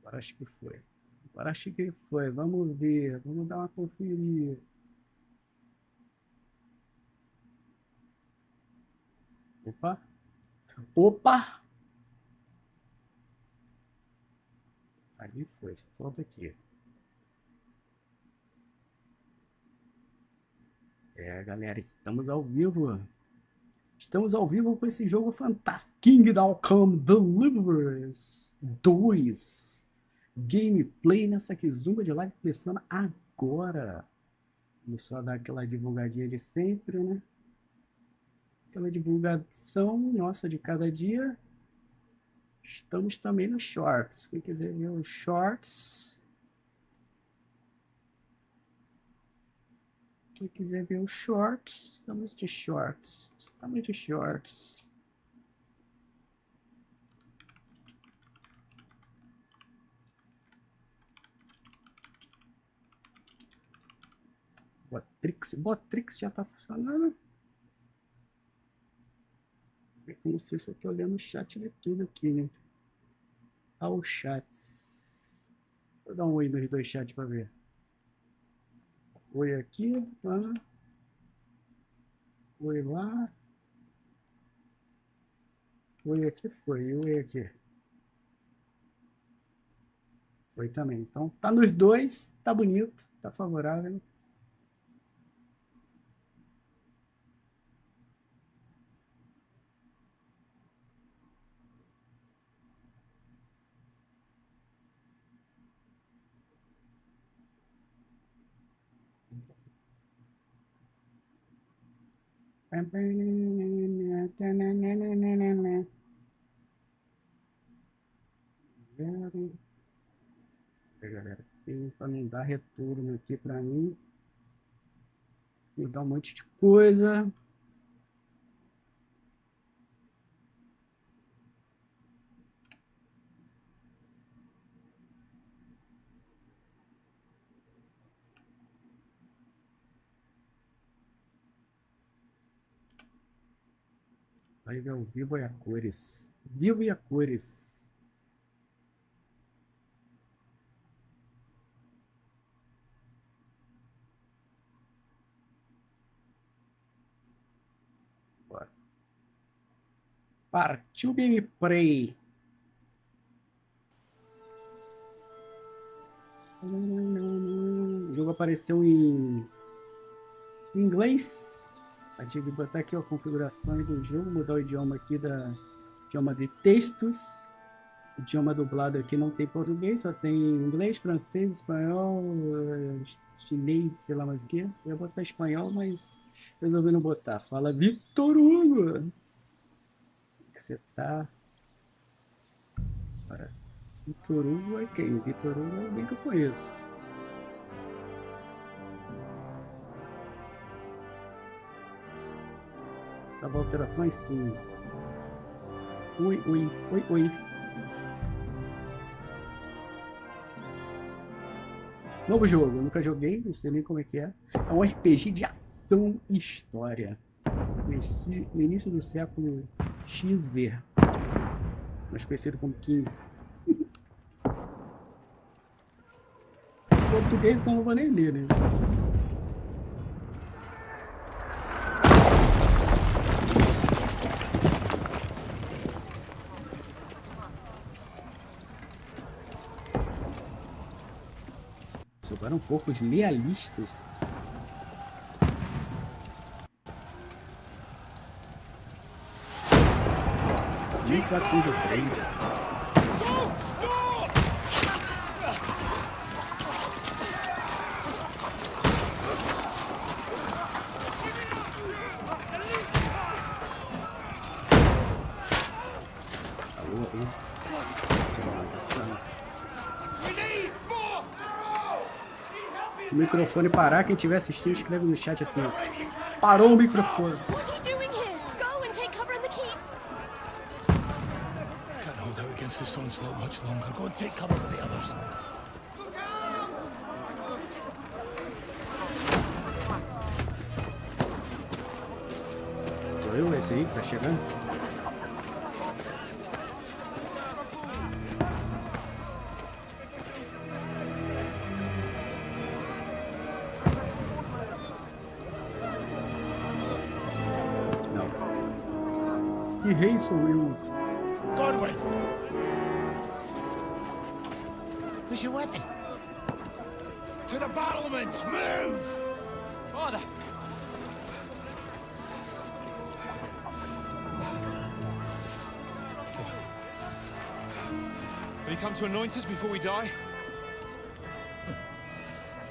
Agora acho que foi. Agora acho que foi. Vamos ver. Vamos dar uma conferida. Opa. Opa! Ali foi. Falta aqui. É, galera, estamos ao vivo. Estamos ao vivo com esse jogo fantástico. Kingdom Come Deliverance 2. Gameplay nessa Kizumbba de live começando agora. Vamos só dar aquela divulgadinha de sempre, né? Aquela divulgação nossa de cada dia. Estamos também nos shorts. Quem quiser ver os shorts. Quem quiser ver os shorts, estamos de shorts. Estamos de shorts. Botrix já tá funcionando. Eu não sei se eu tô olhando o chat de tudo aqui, né? Os chats. Vou dar um oi nos dois chats para ver. Oi aqui, tá? Oi lá. Oi aqui foi, oi aqui. Foi também. Então tá nos dois, tá bonito, tá favorável. Galera, tem para não dar retorno aqui para mim. Mudar um monte de coisa. Vai ver ao vivo e a cores. Vivo e a cores. Bora. Partiu gameplay. O jogo apareceu em inglês. A gente vai botar aqui a configurações do jogo, mudar o idioma aqui idioma de textos. O idioma dublado aqui não tem português, só tem inglês, francês, espanhol, chinês, sei lá mais o que. Eu ia botar espanhol, mas resolvi não botar. Fala Vitor Hugo. Como que você tá? Para. Vitor Hugo é quem? Vitor Hugo é alguém que eu conheço. Salvar alterações, sim. Oi, oi, oi, oi. Novo jogo, eu nunca joguei, não sei nem como é que é. É um RPG de ação e história. No início do século XV, mais conhecido como 15. Português então não vou nem ler, né? Sobraram poucos lealistas. Ligação de 3. Se o microfone parar, quem estiver assistindo, escreve no chat assim: parou o microfone. Sou eu esse aí que tá chegando? Que rei sou eu? Godwin! Where's your weapon? To the battlements! Move! Father! Will you come to anoint us before we die?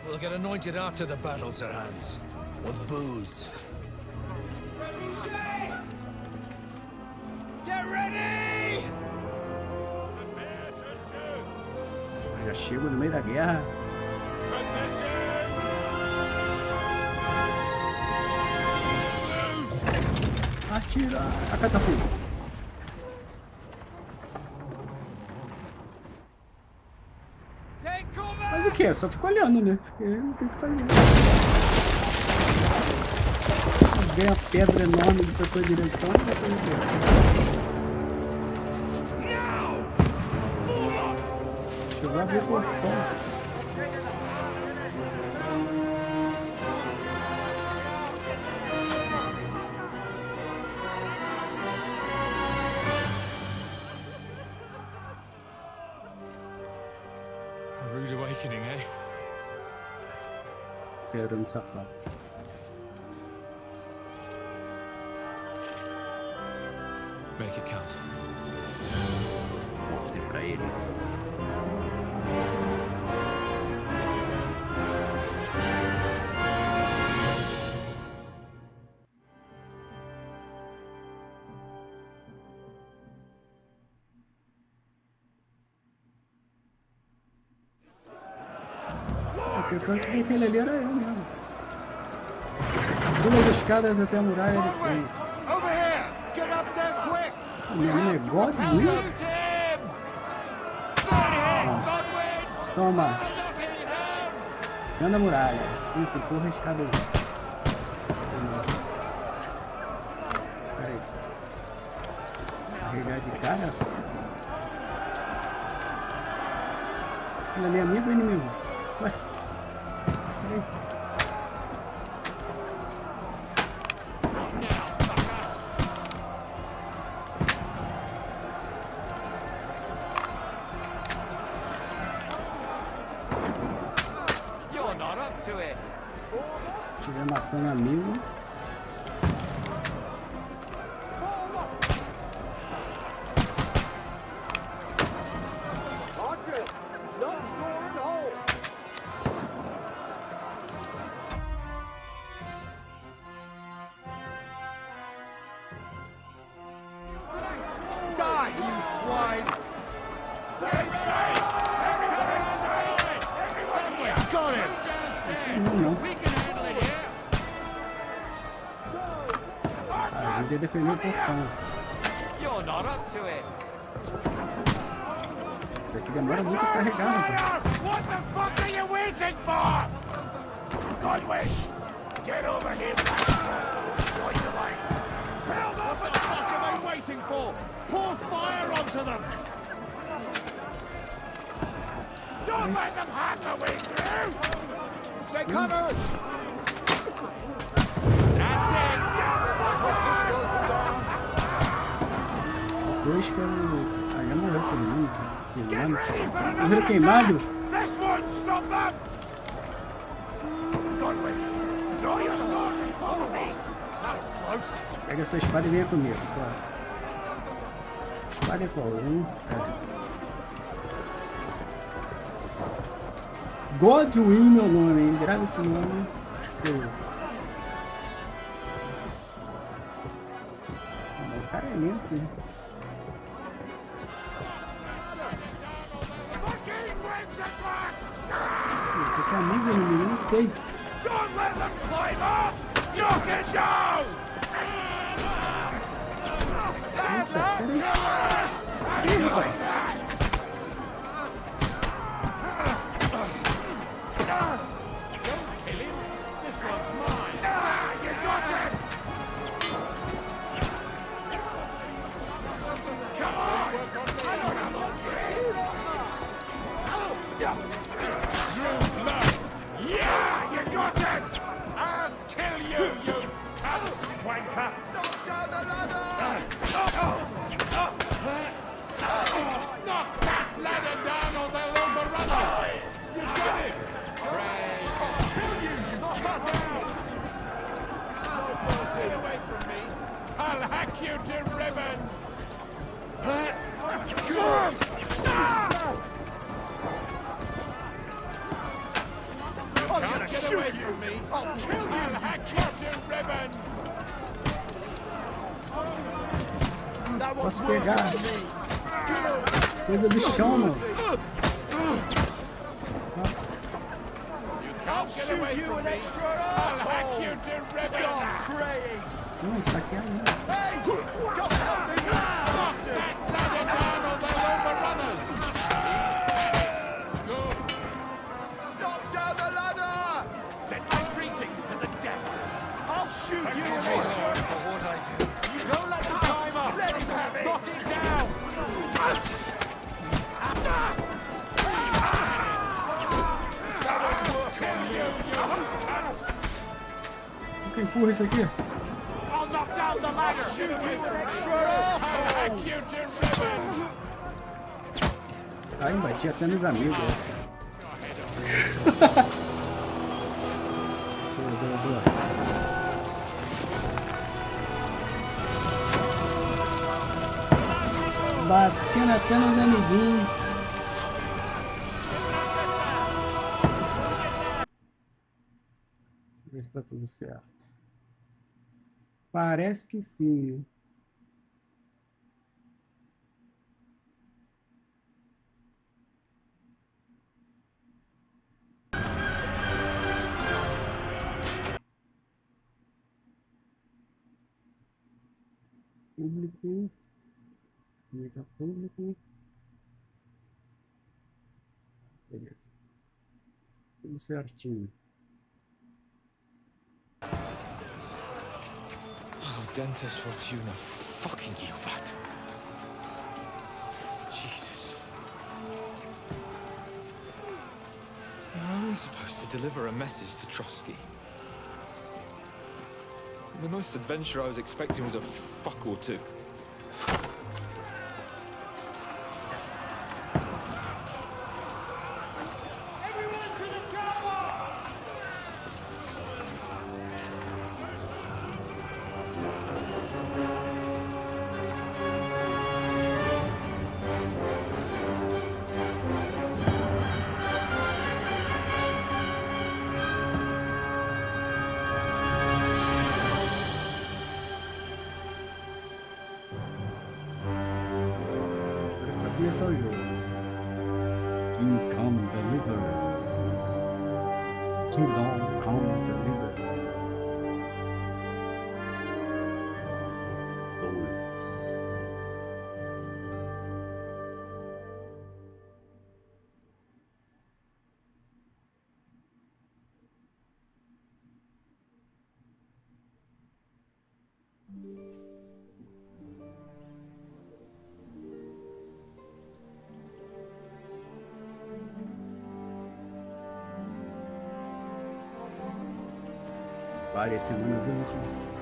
We'll get anointed after the battles are hands. With booze. Get ready! Já chego no meio da guerra. Atira a catapulta. Mas o que? Eu só fico olhando, né? Porque não tem o que fazer. Vem a pedra enorme pra tua direção e vai fazer o quê? Chegou a ver o portão. Rude awakening, eh? Pedra no sapato. Make it count. Mostre pra eles. O canto daquele ali era eu mesmo. Suba as escadas até a muralha de frente. O menino é Godwin? Toma. Anda a muralha. Isso, porra a escada aí. Peraí. Carregar de cara? Ele ali é amigo ou inimigo? Ué. Peraí. Estiver matando amigo. Ajuda a defender o portão. Isso aqui demora muito a carregar, rapaz. What the fuck are you waiting for? Godwin, get over here, join the line. What the fuck are they waiting for? Pour fire onto them! Don't let them hack their way through! Stay covered! Dois que eu... Aí já morreu queimando. Queimado. Morreu queimado? Pega a sua espada e venha comigo. Claro. Espada é qual? Godwin, meu nome, hein? Grava esse nome. O cara é lento, hein? Esse aqui é amigo inimigo, não sei. Eita, peraí. Ih, rapaz. Posso pegar. Coisa do chão, mano. Não, isso aqui é ainda. Quem empurra isso aqui? Ai, bati até nos amigos. Boa. Batendo até nos amiguinhos. Ver se tá tudo certo. Parece que sim. Público. Mega público. Beleza. Tudo certinho. Oh, Dentes Fortuna, fucking you, Vat. Jesus. You're only supposed to deliver a message to Trotsky. The most adventure I was expecting was a fuck or two. Começar o jogo. Kingdom Deliverance. Kingdom Come Deliverance. 2. Várias semanas antes.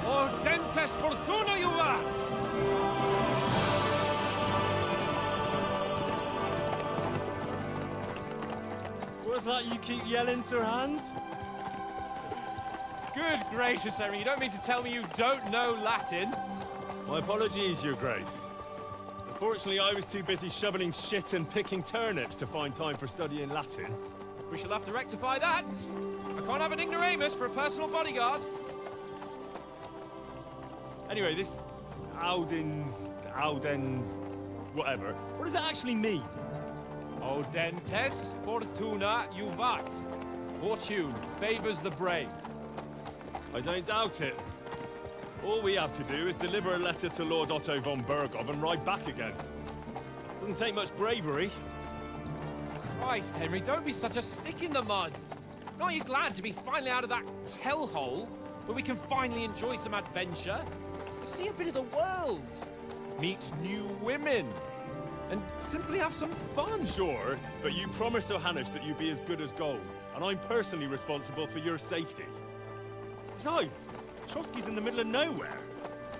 Oh, Dentes Fortuna, you vat! What's that you keep yelling, Sir Hans? Good gracious, Henry, you don't mean to tell me you don't know Latin? My apologies, Your Grace. Unfortunately, I was too busy shoveling shit and picking turnips to find time for studying Latin. We shall have to rectify that. I can't have an ignoramus for a personal bodyguard. Anyway, this Audens, whatever. What does that actually mean? O Dentes Fortuna Juvat. Fortune favors the brave. I don't doubt it. All we have to do is deliver a letter to Lord Otto von Bergov and ride back again. Doesn't take much bravery. Christ, Henry, don't be such a stick in the mud. Aren't you glad to be finally out of that hellhole where we can finally enjoy some adventure? See a bit of the world. Meet new women. And simply have some fun. Sure, but you promised Johannes that you'd be as good as gold, and I'm personally responsible for your safety. Besides, Trotsky's in the middle of nowhere,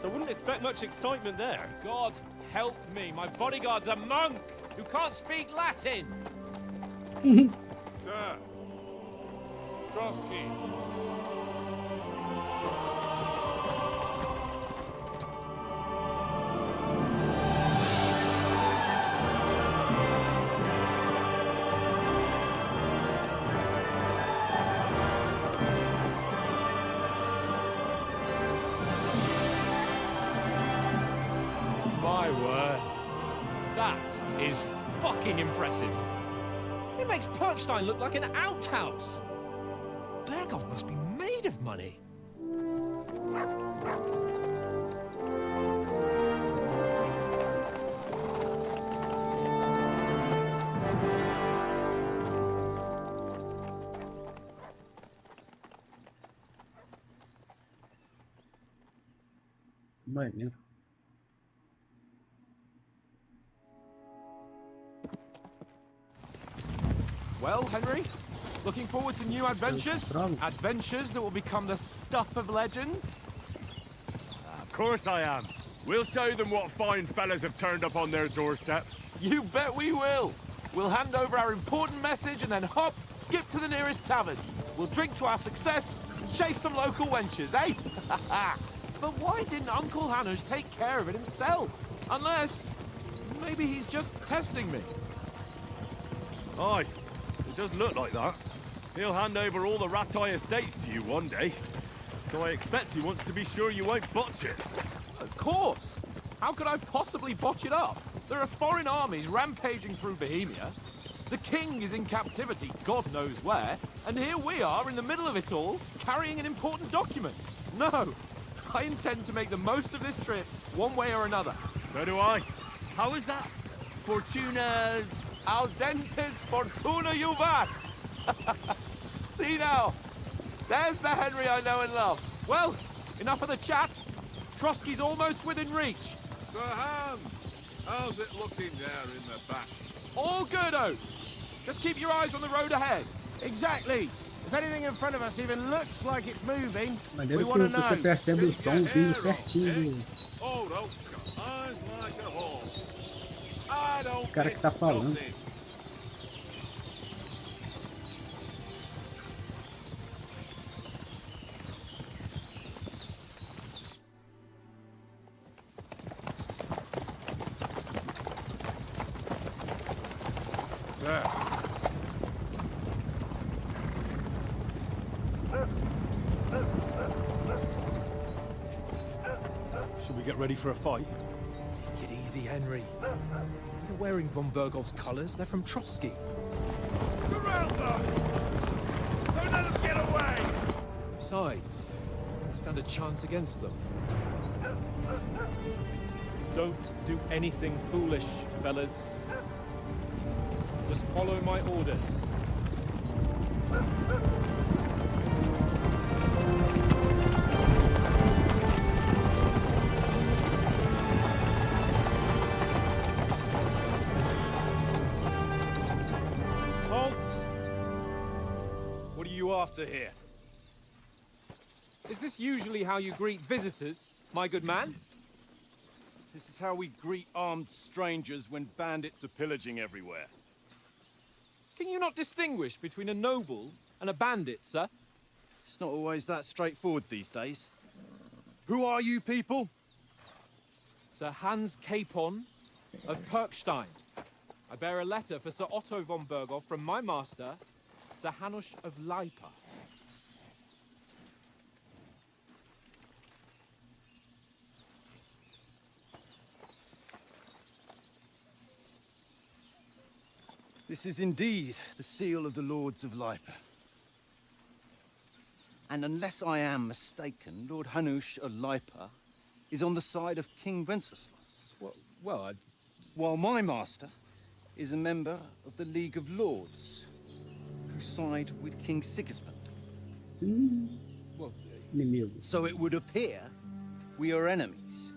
so I wouldn't expect much excitement there. God help me, my bodyguard's a monk who can't speak Latin. Sir! Trotsky! word. That is fucking impressive. It makes Perkstein look like an outhouse. Berghoff must be made of money. Banheiro. Well, Henry, looking forward to new adventures? Adventures that will become the stuff of legends? Of course I am. We'll show them what fine fellas have turned up on their doorstep. You bet we will. We'll hand over our important message and then hop, skip to the nearest tavern. We'll drink to our success and chase some local wenches, eh? But why didn't Uncle Hanush take care of it himself? Unless, maybe he's just testing me. Aye, it does look like that. He'll hand over all the Ratai estates to you one day. So I expect he wants to be sure you won't botch it. Of course. How could I possibly botch it up? There are foreign armies rampaging through Bohemia. The king is in captivity, God knows where. And here we are in the middle of it all, carrying an important document. No, I intend to make the most of this trip, one way or another. So do I. How is that? Fortuna... Audentes fortuna juvat! See now, there's the Henry I know and love. Well, enough of the chat. Trotsky's almost within reach. Sir Hans, how's it looking there in the back? All good, Oates. Just keep your eyes on the road ahead. Exactly. If anything in front of us even looks like it's moving, Maneiro we que want to você know. percebe o som vindo certinho. Oh, don't got eyes like a hole. I don't O cara que tá falando. Sir. Should we get ready for a fight? Take it easy, Henry. They're wearing von Berghoff's colours. They're from Trotsky. Surround them! Don't let them get away! Besides, we stand a chance against them. Don't do anything foolish, fellas. Just follow my orders. What are you after here? Is this usually how you greet visitors, my good man? This is how we greet armed strangers when bandits are pillaging everywhere. Can you not distinguish between a noble and a bandit, sir? It's not always that straightforward these days. Who are you people? Sir Hans Capon of Perkstein. I bear a letter for Sir Otto von Berghoff from my master, Sir Hanush of Lipa. This is indeed the seal of the Lords of Lipa. And unless I am mistaken, Lord Hanush of Lipa is on the side of King Wenceslas. Well, While my master is a member of the League of Lords, who side with King Sigismund. Inimigos. So it would appear we are enemies.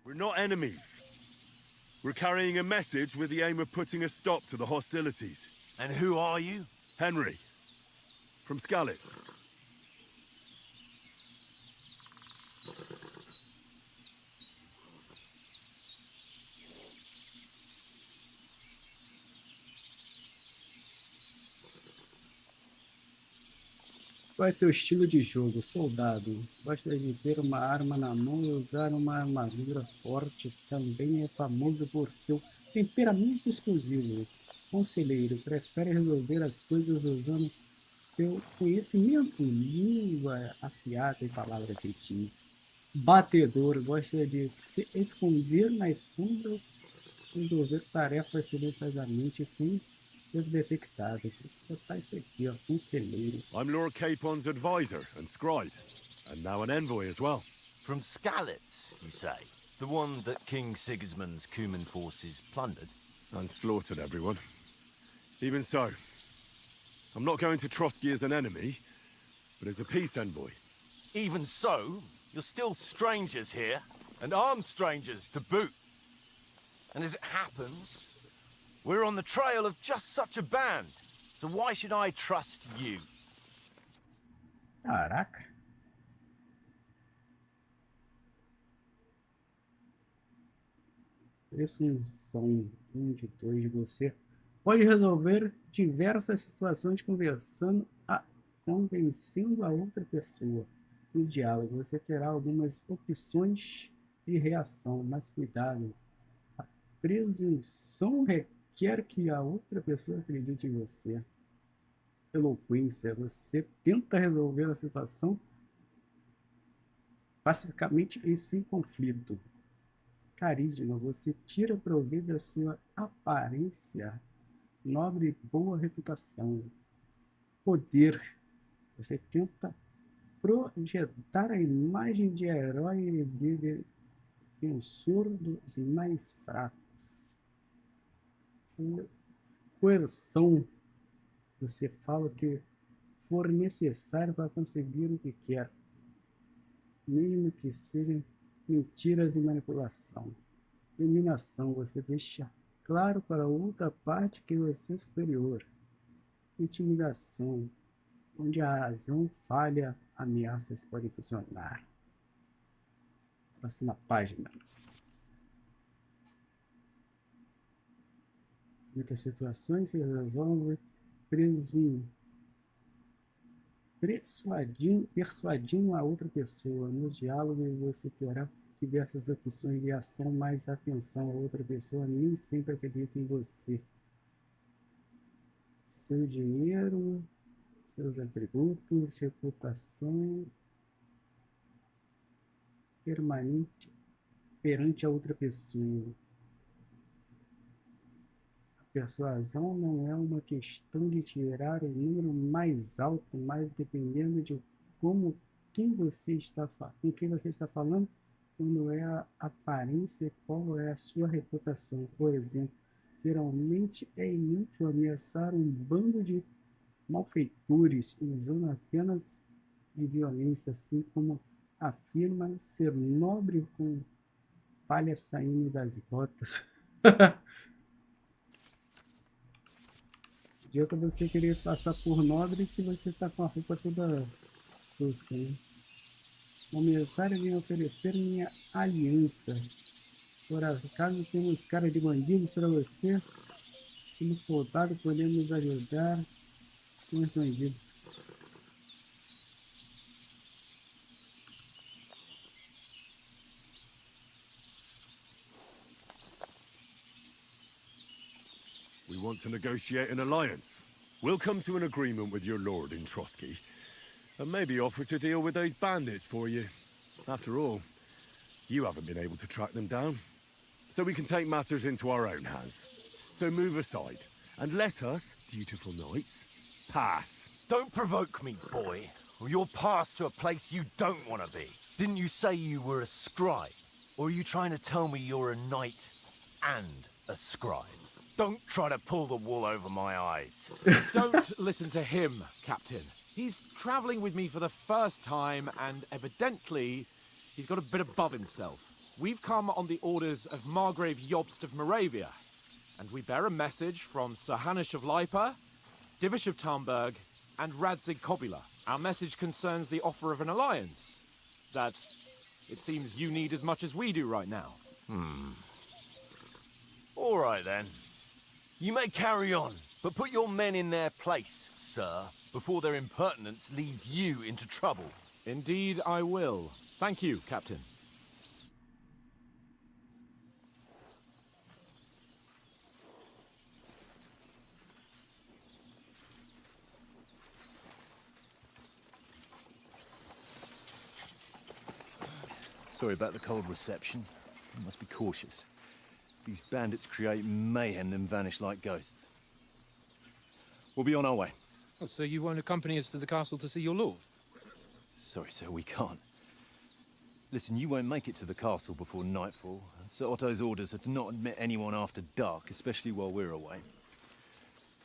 We're not enemies. We're carrying a message with the aim of putting a stop to the hostilities. And who are you? Henry, from Skalitz. Qual é seu estilo de jogo? Soldado. Gosta de ter uma arma na mão e usar uma armadura forte. Também é famoso por seu temperamento explosivo. Conselheiro. Prefere resolver as coisas usando seu conhecimento, língua afiada e palavras gentis. Batedor. Gosta de se esconder nas sombras, resolver tarefas silenciosamente sem ser detectado. Vou botar isso aqui, ó. Conselheiro. I'm Lord Capon's advisor and scribe, and now an envoy as well. From Skalitz, you say? The one that King Sigismund's Cuman forces plundered? And slaughtered everyone. Even so, I'm not going to Trotsky as an enemy, but as a peace envoy. Even so, you're still strangers here, and armed strangers to boot. And as it happens, we're on the trail of just such a band, so why should I trust you? Caraca. Presunção 1 de 2. Você pode resolver diversas situações convencendo a outra pessoa. No diálogo, você terá algumas opções de reação, mas cuidado. A presunção requer que a outra pessoa acredite em você. Eloquência. Você tenta resolver a situação pacificamente e sem conflito. Carisma. Você tira proveito da sua aparência nobre e boa reputação. Poder. Você tenta projetar a imagem de herói e de defensor dos mais fracos. Coerção. Você fala o que for necessário para conseguir o que quer, mesmo que sejam mentiras e manipulação. Dominação. Você deixa claro para a outra parte que você é superior. Intimidação. Onde a razão falha, ameaças podem funcionar. Próxima página. Muitas situações se resolvem persuadindo a outra pessoa. No diálogo você terá diversas opções de ação, mas atenção, a outra pessoa nem sempre acredita em você. Seu dinheiro, seus atributos, reputação permanente perante a outra pessoa. Persuasão não é uma questão de tirar o número mais alto, mas dependendo de com quem você está falando, quando é a aparência e qual é a sua reputação. Por exemplo, geralmente é inútil ameaçar um bando de malfeitores usando apenas de violência, assim como afirma ser nobre com palha saindo das botas. Adianta você querer passar por nobre se você tá com a roupa toda tosca, né? O emissário vem oferecer minha aliança. Por acaso temos cara de bandidos para você? Como soldado podemos ajudar com os bandidos. We want to negotiate an alliance. We'll come to an agreement with your lord in Trotsky, and maybe offer to deal with those bandits for you. After all, you haven't been able to track them down, so we can take matters into our own hands. So move aside, and let us, dutiful knights, pass. Don't provoke me, boy, or you'll pass to a place you don't want to be. Didn't you say you were a scribe? Or are you trying to tell me you're a knight and a scribe? Don't try to pull the wool over my eyes. Don't listen to him, Captain. He's traveling with me for the first time, and evidently, he's got a bit above himself. We've come on the orders of Margrave Jobst of Moravia, and we bear a message from Sir Hanush of Lipa, Divish of Tarnberg, and Radzig Kobula. Our message concerns the offer of an alliance that it seems you need as much as we do right now. All right, then. You may carry on, but put your men in their place, sir. before their impertinence leads you into trouble. Indeed, I will. Thank you, Captain. Sorry about the cold reception. You must be cautious. These bandits create mayhem, then vanish like ghosts. We'll be on our way. Oh, so you won't accompany us to the castle to see your lord? Sorry, sir, we can't. Listen, you won't make it to the castle before nightfall. Sir Otto's orders are to not admit anyone after dark, especially while we're away.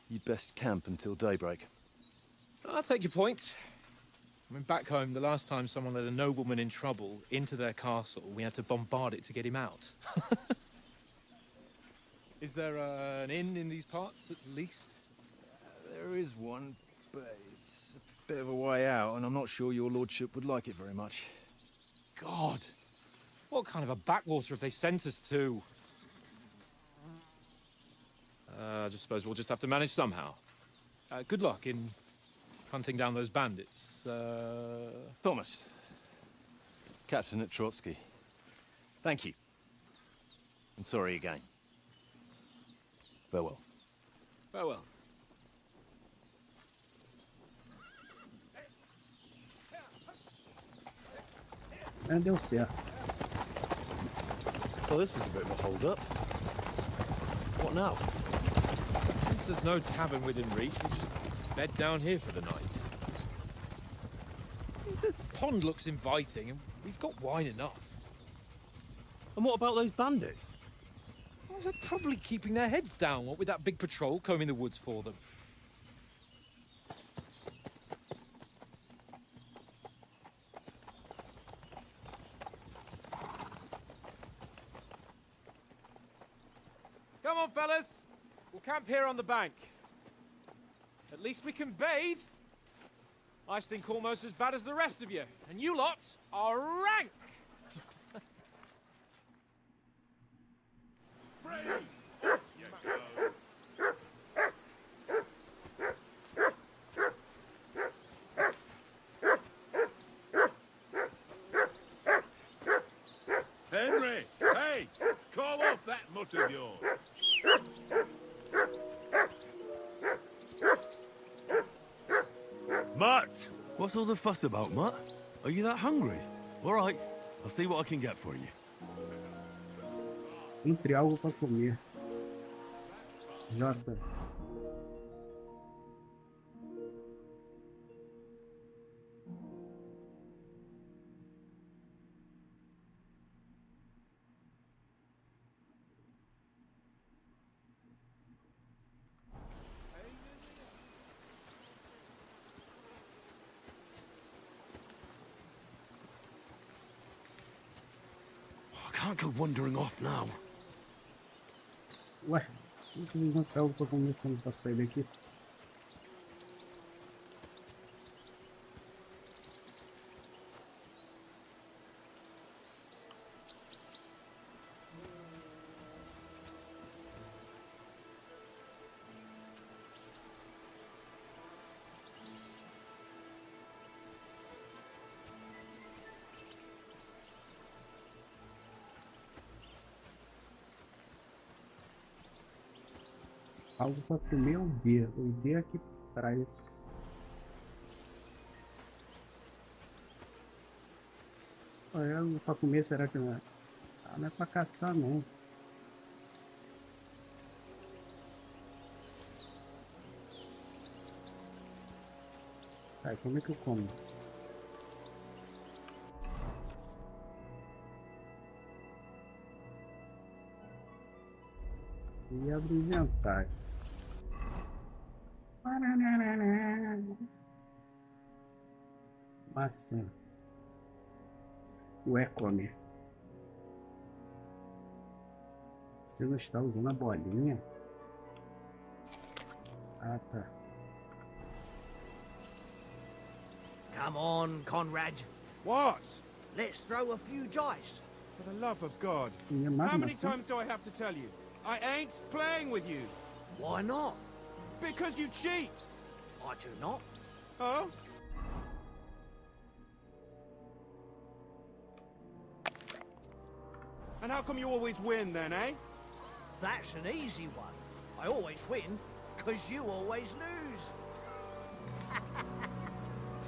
You'd best camp until daybreak. I'll take your point. I mean, back home, the last time someone let a nobleman in trouble into their castle, we had to bombard it to get him out. Is there an inn in these parts, at least? There is one, but it's a bit of a way out, and I'm not sure your lordship would like it very much. God! What kind of a backwater have they sent us to? I just suppose we'll just have to manage somehow. Good luck in hunting down those bandits. Thomas, Captain at Trotsky. Thank you. And sorry again. Farewell. Farewell. Deu certo. Well, this is a bit of a hold-up. What now? Since there's no tavern within reach, we'll just bed down here for the night. The pond looks inviting, and we've got wine enough. And what about those bandits? Well, they're probably keeping their heads down, what with that big patrol combing the woods for them. Come on, fellas. We'll camp here on the bank. At least we can bathe. I stink almost as bad as the rest of you, and you lot are rank. Henry, hey, call off that mutt of yours. Mutt! What's all the fuss about, Mutt? Are you that hungry? All right, I'll see what I can get for you. Entre algo para comer. Jota. I can't go wandering off now. Ué, tem que encontrar algo para comer se eu não posso sair daqui. Algo para comer o D aqui por trás. Olha, algo para comer, será que não é? Ah, não é para caçar não. Tá, como é que eu como? E abro o inventário. Maçã. Ué, come. Você não está usando a bolinha? Ah, tá. Come on, Conrad. What? Let's throw a few dice. For the love of God. Minha mais How many maçã? times do I have to tell you? I ain't playing with you. Why not? Because you cheat. I do not. Huh? And how come you always win then, eh? That's an easy one. I always win, because you always lose.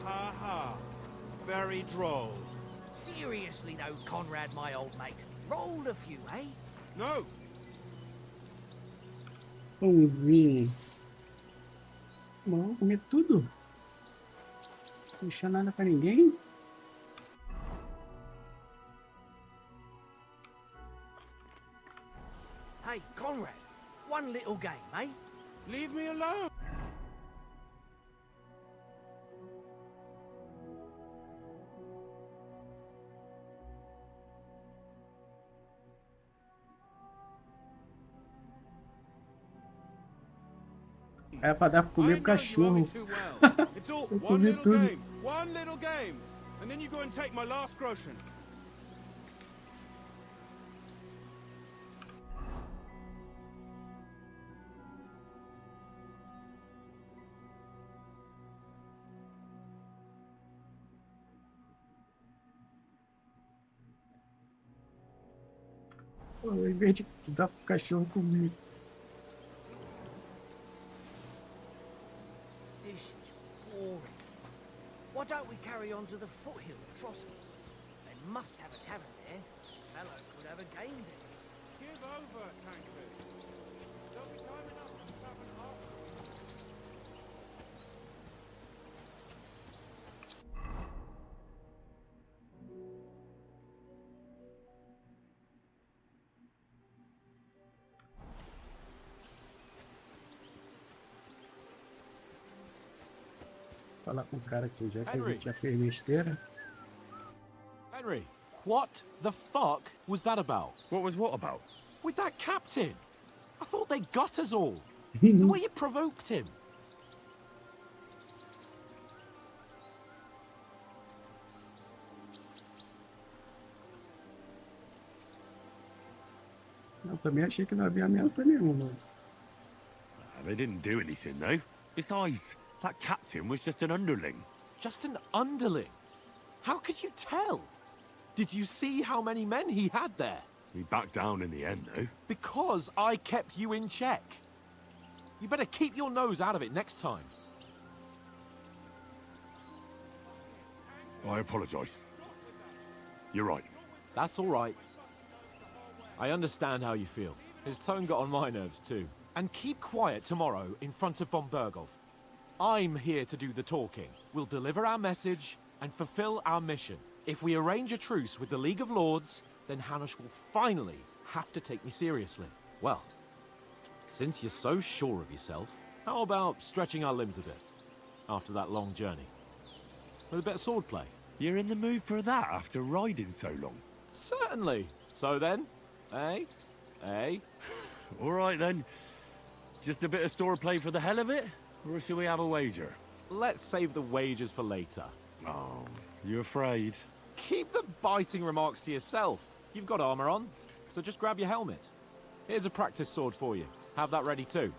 Ha ha. Very droll. Seriously though, Conrad, my old mate. Roll a few, eh? No. Pãozinho. Bom, comer tudo. Não deixar nada pra ninguém. Hey, Conrad, one little game, eh? Leave me alone. É pra dar pra comer I pro know you love me cachorro. too well. It's all Eu one comi little tudo. game. One little game. And then you go and take my last groschen. Pô, ao invés de dar pro cachorro comer. This is boring. Why don't we carry on to the foothill of Trotsky? They must have a tavern there. Fellow could have a game there. Give over, Tankard. There'll be time enough to tavern after. Falar com o cara aqui, já que a Henry. gente já fez besteira. Henry, what the fuck was that about? What was what about? With that captain? I thought they got us all. The way you provoked him. Eu também achei que não havia ameaça nenhuma. They didn't do anything, though. Besides, that captain was just an underling. Just an underling. How could you tell? Did you see how many men he had there? He backed down in the end, though. Because I kept you in check. You better keep your nose out of it next time. I apologise. You're right. That's all right. I understand how you feel. His tone got on my nerves too. And keep quiet tomorrow in front of von Berghoff. I'm here to do the talking. We'll deliver our message and fulfill our mission. If we arrange a truce with the League of Lords, then Hanush will finally have to take me seriously. Well, since you're so sure of yourself, how about stretching our limbs a bit after that long journey? With a bit of swordplay? You're in the mood for that after riding so long? Certainly. So then, eh? Eh? All right, then. Just a bit of swordplay for the hell of it? Or shall we have a wager? Let's save the wagers for later. Oh, you afraid? Keep the biting remarks to yourself. You've got armor on, so just grab your helmet. Here's a practice sword for you. Have that ready too.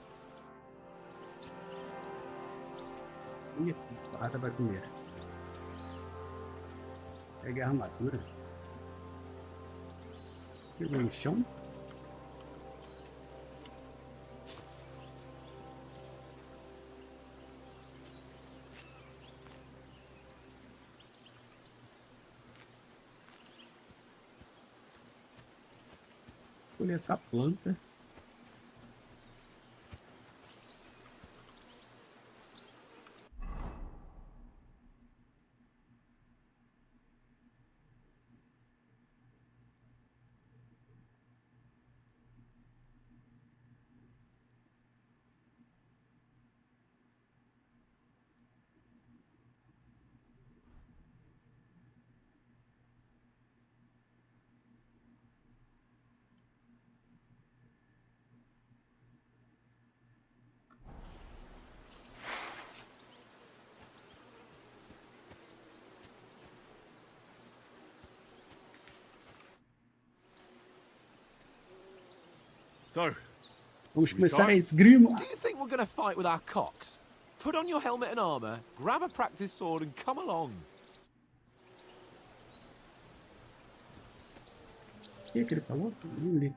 Ih, parada vai comer. Pegue a armadura. Pegou no chão. Coletar a planta. So, Vamos começar a esgrima. Do you think we're gonna fight with our cocks? Put on your helmet and armor, grab a practice sword, and come along. O que ele falou? Não li.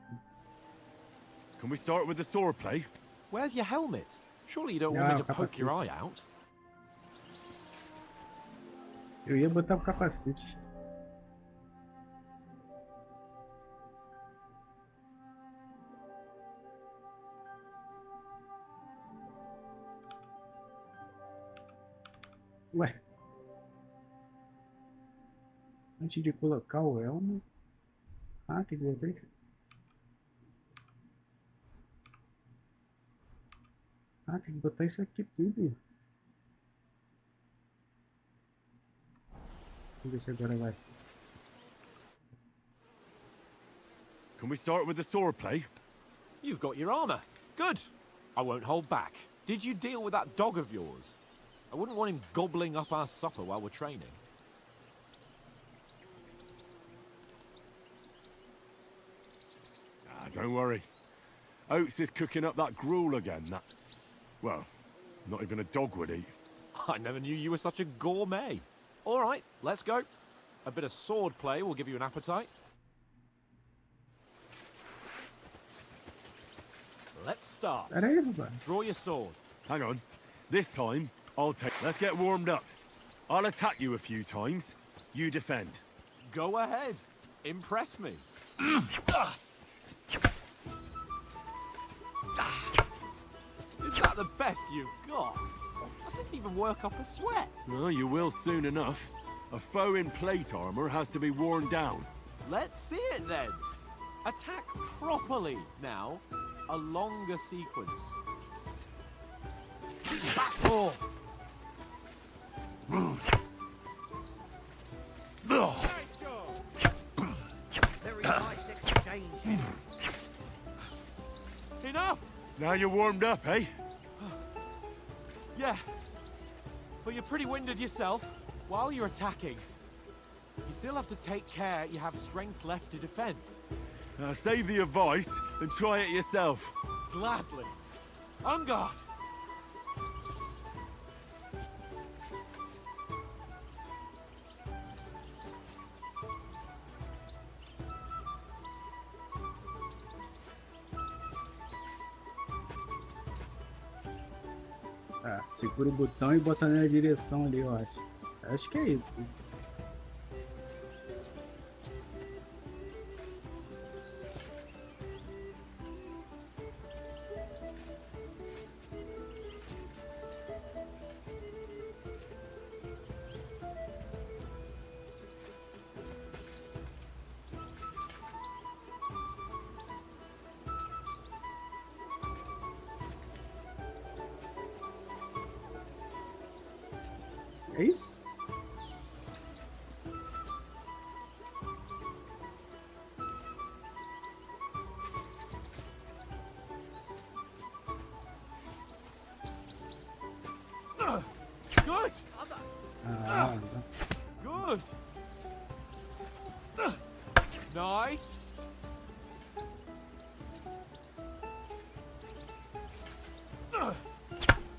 Can we start with the sword play? Where's your helmet? Surely you don't Ah, want me o to poke your capacete. eye out. Eu ia botar o capacete. Ué. Antes de colocar o elmo. Ah, tem que botar isso. Ah, tem que botar isso aqui tudo. Vamos ver se agora vai. Can we start with the sword play? You've got your armor. Good. I won't hold back. Did you deal with that dog of yours? I wouldn't want him gobbling up our supper while we're training. Ah, don't worry. Oates is cooking up that gruel again. That, well, not even a dog would eat. I never knew you were such a gourmet. All right, let's go. A bit of sword play will give you an appetite. Let's start. Pera aí, rapaz. Draw your sword. Hang on. This time, I'll take... Let's get warmed up. I'll attack you a few times. You defend. Go ahead. Impress me. Is that the best you've got? I didn't even work up a sweat. Well, you will soon enough. A foe in plate armor has to be worn down. Let's see it then. Attack properly now. A longer sequence. Oh. Very nice exchange. Enough! Now you're warmed up, eh? Yeah. But you're pretty winded yourself. While you're attacking, you still have to take care you have strength left to defend. Save the advice and try it yourself. Gladly. On guard. Tá, segura o botão e bota na direção ali, eu acho. Acho que é isso. É isso? Good! Ah, Good! Nice!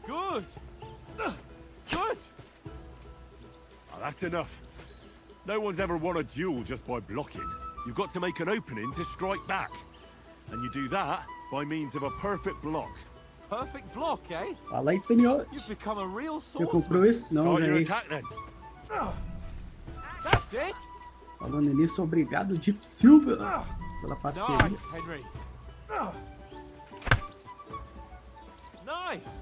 Good! Good! That's enough. No one's ever won a duel just by blocking. You've got to make an opening to strike back. And you do that by means of a perfect block. Perfect block, eh? fala aí, Peniote. You've become a real Você swordsman. comprou isso? Não, Start your velho. attack then. That's it! Falando nisso, obrigado Deep Silver pela parceria. Nice, Henry. Nice!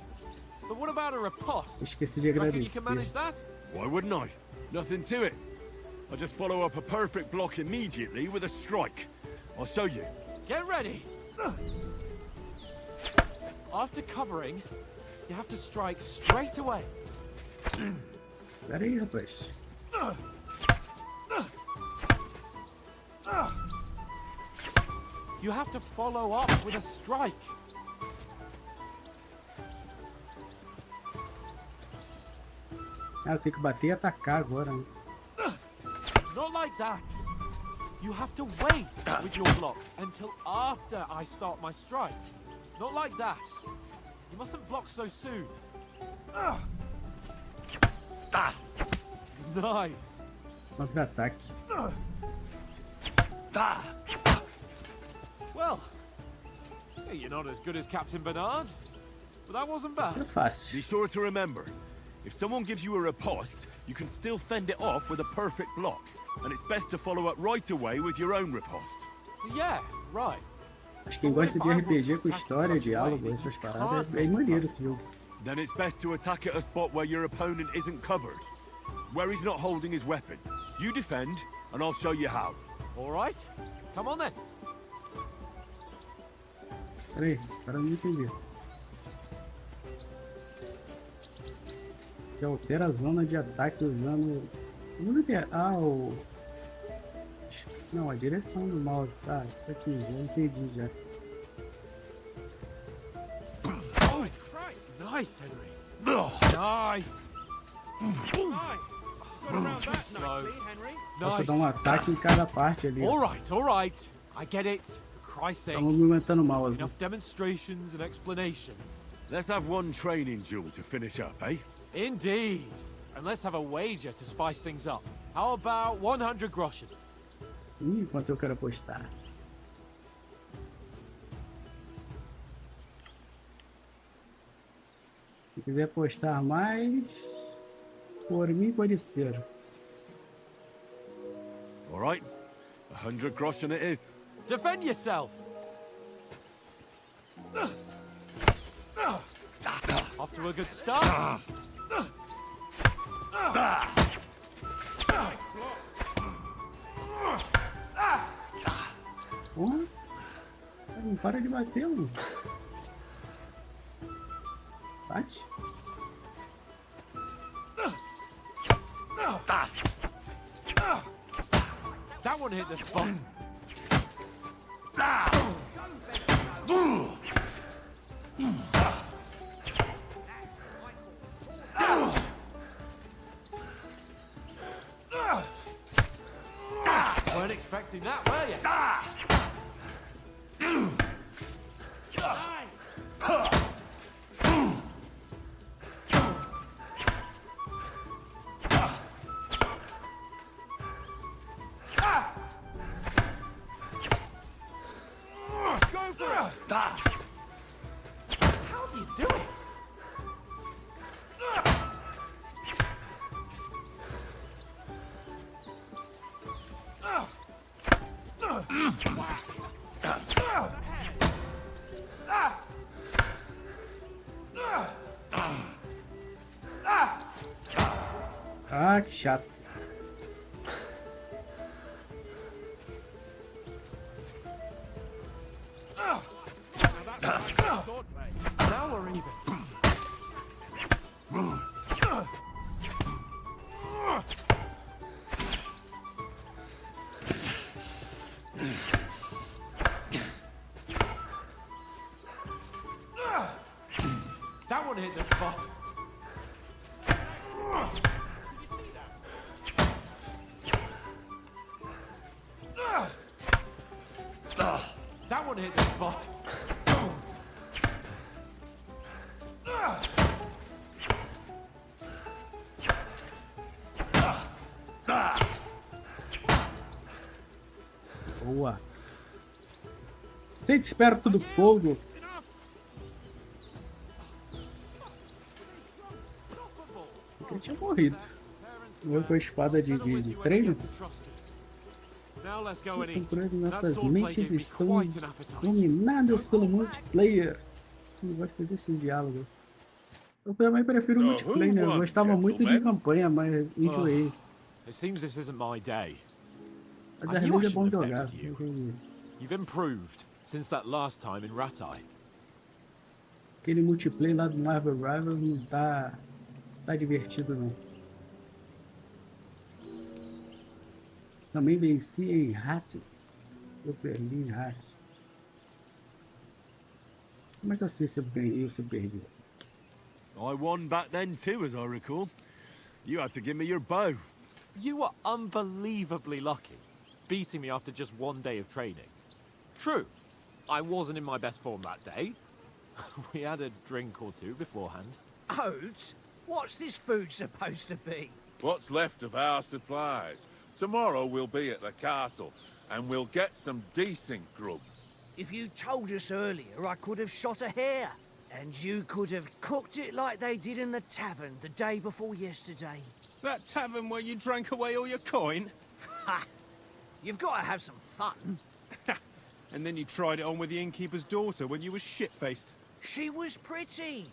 But what about a riposte? Esqueci de Do you reckon you can agradecer. manage that? Why wouldn't I? Nothing to it. I just follow up a perfect block immediately with a strike. I'll show you. Get ready! After covering, you have to strike straight away. Pera aí, rapaz. You have to follow up with a strike. Ah, eu tenho que bater e atacar agora, né? Not like that. You have to wait with your block until after I start my strike. Not like that. You mustn't block so soon. Nice. Contra-ataque. Well, you're not as good as Captain Bernard, but that wasn't É bad. Be fácil. sure to remember, if someone gives you a riposte, you can still fend it off with a perfect block. And it's best to follow up right away with your own riposte. Yeah, right. Acho que quem gosta de RPG com história, diálogo, essas paradas, é bem maneiro esse jogo. Then it's best to attack at a spot where your opponent isn't covered. Where he's not holding his weapon. You defend, and I'll show you how. All right. Come on then. Peraí, para não entender. Se altera a zona de ataque usando... Usando o que é? Ah, o... Não, a direção do mouse, tá? Isso aqui, já entendi já. Nice, Henry. Nice. Got around that nicely, Henry. Posso Nice. dar um ataque em cada parte ali. All right, all right. I get it. For Christ's Só sake. movimentando o mouse. Enough demonstrations and explanations. Let's have one training duel to finish up, eh? Indeed. And let's have a wager to spice things up. How about 100 groschen? Ih, quanto eu quero apostar. Se quiser apostar mais, por mim pode ser. All right, 100 groschen it is. Defend yourself. Off to a good start. Porra, não para de bater, mano. Bate. That one hit the spot. Weren't expecting that, were you? Go for it. How do you do it? Ah, que chato. Now that's like sword play. Now we're even. That one hit the spot. That one hit the spot. Boa. Sente-se perto do fogo. Esse aqui eu tinha morrido. Eu com a espada de treino. Now let's go and Sim, eat. procurando That nossas swordplay mentes gave me estão quite an appetite. dominadas pelo multiplayer. Eu gosto desse diálogo. Eu também prefiro o So, multiplayer, who eu won, gostava muito de gentlemen? campanha, mas enjoei. It seems this isn't my day. Mas I às knew I vezes é bom shouldn't have jogar. betted you. Entendi. You've improved since that last time in Ratai. Aquele multiplayer lá do Marvel Rival não tá divertido não. Também venci em Hat. Eu perdi em Hat. Como é que eu sei se eu ganhei ou se eu perdi? I won back then too, as I recall. You had to give me your bow. You were unbelievably lucky, beating me after just one day of training. True, I wasn't in my best form that day. We had a drink or two beforehand. Oats? What's this food supposed to be? What's left of our supplies. Tomorrow we'll be at the castle, and we'll get some decent grub. If you told us earlier, I could have shot a hare. And you could have cooked it like they did in the tavern the day before yesterday. That tavern where you drank away all your coin? Ha! You've got to have some fun. And then you tried it on with the innkeeper's daughter when you were shit-faced. She was pretty.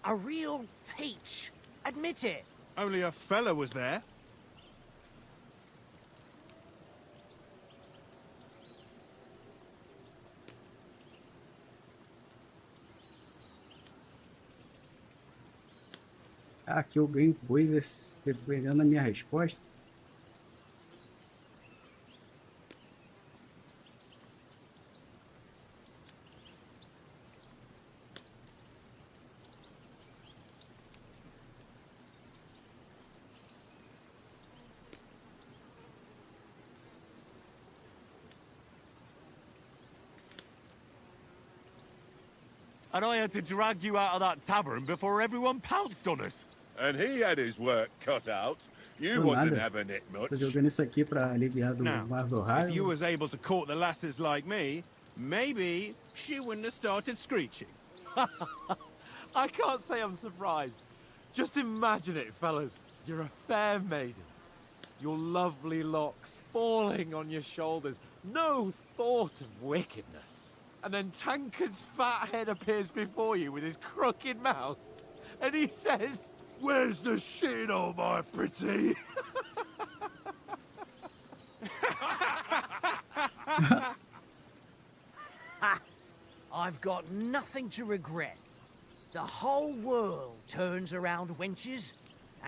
A real peach. Admit it. Only a fella was there. Aqui eu ganho coisas dependendo da minha resposta. And I had to drag you out of that tavern before everyone pounced on us. And he had his work cut out. You Do wasn't nada. having it much. Tô jogando isso aqui pra aliviar do Now, mar do if you raio. was able to court the lasses like me, maybe she wouldn't have started screeching. I can't say I'm surprised. Just imagine it, fellas. You're a fair maiden. Your lovely locks falling on your shoulders. No thought of wickedness. And then Tankard's fat head appears before you with his crooked mouth. And he says, Where's the shit, oh my pretty? I've got nothing to regret. The whole world turns around wenches.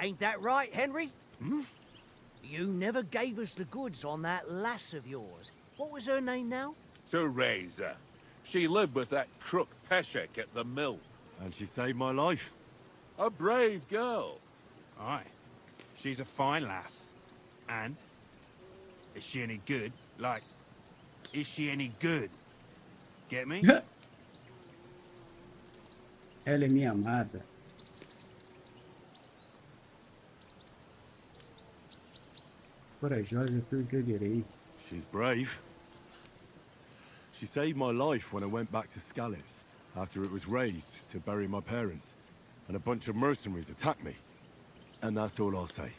Ain't that right, Henry? You never gave us the goods on that lass of yours. What was her name now? Teresa. She lived with that crook Peshek at the mill. And she saved my life. A brave girl. Aye. She's a fine lass. And? Is she any good? Like, is she any good? Get me? Ela é minha amada. Corajosa é tudo que eu direi. She's brave. She saved my life when I went back to Skalitz after it was razed to bury my parents, and a bunch of mercenaries attacked me. And that's all I'll say.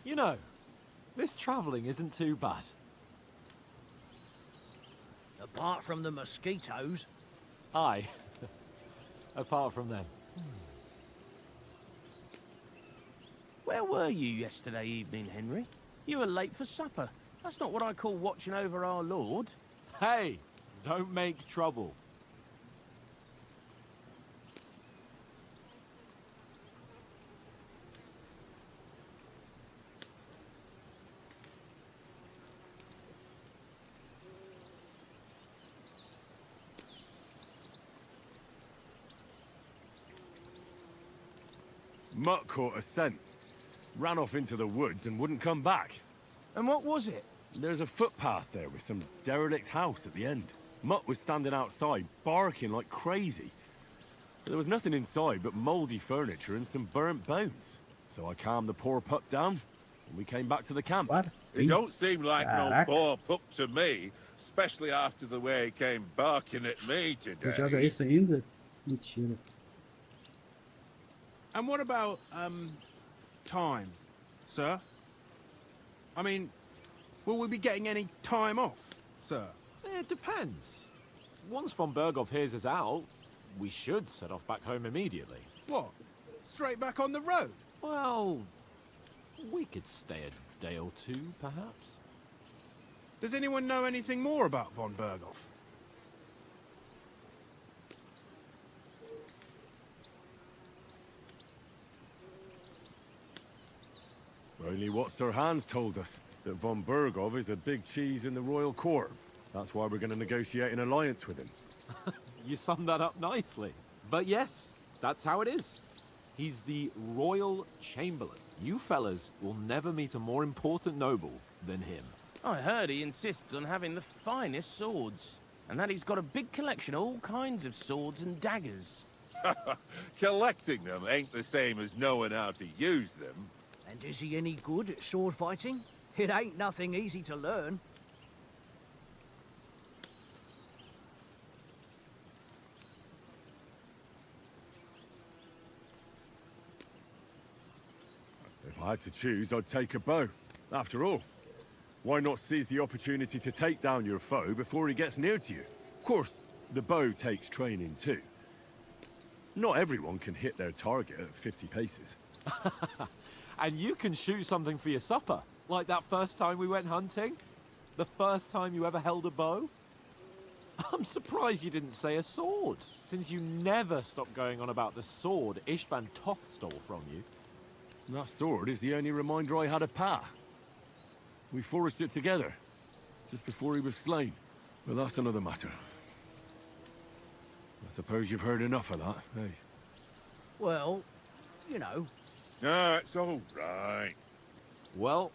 you know, this travelling isn't too bad. Apart from the mosquitoes. Aye. Apart from them. Where were you yesterday evening, Henry? You were late for supper. That's not what I call watching over our Lord. Hey, don't make trouble. Mutt caught a scent, ran off into the woods and wouldn't come back. And what was it? There's a footpath there with some derelict house at the end. Mutt was standing outside, barking like crazy. But there was nothing inside but mouldy furniture and some burnt bones. So I calmed the poor pup down, and we came back to the camp. What? It don't seem like no Caraca. poor pup to me, especially after the way he came barking at me Você joga today. isso ainda? Mentira. And what about, time, sir? I mean, will we be getting any time off, sir? It depends. Once von Berghoff hears us out, we should set off back home immediately. What? Straight back on the road? Well, we could stay a day or two, perhaps. Does anyone know anything more about von Berghoff? Only what Sir Hans told us, that von Berghoff is a big cheese in the royal court. That's why we're going to negotiate an alliance with him. You summed that up nicely. But yes, that's how it is. He's the Royal Chamberlain. You fellas will never meet a more important noble than him. I heard he insists on having the finest swords. and that he's got a big collection of all kinds of swords and daggers. Collecting them ain't the same as knowing how to use them. And is he any good at sword fighting? It ain't nothing easy to learn. If I had to choose, I'd take a bow. After all, why not seize the opportunity to take down your foe before he gets near to you? Of course, the bow takes training too. Not everyone can hit their target at 50 paces. And you can shoot something for your supper, like that first time we went hunting? The first time you ever held a bow? I'm surprised you didn't say a sword, since you never stopped going on about the sword Ishvan Toth stole from you. That sword is the only reminder I had of Pa. We forged it together, just before he was slain. But that's another matter. I suppose you've heard enough of that, eh? Well, you know. No, it's all right. Well,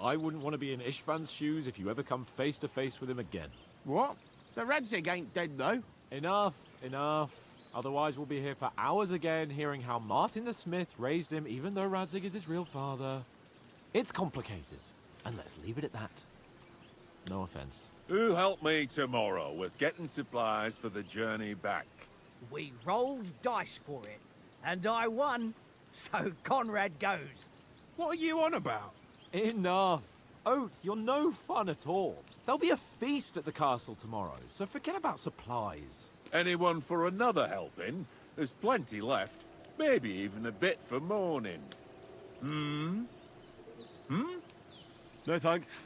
I wouldn't want to be in Ishvan's shoes if you ever come face to face with him again. What? So Radzig ain't dead, though? Enough, enough. Otherwise we'll be here for hours again, hearing how Martin the Smith raised him, even though Radzig is his real father. It's complicated, and let's leave it at that. No offense. Who helped me tomorrow with getting supplies for the journey back? We rolled dice for it, and I won, so Conrad goes. What are you on about? Enough. Oath, you're no fun at all. There'll be a feast at the castle tomorrow, so forget about supplies. Anyone for another helping? There's plenty left. Maybe even a bit for morning. No thanks.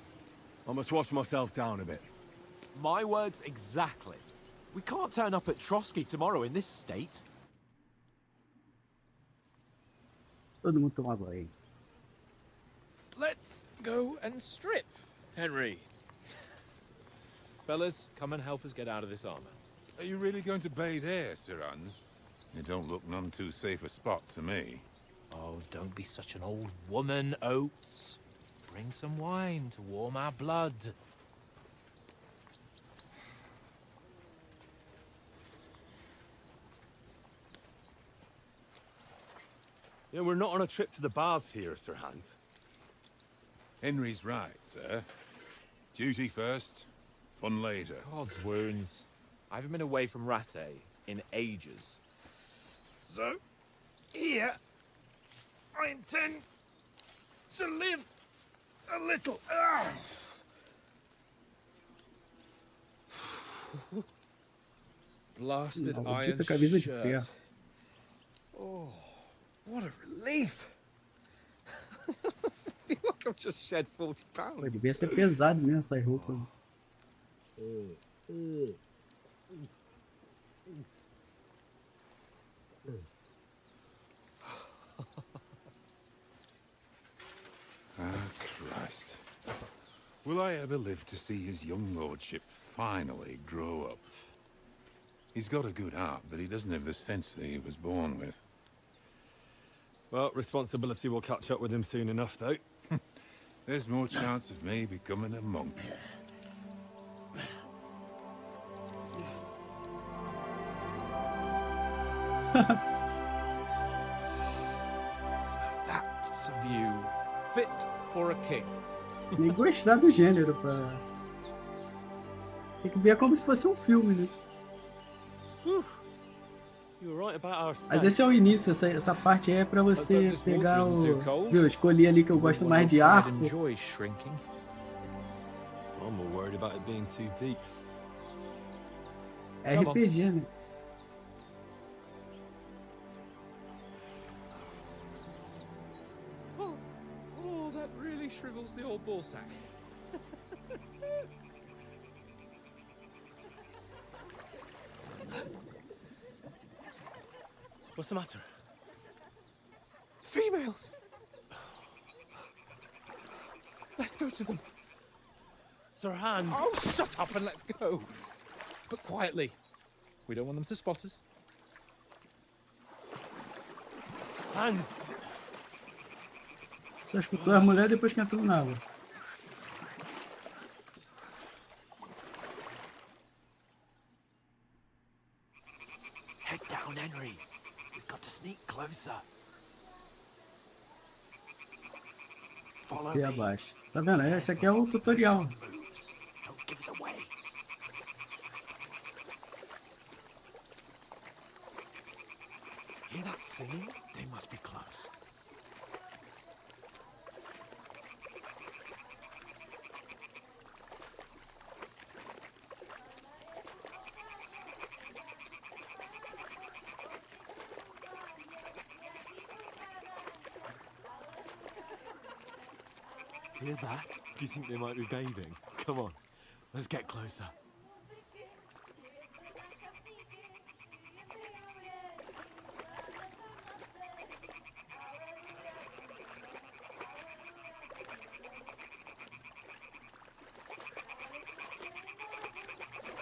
I must wash myself down a bit. My words exactly. We can't turn up at Trotsky tomorrow in this state. Todo mundo toma banho. Let's go and strip, Henry. Fellas, come and help us get out of this armor. Are you really going to bathe here, Sir Hans? It don't look none too safe a spot to me. Oh, don't be such an old woman, Oates. Bring some wine to warm our blood. Yeah, we're not on a trip to the baths here, Sir Hans. Henry's right, sir. Duty first, fun later. God's wounds. I haven't been away from Rattay in ages. So, here, I intend to live a little. Blasted iron Maldita camisa de shirt. ferro. Oh, what a relief! I feel like I've just shed 40 Pô, pounds. devia ser pesado mesmo essas roupas. Christ. Will I ever live to see his young lordship finally grow up? He's got a good heart, but he doesn't have the sense that he was born with. Well, responsibility will catch up with him soon enough, though. There's more chance of me becoming a monk. That's a view fit for a king. Nem gostar do gênero pra... Tem que ver como se fosse um filme, né? You were right about our Mas esse é o início, essa parte aí é pra você pegar o... Viu, eu escolhi ali que eu gosto mais de arco. Enjoy shrinking. I'm more worried about it being too deep. É RPG, né? Oh, that really shrivels the old ball sack. What's the matter? Females! Let's go to them. Sir Hans! Oh, shut up and let's go. But quietly. We don't want them to spot us. Hans! Só escutou a mulher depois que entrou na água. Henry. We've got to sneak closer. Follow Se me. abaixa. Tá vendo? Esse aqui é o tutorial. Moves. Don't give us away. Hear that singing? They must be close. Hear that? Do you think they might be bathing? Come on, let's get closer.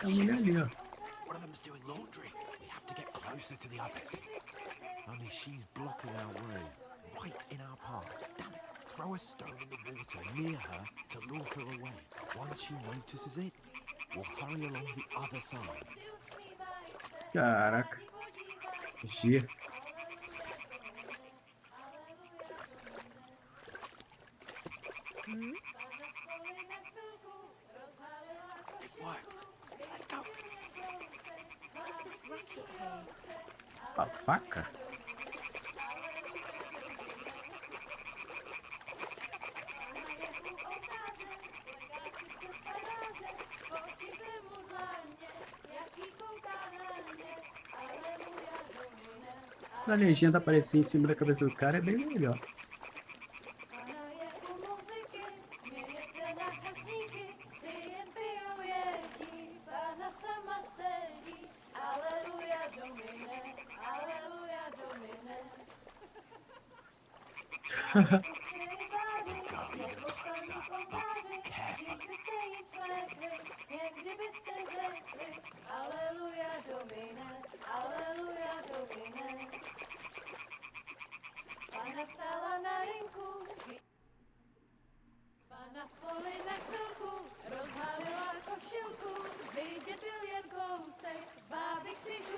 É a mulher ali, ó. One of them's doing laundry. We have to get closer to the others. Only she's blocking our way, right in our path. Damn it. Throw a stone in the water near her to lure her away. Once she notices it, we'll hurry along the other side. Caraca. G. It worked. Let's go. A faca? Se a legenda aparecer em cima da cabeça do cara é bem melhor.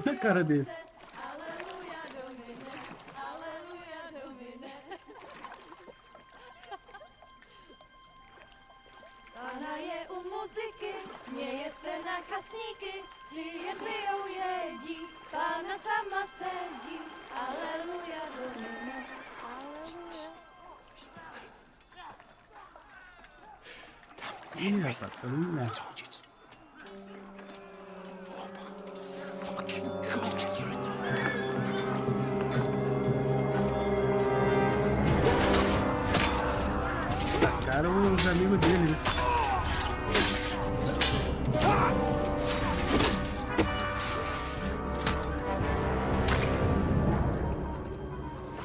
A cara dele. Pana je u muzyky, směje se na kasníky, jen pijou jedí, Pana sama sedí, aleluja, domine, aleluja. Ih, rapaz, tô indo nessa. Tacaram os amigos dele, né?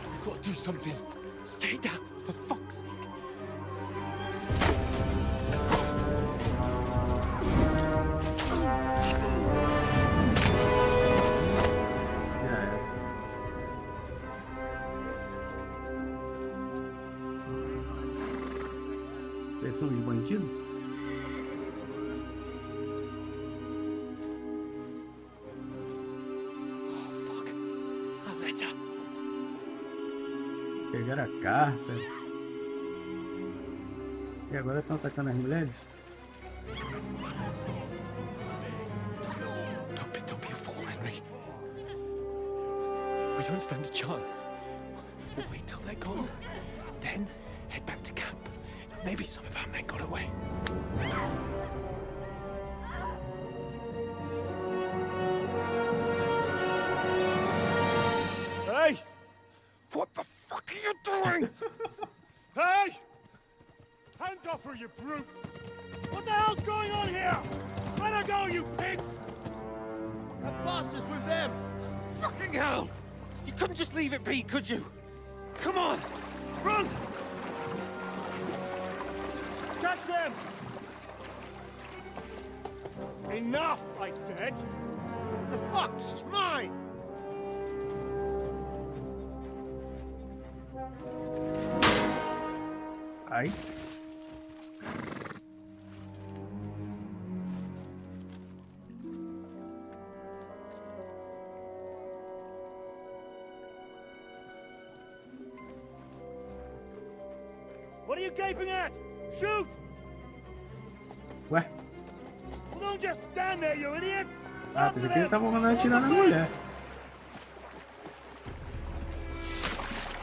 We've got to do something. Stay down, for fuck's sake. Já era. Eles são os bandidos? Oh, fuck. A letter. Pegaram a carta. E agora estão atacando as mulheres? Don't be a fool, Henry. We don't stand a chance. We'll wait till they're gone, and then head back to camp. Maybe some of our men got away. Hey! What the fuck are you doing? Hey! Hands off her, you brute! What the hell's going on here? Let her go, you pigs! That bastard's with them! Fucking hell! You couldn't just leave it be, could you? Come on! Run! Catch them! Enough, I said! What the fuck? She's mine! Ai. Shoot! Ué? Well, don't just stand there, you idiot! Ah, pensei que ele tava mandando atirar na mulher.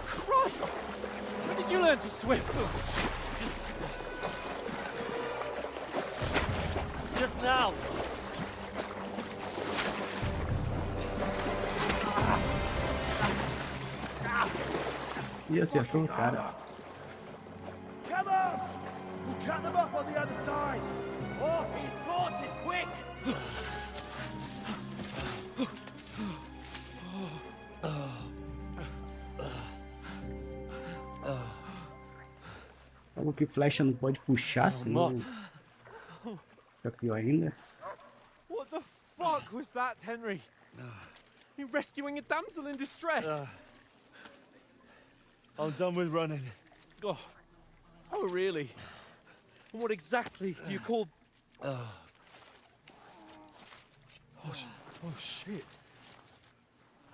Christ! When did you learn to swim? Just now. Ih, acertou o cara. Come on! We'll cut them up on the other side! Oh, his torch is quick! Falou que flecha não pode puxar, senão fica pior ainda. What the fuck was that, Henry? You rescuing a damsel in distress? I'm done with running. Oh, oh, really? And what exactly do you call... Oh, oh, shit.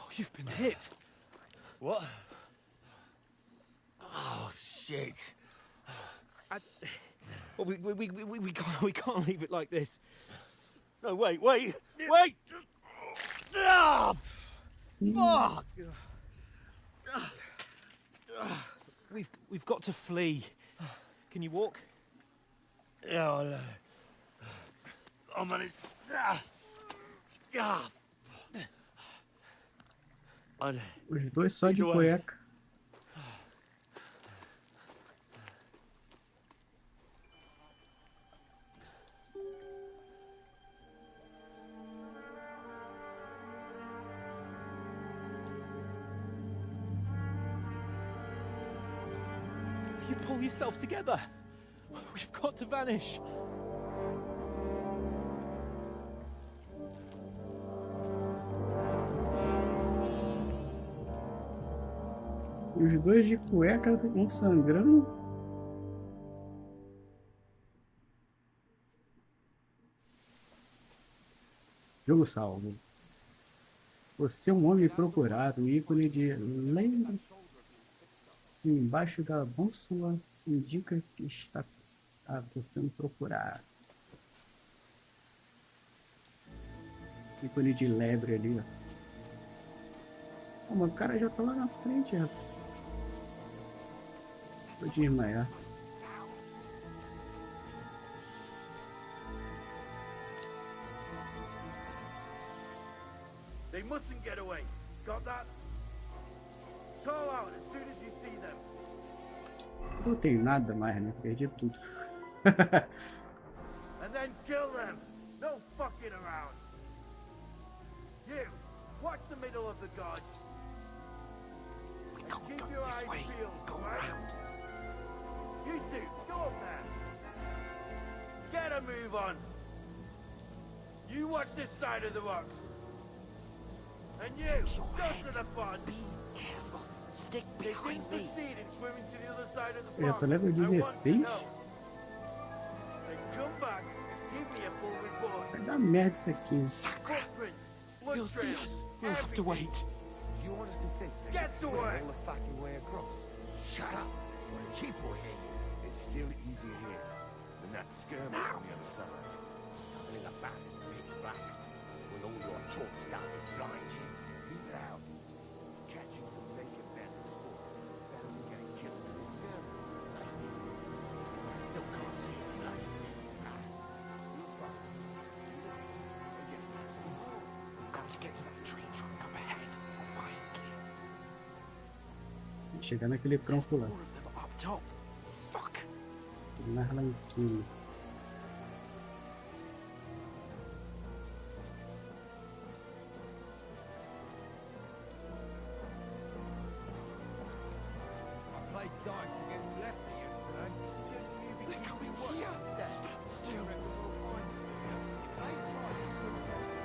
Oh, you've been hit. What? Oh, shit. Well, we can't leave it like this. No, wait! Ah! Fuck! We've got to flee. Can you walk? Yeah, I'll manage. Os dois só de cueca. You pull yourself together. We've got to vanish. E os dois de cueca, um sangrando. Jogo salvo. Você é um homem procurado, ícone de lembra. Embaixo da bússola indica que está sendo procurado. Ícone de lebre ali, ó. Oh, mas o cara já tá lá na frente, rapaz. Vou desmaiar. They mustn't get away. Got that? Go out as soon as you see them. Não tenho nada mais, né? Perdi tudo. And then kill them. No fucking around. You, watch the middle of the guard. Keep your eyes peeled, right? You two, go up there. Get a move on. You watch this side of the rocks. And you, go to the pond. Be careful. Stick They behind didn't me. succeed in swimming to the other side of the Eu pond. tô level I want to 16. know. Then come back, give me a full report. Vai dar merda isso aqui. Footprints, blood You'll see trails, us. You'll have to wait. You honestly think they Get can to swim work. all the fucking way across? Shut up! Or a cheap boy here. It's still easier here than that skirmish on the other side. Nothing in the back is pitch black. When all your talk does is blind you. Keep it out. Catching some naked men before. Better than getting killed in this skirmish. Still can't see a bloody thing. Look back. We've got to get to that tree trunk up ahead. Quietly. Chegar naquele tronco lá. More of them up top. Fuck! Mais lá em cima. I played dice against Lefty yesterday. They're coming here. Still reckon we'll find them. They tried to swim across.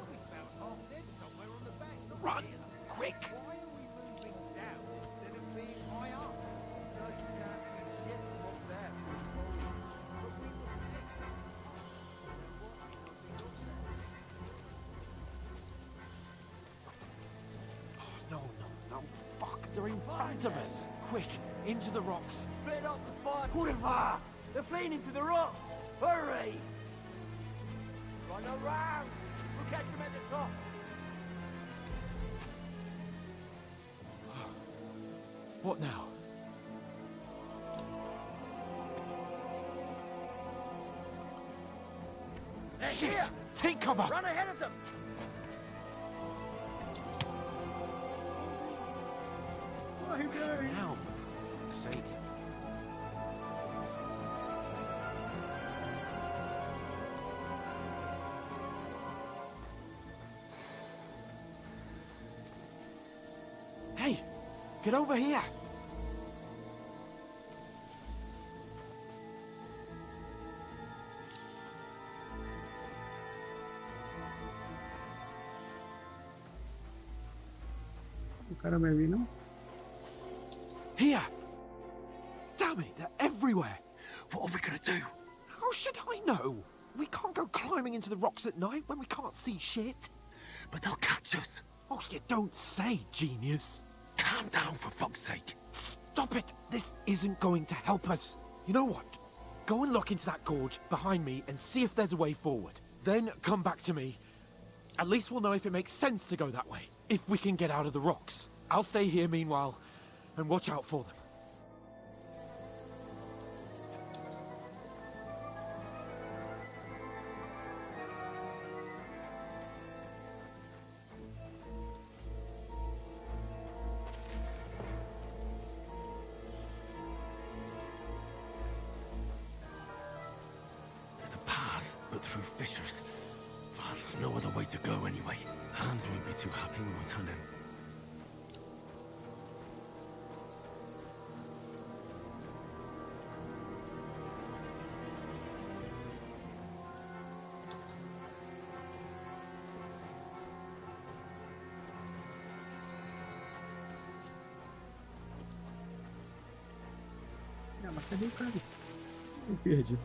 We found half dead somewhere on the bank. Run! Quick! Why are we moving down instead of being high up? No chance we get them up there. But we will fix it. No, fuck, they're in front of us. Quick, into the rocks. Split up the fire. Kurwa! They're fleeing into the rock. Hurry! Run around! We'll catch them at the top. What now? They're Shit! here! Take cover! Run ahead of them! Now, for fuck's sake. Hey, get over here! O cara vai vir, não? Here! Damn it, they're everywhere! What are we gonna do? How should I know? We can't go climbing into the rocks at night when we can't see shit. But they'll catch us. Oh, you don't say, genius. Calm down, for fuck's sake. Stop it! This isn't going to help us. You know what? Go and look into that gorge behind me and see if there's a way forward. Then come back to me. At least we'll know if it makes sense to go that way. If we can get out of the rocks. I'll stay here meanwhile and watch out for them. There's a path, but through fissures. Oh, there's no other way to go anyway. Hans won't be too happy when we turn in. Ah, mas cadê o cara? Eu perdi.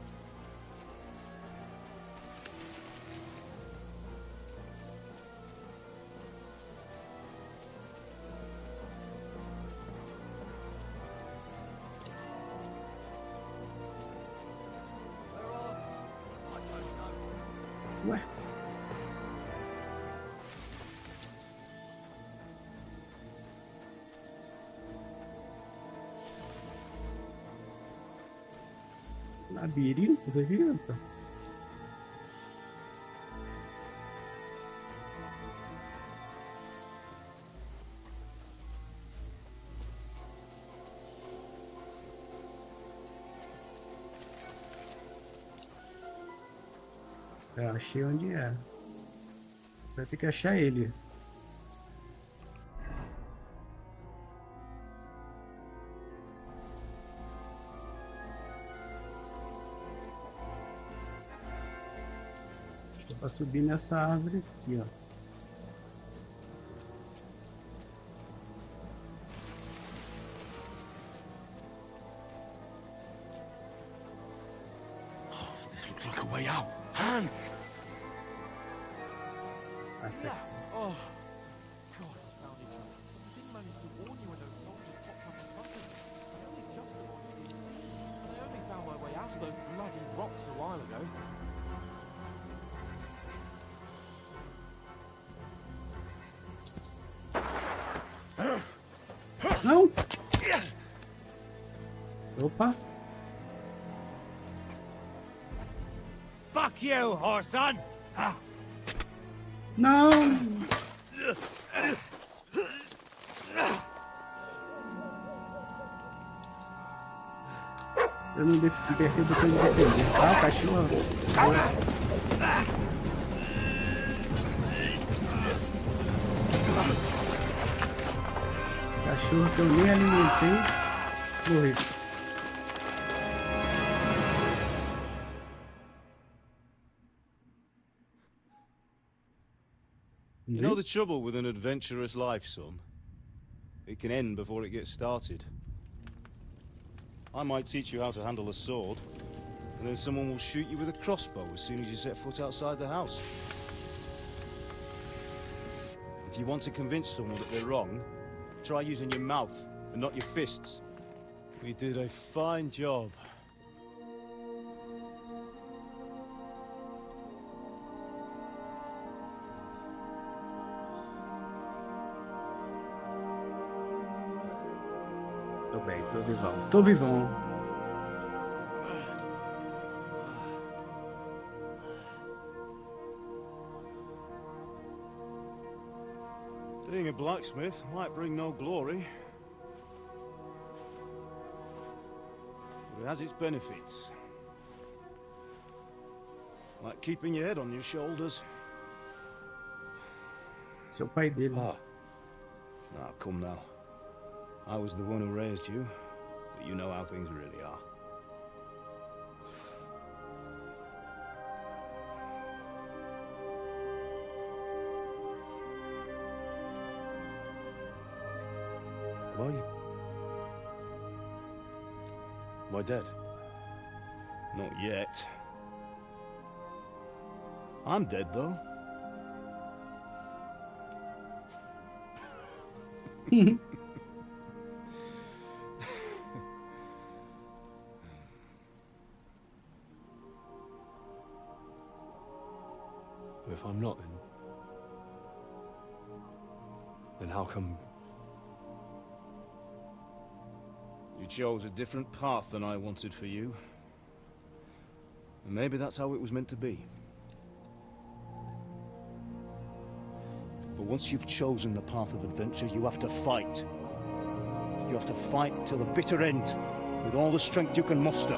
Ué? Labirinto, isso aqui? Rapaz? Eu achei onde é. Vai ter que achar ele. Acho que é pra subir nessa árvore aqui, ó. This looks like a way out. Hans! Ah, tá aqui. Oh, God, I found each other. I didn't manage to warn you when those soldiers popped up in front of me. I only just wanted to see. And I only found my way out of those bloody rocks a while ago. Não! Opa! Fuck you, whoreson! Não! Eu não apertei o botão de defender. Ah, cachorro! Cachorro que eu nem alimentei, morri. You know the trouble with an adventurous life, son? It can end before it gets started. I might teach you how to handle a sword, and then someone will shoot you with a crossbow as soon as you set foot outside the house. If you want to convince someone that they're wrong, try using your mouth and not your fists. We did a fine job. bem, tô vivão. Tô vivão. Being a blacksmith might bring no glory, but it has its benefits. Like keeping your head on your shoulders. Esse é o pai dele. Ah. Now, come now. I was the one who raised you, but you know how things really are. Am I dead? Not yet. I'm dead, though. If I'm not, then how come... You chose a different path than I wanted for you. And maybe that's how it was meant to be. But once you've chosen the path of adventure, you have to fight. You have to fight till the bitter end, with all the strength you can muster.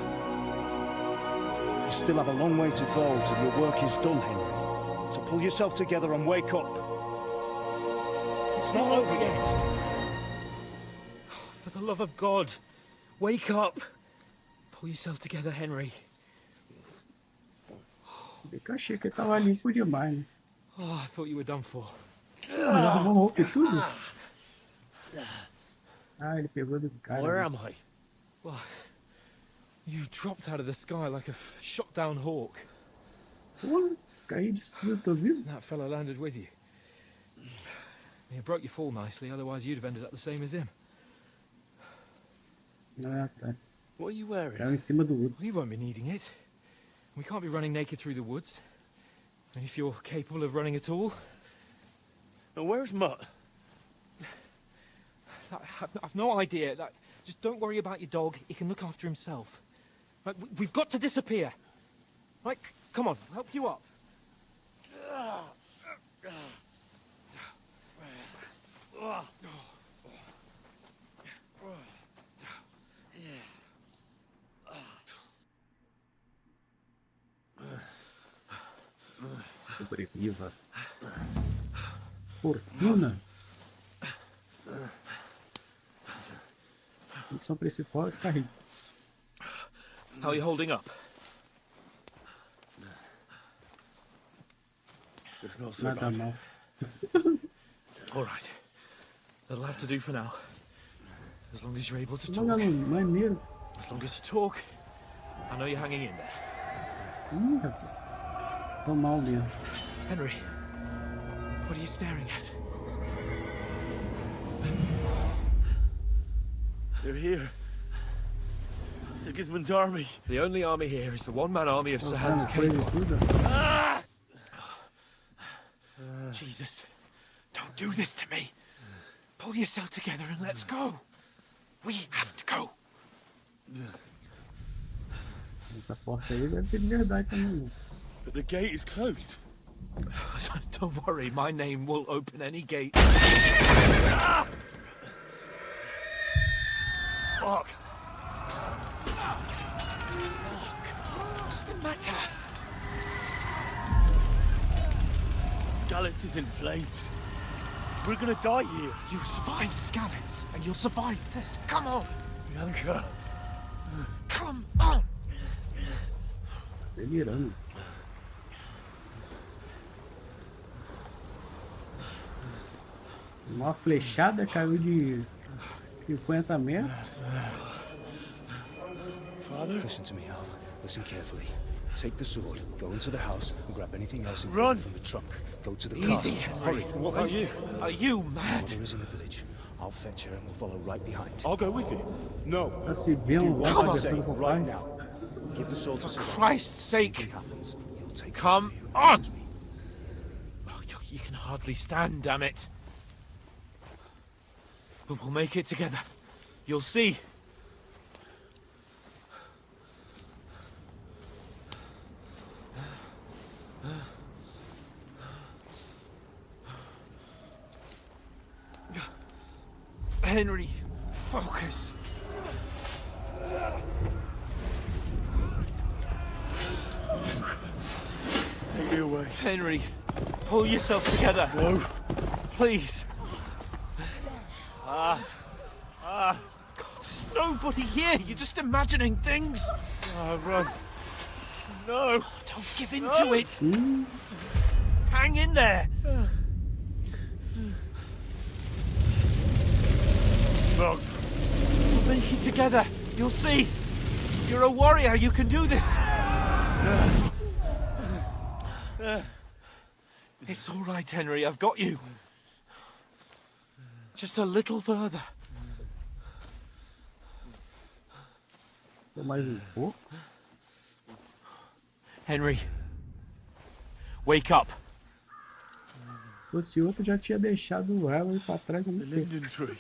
You still have a long way to go till your work is done, Henry. So pull yourself together and wake up. It's not over yet. For the love of God, wake up! Pull yourself together, Henry. Eu achei que ele tava limpo demais, né? Oh, I thought you were done for. Já arrumou roupa e tudo? Ah, ele pegou do cara. Where am I? Well, you dropped out of the sky like a shot-down hawk. Pô, caí de cima, tô vivo? That fella landed with you. You broke your fall nicely, otherwise you'd have ended up the same as him. Ah, tá. What are you wearing? Caiu em cima do outro. We won't be needing it. We can't be running naked through the woods. And if you're capable of running at all... And where's Mutt? I've no idea. Just don't worry about your dog. He can look after himself. Right, we've got to disappear. Right, come on, I'll help you up. Sobreviva. Fortuna. A missão principal é ficar rico. How are you holding up? It's not so Nada bad. mal. All right. That'll have to do for now. As long as you're able to Manga talk. maneiro. As long as you talk. I know you're hanging in there. Ih, rapaz. Tô mal mesmo. Henry, what are you staring at? They're here. Sigismund's army. The only army here is the one-man army of Sir Tô Hans dando coisa Cable. e tudo. Jesus, don't do this to me. Pull yourself together and let's go. We have to go. Essa porta aí deve ser de verdade também. But the gate is closed. Don't worry, my name will open any gate. Fuck. What's the matter? Scallis is in flames. We're gonna die here. You survived Scalets, and you'll survive this. Come on! Bianca. Come on! Delirando. Uma flechada caiu de 50 metros. Father? Listen to me, Al. Listen carefully. Take the sword, go into the house, and grab anything else Run! from the truck. Go to the Easy, castle. Henry. Hurry. What about you? Are you mad? Mother is in the village. I'll fetch her and we'll follow right behind. I'll go with you. No. Tá se vendo lá Come on, conversando com o pai. right now. Give the sword to For Sir Christ's sake! Anything happens, he'll take Come on! Oh, you can hardly stand, damn it. But we'll make it together. You'll see. Henry, focus. Take me away. Henry, pull yourself together. No. Please. God, there's nobody here. You're just imagining things. Run. No. Don't give in to it. Hang in there. Look. We'll make it together. You'll see. You're a warrior. You can do this. It's all right, Henry. I've got you. Just a little further. Mais um pouco. Henry, wake up. Se o outro já tinha deixado ela ir pra trás há The muito tempo. linden tree.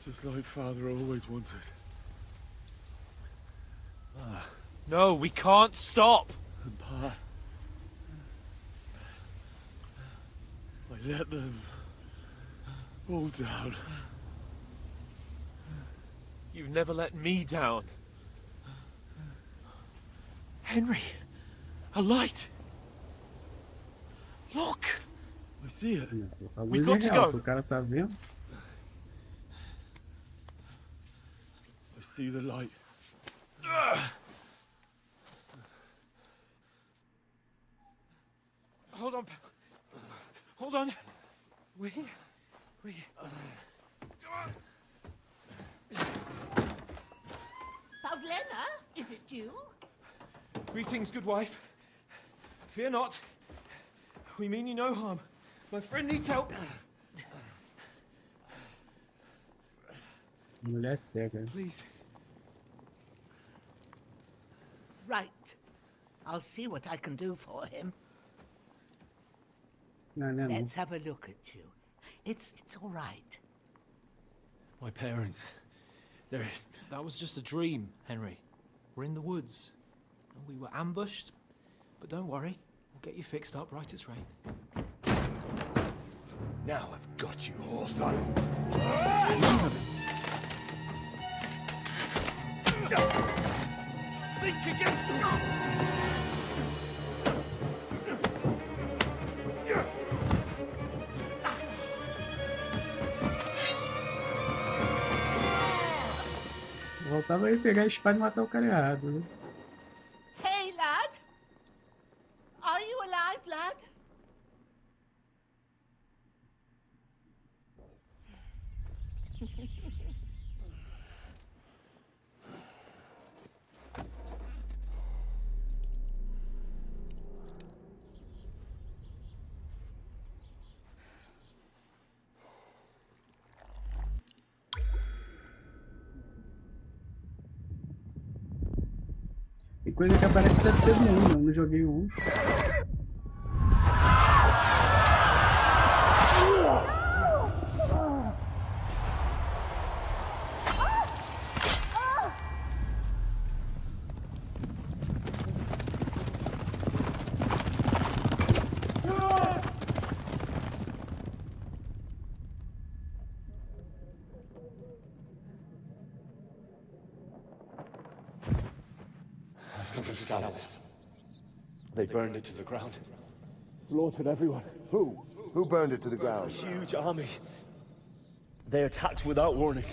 Just like Father always wanted. No, we can't stop. And Pa. I let them all down. You've never let me down. Henry, a light. Look. I see it. A We luz é got to real, go. o cara tá vendo. I see the light. Hold on. Hold on. We. Pavlena, is it you? Greetings, good wife. Fear not. We mean you no harm. My friend needs help. Mulher cega. Please. Right. I'll see what I can do for him. Não, não, não. Let's have a look at you. It's all right. My parents. They're... That was just a dream, Henry. We're in the woods. And we were ambushed. But don't worry. We'll get you fixed up right as rain. Now I've got you, horse eyes. Think again! Voltava aí pegar a espada e matar o cara errado, né? Hey, lad. Are you alive, lad? Tem coisa que aparece que deve ser do 1, eu não joguei o 1. They burned it to the ground. Slaughtered everyone. Who? Who burned it to the ground? Huge army. They attacked without warning.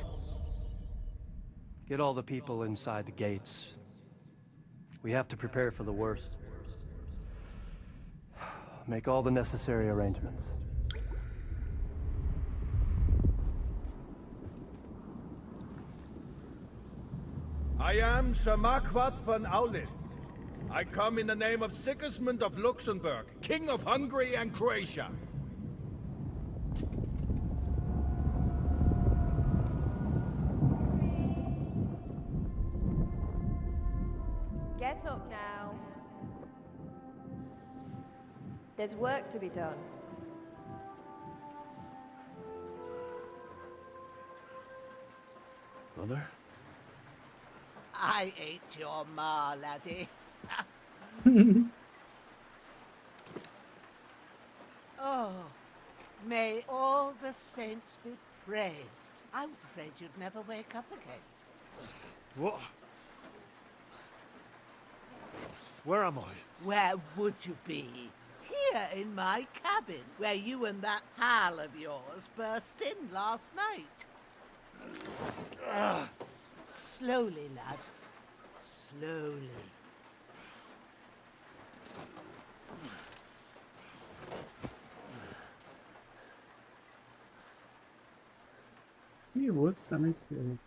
Get all the people inside the gates. We have to prepare for the worst. Make all the necessary arrangements. I am Sir Marquardt von Aulitz. I come in the name of Sigismund of Luxembourg, King of Hungary and Croatia. Get up now. There's work to be done. Mother? I ain't your ma, laddie. Oh, May all the saints be praised. I was afraid you'd never wake up again. What? Where am I? Where would you be? Here in my cabin, where you and that pal of yours burst in last night. Slowly, lad. Slowly. E o outro tá na esquerda.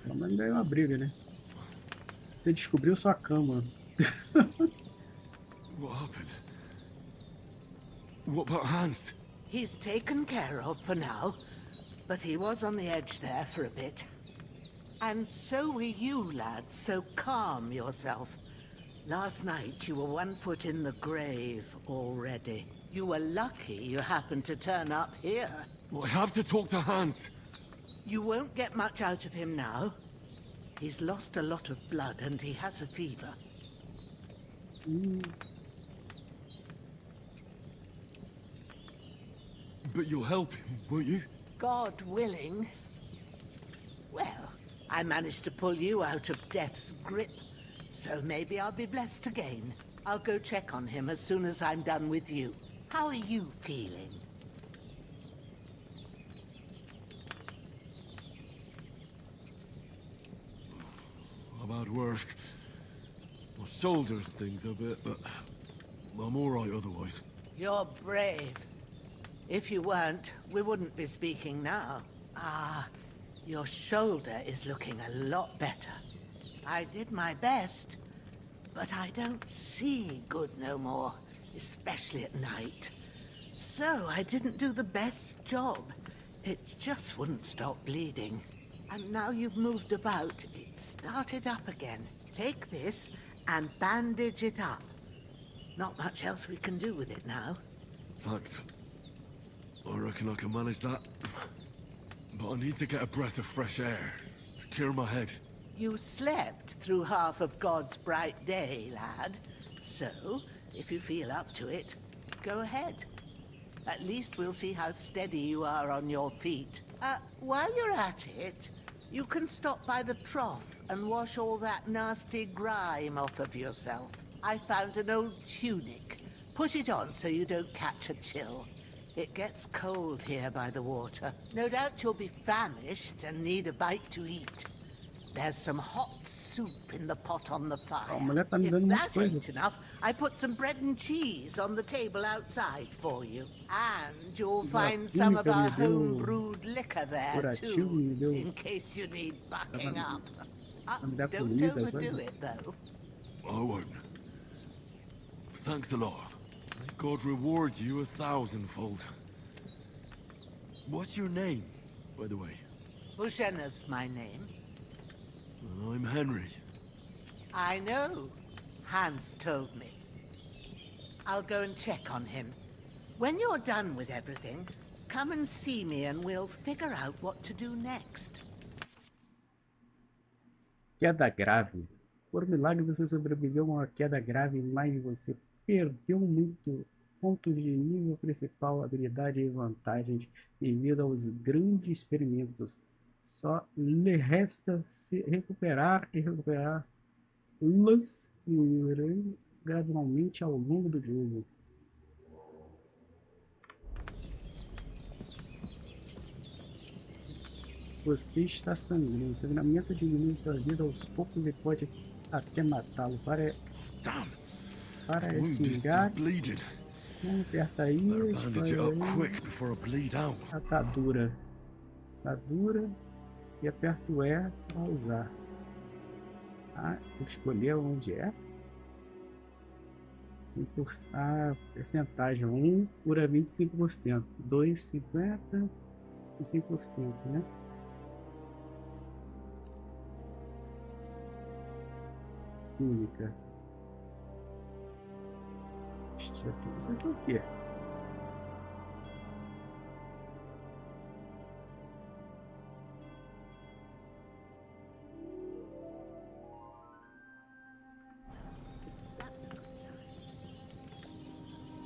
Pelo menos ganhou uma briga, né? Você descobriu sua cama. What happened? What about Hans? He's taken care of for now, but he was on the edge there for a bit. And so were you, lad, so calm yourself. Last night you were 1 foot in the grave already. You were lucky you happened to turn up here. Well, I have to talk to Hans. You won't get much out of him now. He's lost a lot of blood and he has a fever. But you'll help him, won't you? God willing. Well, I managed to pull you out of death's grip, so maybe I'll be blessed again. I'll go check on him as soon as I'm done with you. How are you feeling? I've had worse. My shoulders things a bit, but I'm all right otherwise. You're brave. If you weren't, we wouldn't be speaking now. Ah, your shoulder is looking a lot better. I did my best, but I don't see good no more, especially at night. So I didn't do the best job. It just wouldn't stop bleeding. And now you've moved about, it started up again. Take this and bandage it up. Not much else we can do with it now. Thanks. I reckon I can manage that. But I need to get a breath of fresh air to clear my head. You slept through half of God's bright day, lad. So, if you feel up to it, go ahead. At least we'll see how steady you are on your feet. While you're at it, you can stop by the trough and wash all that nasty grime off of yourself. I found an old tunic. Put it on so you don't catch a chill. It gets cold here by the water. No doubt you'll be famished and need a bite to eat. There's some hot soup in the pot on the fire. If that ain't enough, I put some bread and cheese on the table outside for you. And you'll find some of our home-brewed liquor there, too, in case you need bucking up. Don't overdo it, though. I won't. Thanks a lot. May God reward you 1,000-fold. What's your name, by the way? Bushena's my name. Well, I'm Henry. I know. Hans told me. I'll go and check on him. When you're done with everything, come and see me and we'll figure out what to do next. Queda grave. Por milagre você sobreviveu a uma queda grave, mas você perdeu muito pontos de nível principal, habilidade e vantagens devido aos grandes ferimentos. Só lhe resta se recuperar e recuperá-los gradualmente ao longo do jogo. Você está sangrando. O sangramento diminui sua vida aos poucos e pode até matá-lo. Para extinguir. Se não aperta aí, atadura. Atadura. E aperta o E para usar. Ah, tem que escolher onde é. 5%, percentagem 1 cura 25%, 2, 50 e 5%, né? Química. Isso aqui é o quê?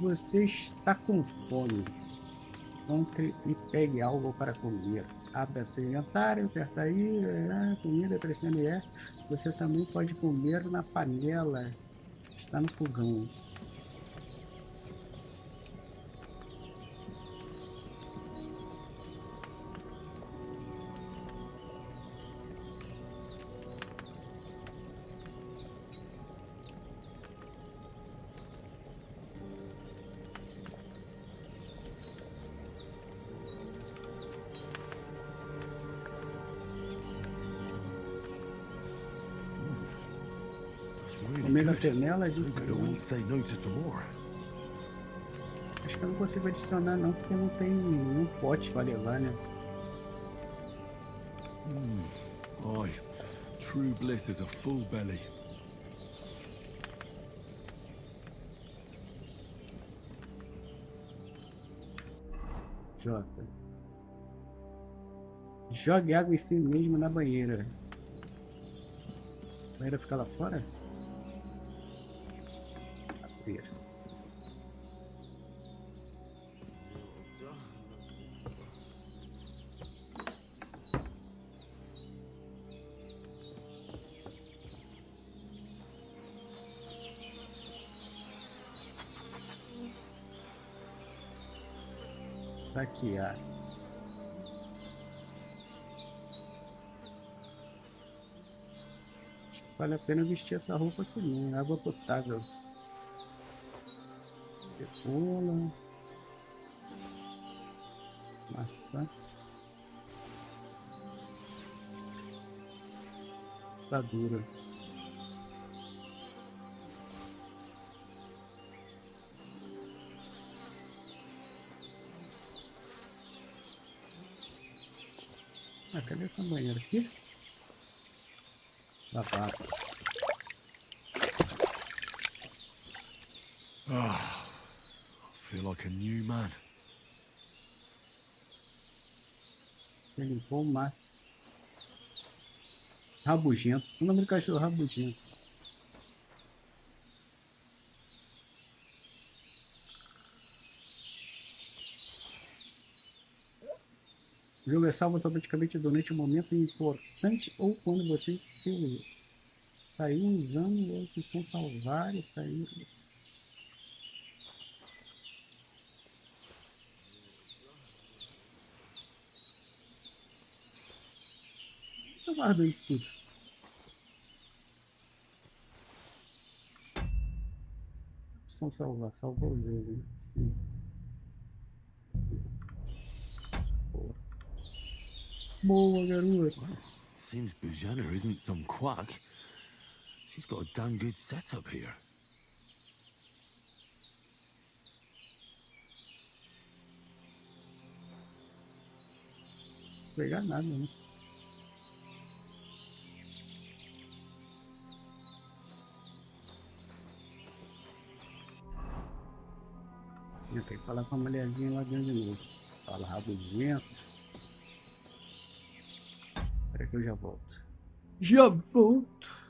Você está com fome. Entre e pegue algo para comer. Abra seu inventário, aperta aí, comida, pressione E. Você também pode comer na panela. Está no fogão. Comer na panela, disse. Acho que eu não consigo adicionar não, porque não tem um pote para levar, né? Aye, true bliss is a full belly. J. Jogue água em si mesmo na banheira. A banheira fica lá fora? Abrir. Saquear. Acho que vale a pena vestir essa roupa aqui, né? Água potável. Cebola. Maçã. Tá dura. Ah, cadê essa banheira aqui? Lavasse. I feel like a new man. Ele limpou o máximo. Rabugento. O nome do cachorro é Rabugento. O jogo é salvo automaticamente durante um momento importante ou quando você saiu usando a opção salvar e sair. Eu guardo isso tudo. Opção salvar. Salvou o jogo, né? Sim. Boa, garoto. Seems Bujana isn't some quack. She's got a damn good setup here. Não pegar nada, né? Eu tenho que falar com a mulherzinha lá dentro de novo. Fala rabugento. Espera que eu já volto. Já volto.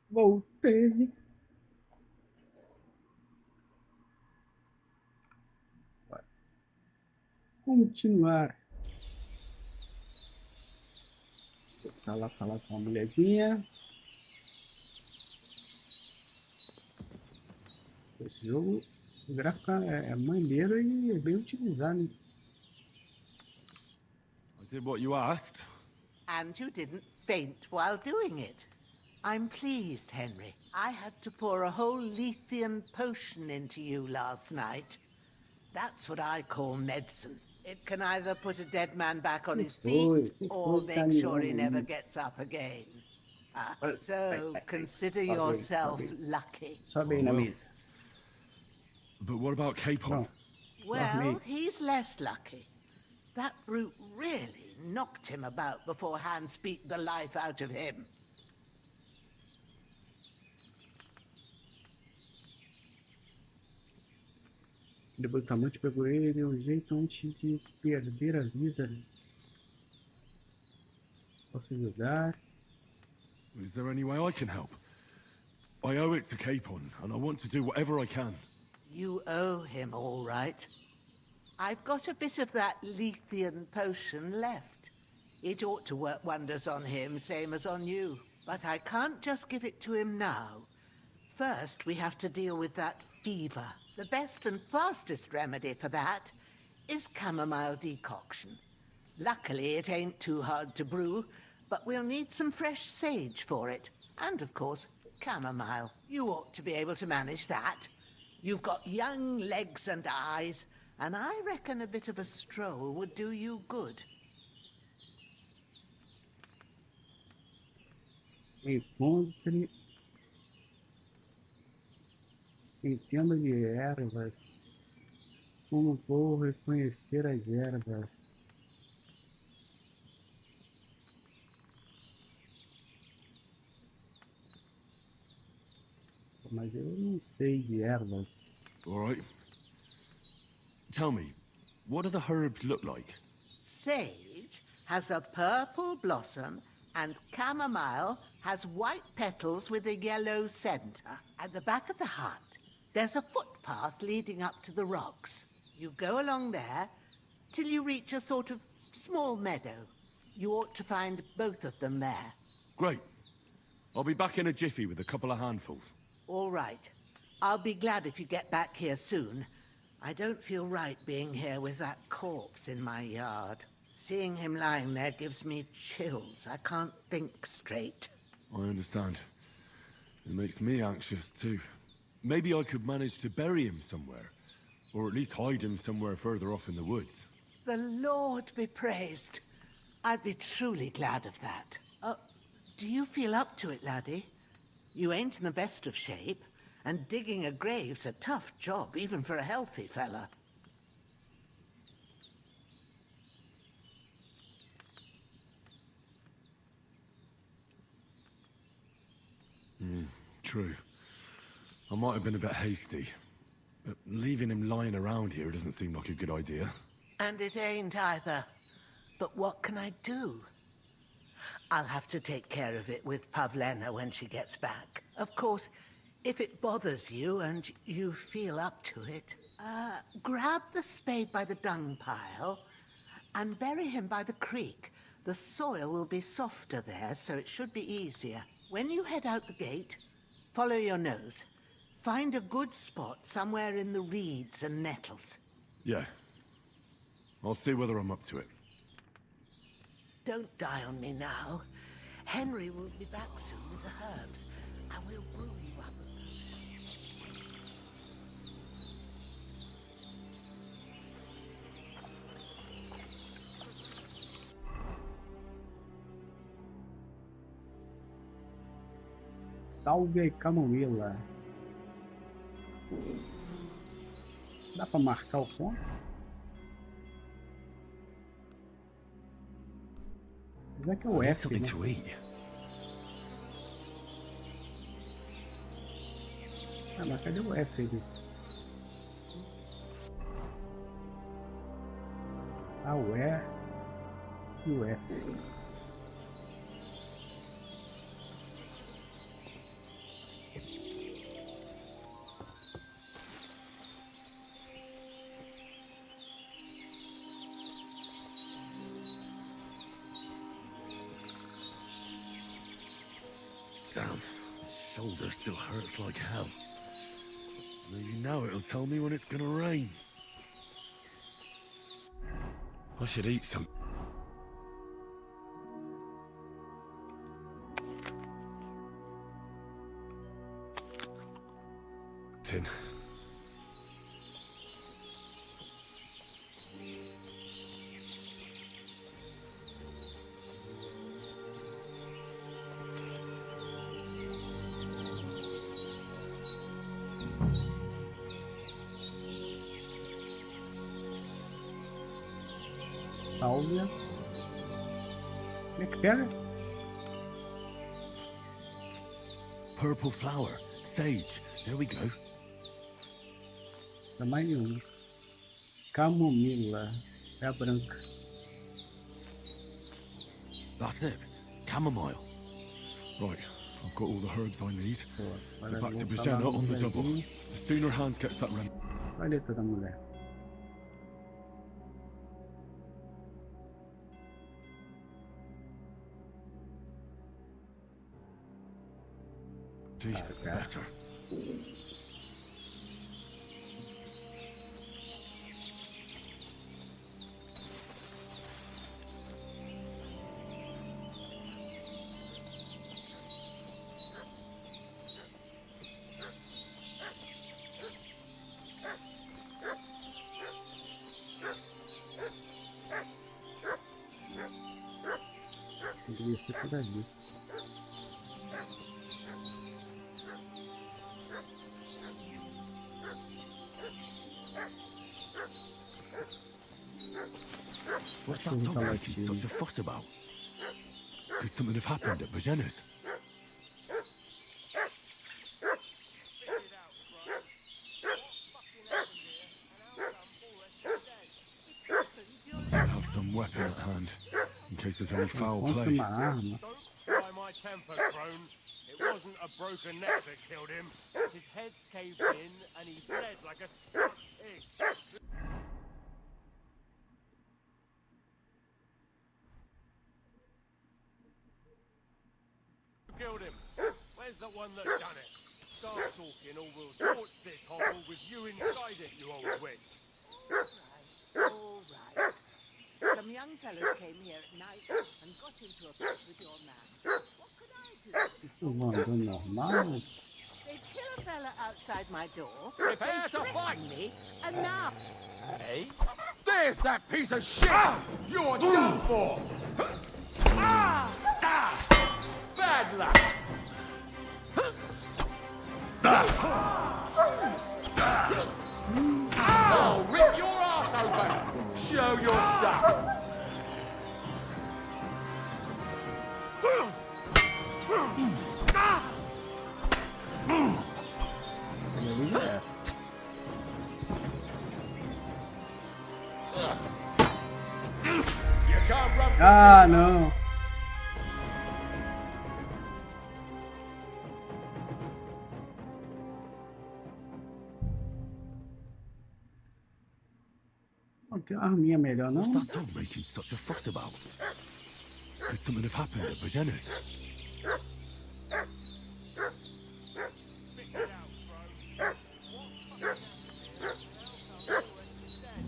Voltei. Bora. Continuar. Vou pra lá falar com a mulherzinha. Esse jogo, o gráfico é maneiro e é bem utilizado, né? I did what you asked. And you didn't faint while doing it. I'm pleased, Henry. I had to pour a whole Lethean potion into you last night. That's what I call medicine. It can either put a dead man back on his feet or make sure he never gets up again. So consider yourself lucky. Sobe aí na mesa. But what about Capon? Well, he's less lucky. That brute really knocked him about before Hans beat the life out of him. Ele brutamente pegou ele, deu um jeito antes de perder a vida. Posso ajudar? Is there any way I can help? I owe it to Capon, and I want to do whatever I can. You owe him, all right. I've got a bit of that Lethean potion left. It ought to work wonders on him, same as on you. But I can't just give it to him now. First, we have to deal with that fever. The best and fastest remedy for that is chamomile decoction. Luckily, it ain't too hard to brew, but we'll need some fresh sage for it. And, of course, chamomile. You ought to be able to manage that. You've got young legs and eyes, and I reckon a bit of a stroll would do you good. Encontre... Entenda de ervas. Como vou reconhecer as ervas? Mas eu não sei de ervas. All right. Tell me, what do the herbs look like? Sage has a purple blossom, and chamomile has white petals with a yellow center. At the back of the hut, there's a footpath leading up to the rocks. You go along there till you reach a sort of small meadow. You ought to find both of them there. Great. I'll be back in a jiffy with a couple of handfuls. All right. I'll be glad if you get back here soon. I don't feel right being here with that corpse in my yard. Seeing him lying there gives me chills. I can't think straight. I understand. It makes me anxious too. Maybe I could manage to bury him somewhere. Or at least hide him somewhere further off in the woods. The Lord be praised. I'd be truly glad of that. Do you feel up to it, laddie? You ain't in the best of shape, and digging a grave's a tough job, even for a healthy fella. True. I might have been a bit hasty. But leaving him lying around here doesn't seem like a good idea. And it ain't either. But what can I do? I'll have to take care of it with Pavlena when she gets back. Of course, if it bothers you and you feel up to it, grab the spade by the dung pile and bury him by the creek. The soil will be softer there, so it should be easier. When you head out the gate, follow your nose. Find a good spot somewhere in the reeds and nettles. Yeah. I'll see whether I'm up to it. Don't die on me now. Henry will be back soon with the herbs, and we'll brew you up. Salve camomila. Dá pra marcar o ponto? Mas é que é o F, né? Ah, mas cadê o F ali? Ah, o E e o F. shoulder still hurts like hell. Maybe now it'll tell me when it's gonna rain. I should eat some. Tin. Sálvia. Como é que pega? Purple flower. Sage. There we go. Dá mais uma. Camomila. É a branca. That's it. Chamomile. Right, I've got all the herbs I need. Boa. So back to Voltar lá Bijana no on the double. lugarzinho. The sooner Hans gets that ready. Paleta da mulher. The better. Devia ser por ali. What's that dog making such a fuss about? Could something have happened at Bajena's? Should have some weapon at hand, in case there's any foul play. Uma arma. Don't try my temper, crone. It wasn't a broken neck that killed him. His head's caved in and he bled like a stuck pig. Who killed him? Where's the one that done it? Start talking or we'll torch this hovel with you inside it, you old witch. All right. Some young fellows came here at night and got into a fight with your man. What could I do? Mano, normal. They kill a fella outside my door. Prepare They to fight! threaten me. Enough! Hey? There's that piece of shit! You're done for! Bad luck! I'll rip your ass open! Show your stuff! Ali já é. You can't run from Ah, não. Não tem uma arminha melhor, não? What's that dog making such a fuss about? Could something have happened at Bajena's?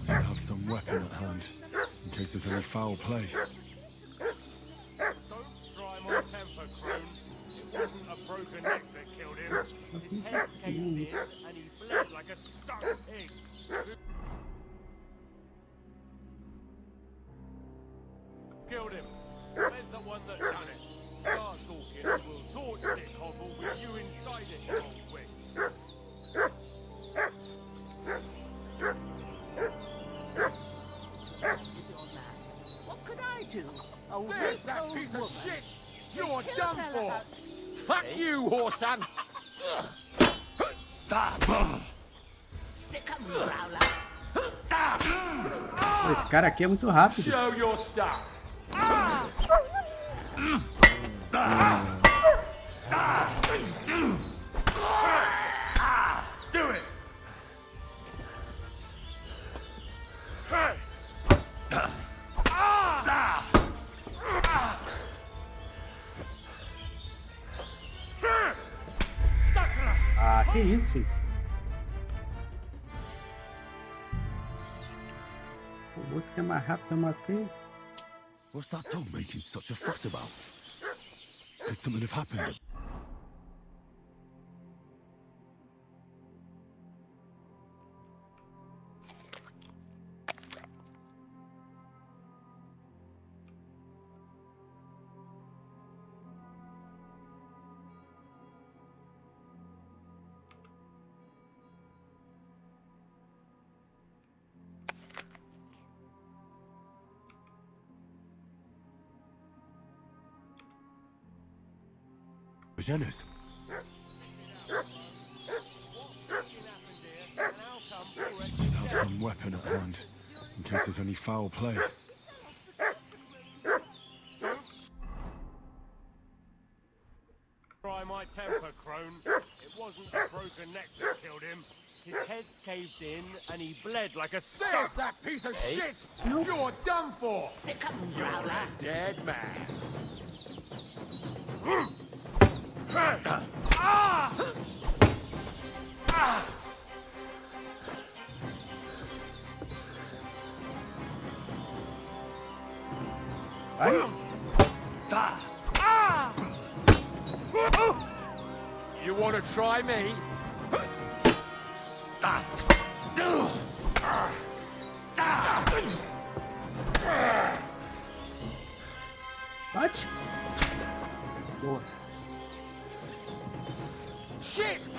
Should have some weapon at hand, in case there's any foul play. Don't try my temper, crone. It wasn't a broken neck that killed him. His head's caved in and he bled like a stuck pig. Killed him. Where's the one that done it? Start talking and we'll torch this hovel with you inside it, you old witch. What could I do? A There's weak that old piece of woman. shit! They You're kill a done fella for! outs- Fuck you, whoreson! Sick 'em, growler. Pô, esse cara aqui é muito rápido. Show your stuff! Do it! Que isso? O outro que é mais rápido, eu matei. What's that dog making such a fuss about? Could something have happened? Jenna's. Should have some weapon at hand, in case there's any foul play. Try my temper, crone. It wasn't a broken neck that killed him. His head's caved in, and he bled like a sick. Stop that piece of shit! You're done for! Sick 'em, growler. Dead man. You want to try me? Bate. Boa. Shit!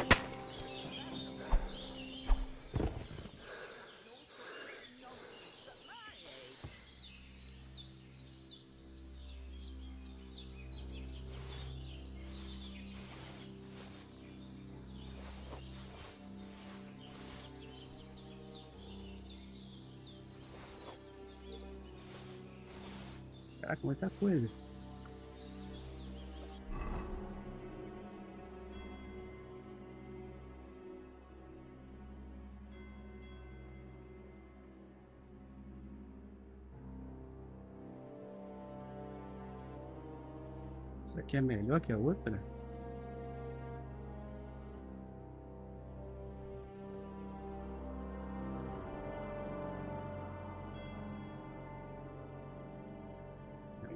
Caraca, muita coisa. Essa aqui é melhor que a outra?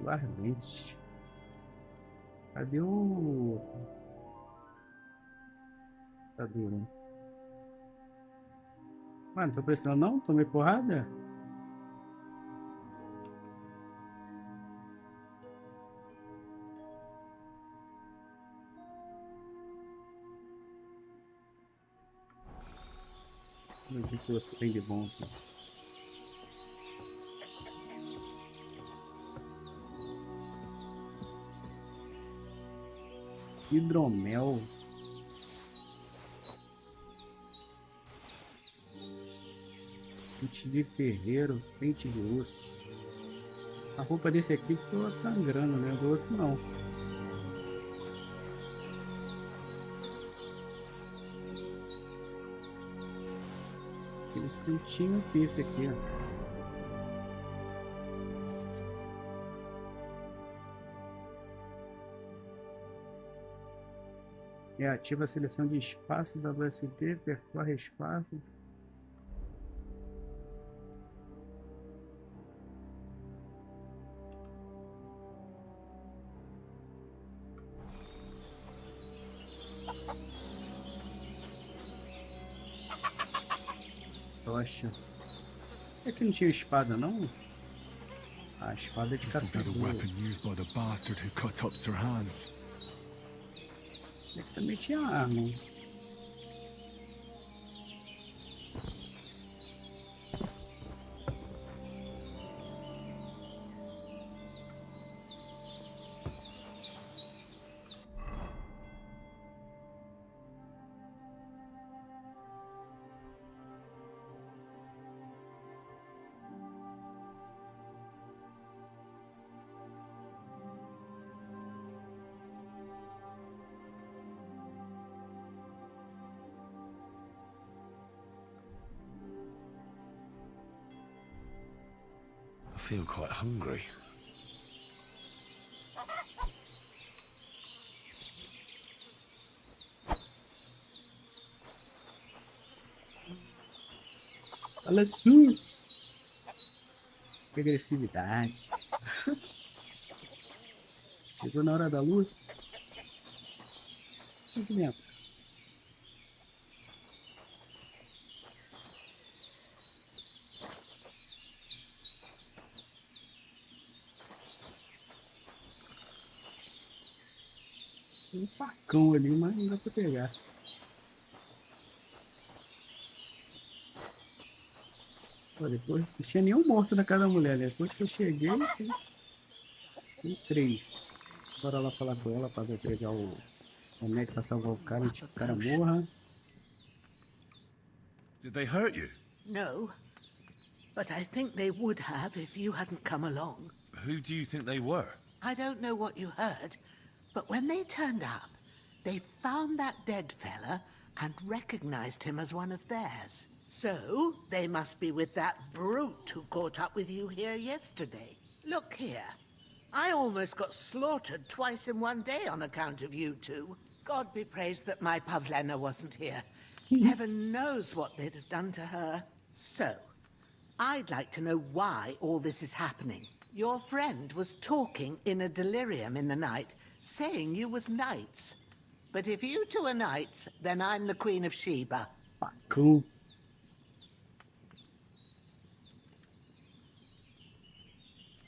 Aguardente. Cadê o... Tá duro. Mano, tô precisando não? Tomei porrada? O que o outro tem de bom aqui? Hidromel. Pente de ferreiro, pente de osso. A roupa desse aqui ficou sangrando, né? Do outro não. Aquele centinho que esse aqui, ó. Ativa a seleção de espaço da WSD, percorre espaços. Tocha. Será que não tinha espada, não? A espada de caçador. Aqui também tinha arma. I feel quite hungry. Olha só. Que agressividade. Chegou na hora da luta. Aqui dentro. Tem um facão ali, mas não dá pra pegar. Pô, depois não tinha nenhum morto na casa da mulher, né? Depois que eu cheguei, tem 3. Bora lá falar com ela para pegar o remédio pra salvar o cara antes que o cara morra. Did they hurt you? No, but I think they would have if you hadn't come along. Who do you think they were? I don't know what you heard, but when they turned up, they found that dead fella and recognized him as one of theirs. So, they must be with that brute who caught up with you here yesterday. Look here. I almost got slaughtered twice in one day on account of you two. God be praised that my Pavlena wasn't here. Heaven knows what they'd have done to her. So, I'd like to know why all this is happening. Your friend was talking in a delirium in the night, saying you was knights. But if you two are knights, then I'm the Queen of Sheba. Cool.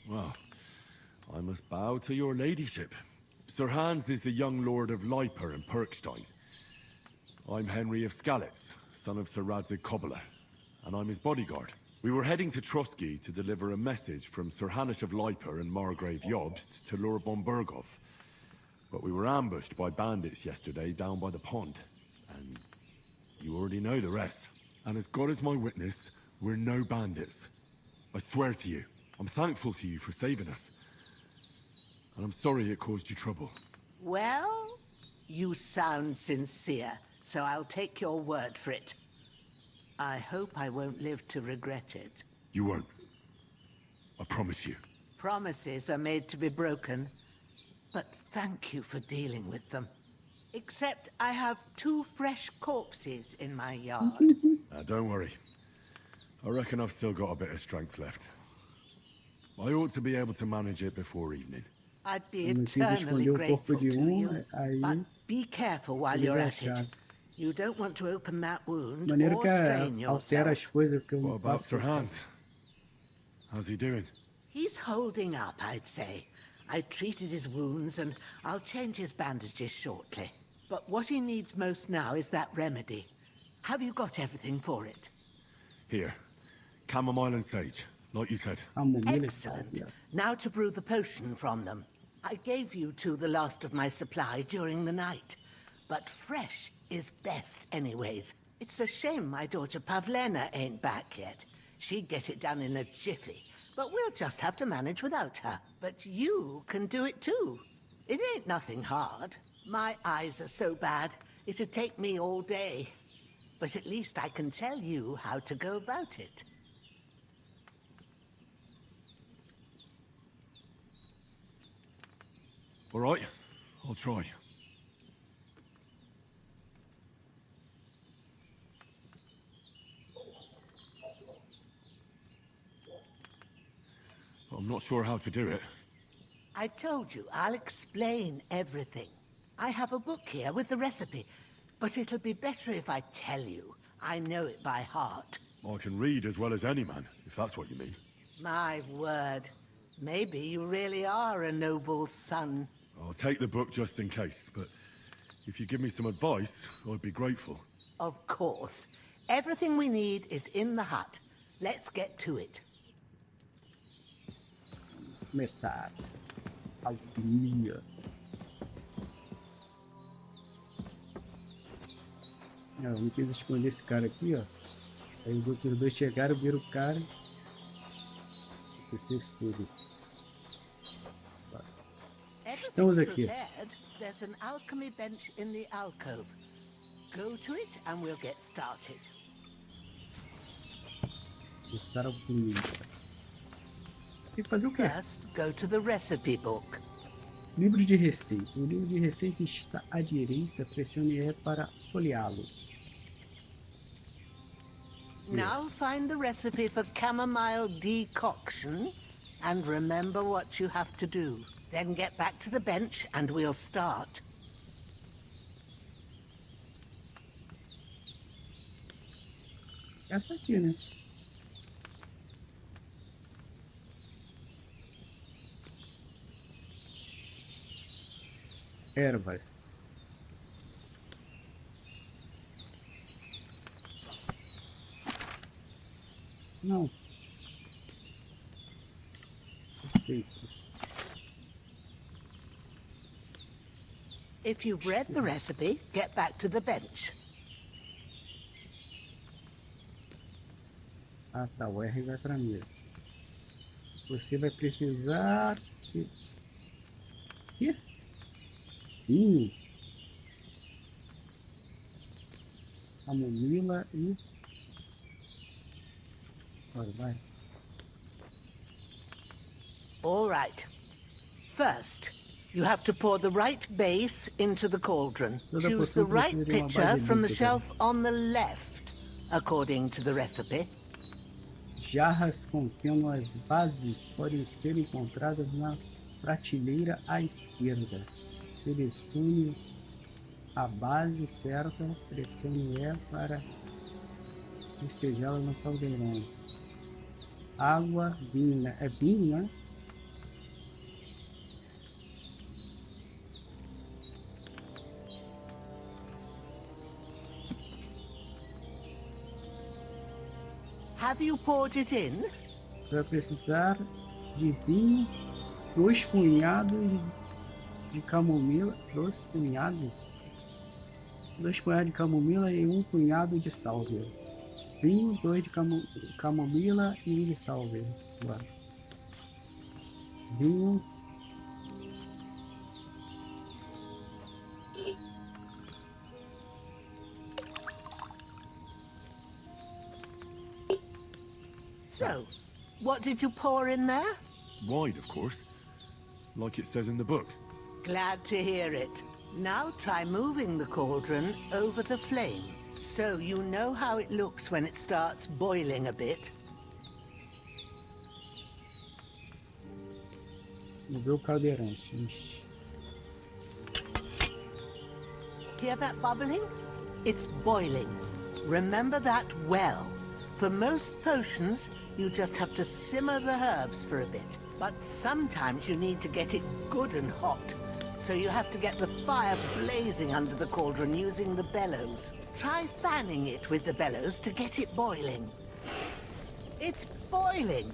Well, I must bow to your ladyship. Sir Hans is the young lord of Leiper and Perkstein. I'm Henry of Skalitz, son of Sir Radzig Kobyla, and I'm his bodyguard. We were heading to Trotsky to deliver a message from Sir Hanush of Leiper and Margrave Jobst to Lord von Berghoff. But we were ambushed by bandits yesterday down by the pond, and you already know the rest. And as God is my witness, we're no bandits. I swear to you, I'm thankful to you for saving us. And I'm sorry it caused you trouble. Well, you sound sincere, so I'll take your word for it. I hope I won't live to regret it. You won't. I promise you. Promises are made to be broken, but thank you for dealing with them. Except I have 2 fresh corpses in my yard. Don't worry. I reckon I've still got a bit of strength left. I ought to be able to manage it before evening. I'd be eternally grateful to you, but be careful while you're at it. You don't want to open that wound or strain yourself. What about Sir Hans? How's he doing? He's holding up, I'd say. I treated his wounds and I'll change his bandages shortly. But what he needs most now is that remedy. Have you got everything for it? Here. Chamomile and sage, like you said. Excellent. Now to brew the potion from them. I gave you 2 the last of my supply during the night. But fresh is best anyways. It's a shame my daughter Pavlena ain't back yet. She'd get it done in a jiffy. But we'll just have to manage without her. But you can do it too. It ain't nothing hard. My eyes are so bad, it'd take me all day. But at least I can tell you how to go about it. All right, I'll try. I'm not sure how to do it. I told you, I'll explain everything. I have a book here with the recipe, but it'll be better if I tell you. I know it by heart. I can read as well as any man, if that's what you mean. My word. Maybe you really are a noble son. I'll take the book just in case, but if you give me some advice, I'd be grateful. Of course. Everything we need is in the hut. Let's get to it. Vamos começar. Alquimia. Eu não quis esconder esse cara aqui, ó. Aí os outros 2 chegaram, viram o cara. Aconteceu isso tudo. Estamos aqui. There's an alchemy bench in the alcove. Go to it and we'll get started. Começar a alquimia. Tem que fazer o quê? First, go to the recipe book. Livro de receitas. O livro de receitas está à direita. Pressione E para folheá-lo. Now find the recipe for chamomile decoction and remember what you have to do. Then get back to the bench and we'll start. Essa aqui, né? Ervas. Não. Receitas. If you've read the recipe, get back to the bench. Ah, tá. O R vai pra mesa. Você vai precisar se... Ih? Vinho. Camomila e... Agora vai. All right. First, you have to pour the right base into the cauldron. Toda Choose the poção right precisa de uma pitcher base from the líquida. shelf on the left, according to the recipe. Jarras contendo as bases podem ser encontradas na prateleira à esquerda. Selecione a base certa, pressione E para despejá-la no caldeirão. Água, vinho, né? É vinho, né? Have you poured it in? Vai precisar de vinho, 2 punhados de camomila, 2 punhados de camomila e 1 punhado de sálvia. Vinho, 2 de camomila e 1 de sálvia. Agora. Vinho. So, what did you pour in there? Wine, of course. Like it says in the book. Glad to hear it. Now try moving the cauldron over the flame, so you know how it looks when it starts boiling a bit. Mover o caldeirão. Ixi. Hear that bubbling? It's boiling. Remember that well. For most potions, you just have to simmer the herbs for a bit. But sometimes you need to get it good and hot. So you have to get the fire blazing under the cauldron using the bellows. Try fanning it with the bellows to get it boiling. It's boiling!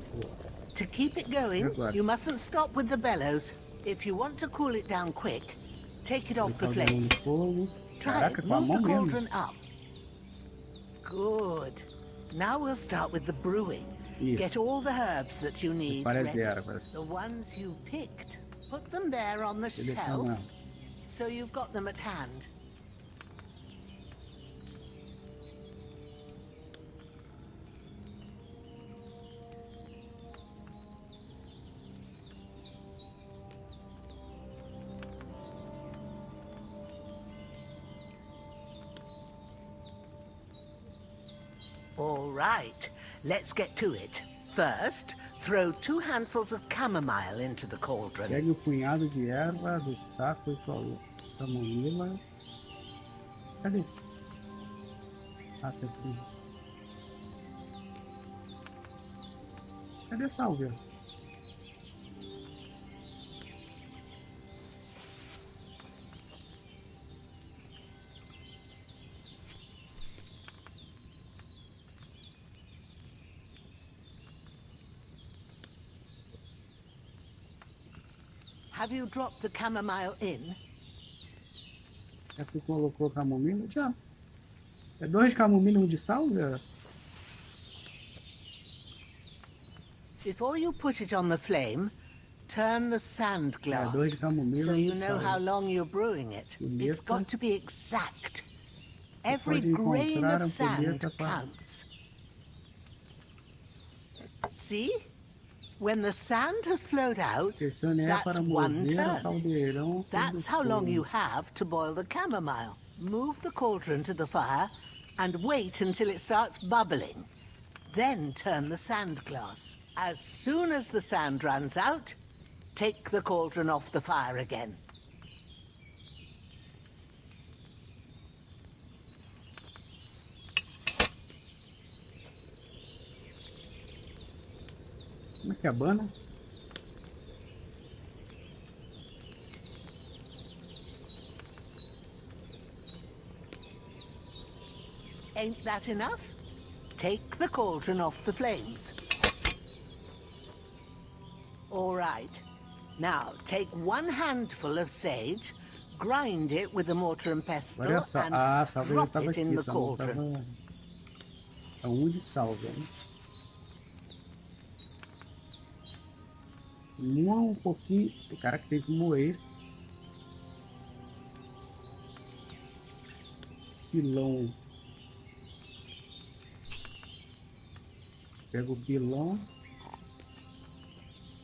To keep it going, you mustn't stop with the bellows. If you want to cool it down quick, take it off the flame. Try it, move the cauldron up. Good. Now we'll start with the brewing. Get all the herbs that you need ready. The ones you picked. Put them there on the shelf, so you've got them at hand. All right, let's get to it. First, throw 2 handfuls of chamomile into the cauldron. Pegue o punhado de erva do saco e camomila. Cadê? Ah, tá aqui. Cadê a sálvia? Have you dropped the chamomile in? Já que colocou camomila? Já. É 2 de camomila e 1 de sálvia? Before you put it on the flame, turn the sand glass so you know how long you're brewing it. It's got to be exact. Every grain of sand counts. See? When the sand has flowed out, that's 1 turn. That's how long you have to boil the chamomile. Move the cauldron to the fire and wait until it starts bubbling. Then turn the sand glass. As soon as the sand runs out, take the cauldron off the fire again. Como é que é a banda? Ain't that enough? Take the cauldron off the flames. All right. Now, take 1 handful of sage, grind it with a mortar and pestle, Olha só. and Ah, salve já drop tava it in aqui. the Salve cauldron. tava... Aonde salve, hein? Moa um pouquinho. Tem cara que tem que moer. Pilão. Pega o pilão.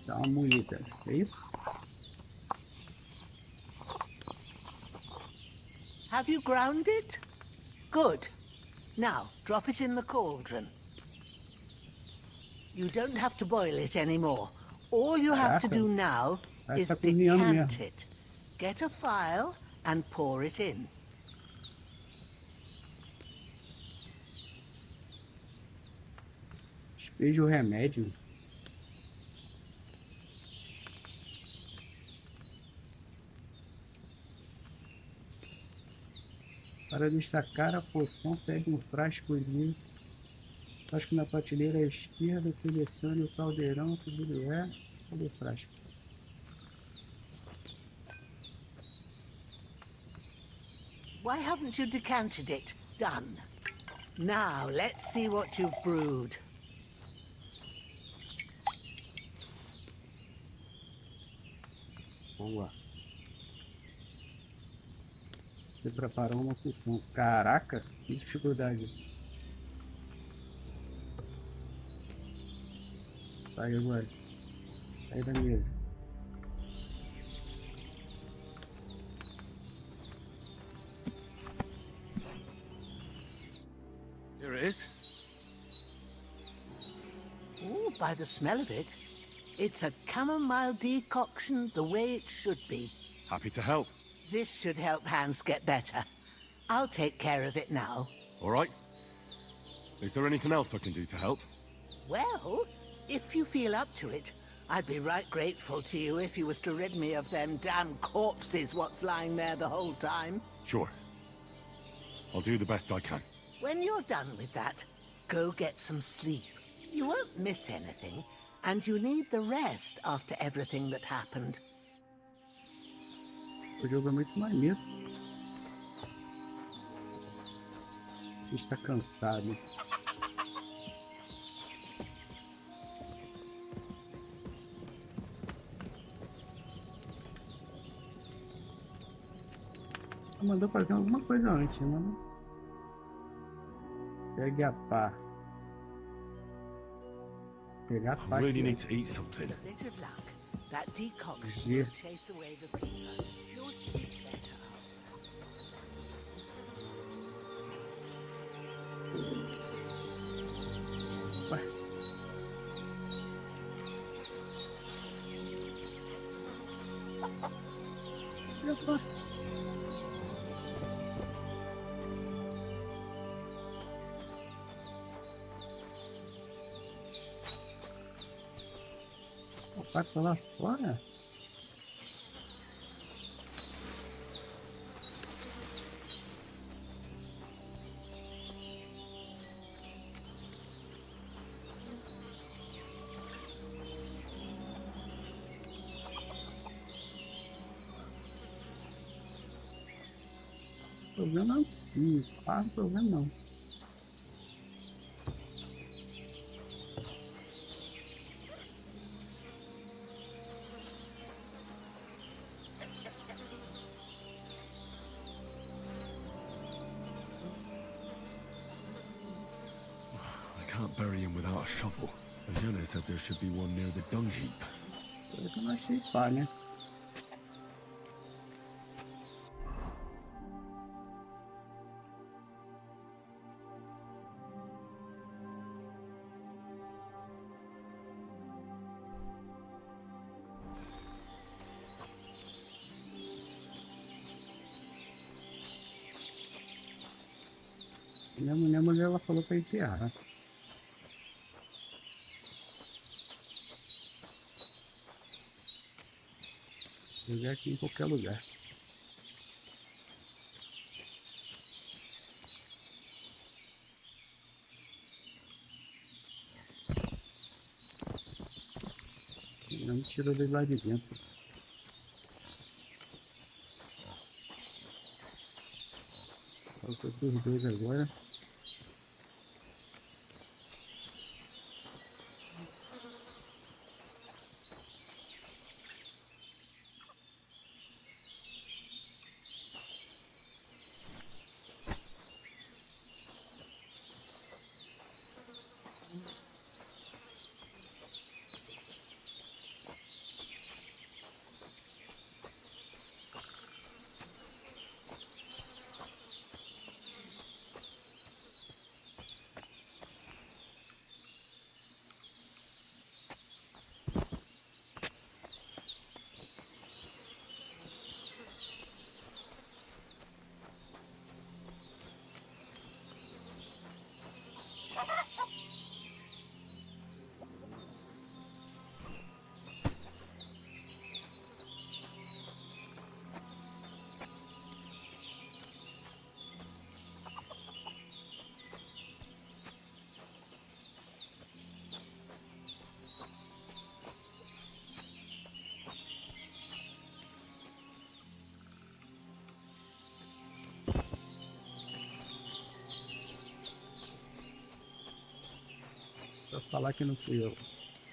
Dá uma moída. É isso? Have you ground it? Good. Now, drop it in the cauldron. You don't have to boil it anymore. All you have to do now is decant it. Get a file and pour it in. Despeja o remédio. Para destacar a poção, pegue um frasco ali. Frasco na prateleira à esquerda, selecione o caldeirão, segundo é. Cadê o frasco? Why haven't you decanted it? Done. Now, let's see what you've brewed. Boa. Você preparou uma poção. Caraca, que dificuldade. Sai agora. Sai da mesa. Here it is. Oh, by the smell of it, it's a chamomile decoction the way it should be. Happy to help. This should help Hans get better. I'll take care of it now. All right. Is there anything else I can do to help? Well, if you feel up to it, I'd be right grateful to you if you was to rid me of them damn corpses what's lying there the whole time. Sure. I'll do the best I can. When you're done with that, go get some sleep. You won't miss anything, and you need the rest after everything that happened. O jogo é muito maneiro. Você está cansado. Mandou fazer alguma coisa antes, né? Pegue a pá. Pegar a pá. I really need to eat something. Bit of luck. That decoction will chase away the fever. You'll sleep better. Ué. Opa. O pai tá lá fora? Tô vendo assim, pá, não tô vendo não. I can't bury him without a shovel. Ajana said there should be one near the dung heap. Pelo que eu não achei pá, né? Minha mulher ela falou pra enterrar. Jogar aqui em qualquer lugar. Não me tirou dele lá de dentro. Os outros dois agora. Só falar que não fui eu.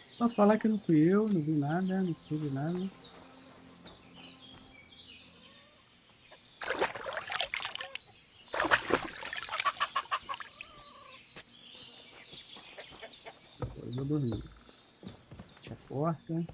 Só falar que não fui eu, não vi nada, não soube nada. Eu vou dormir. Fecha a porta.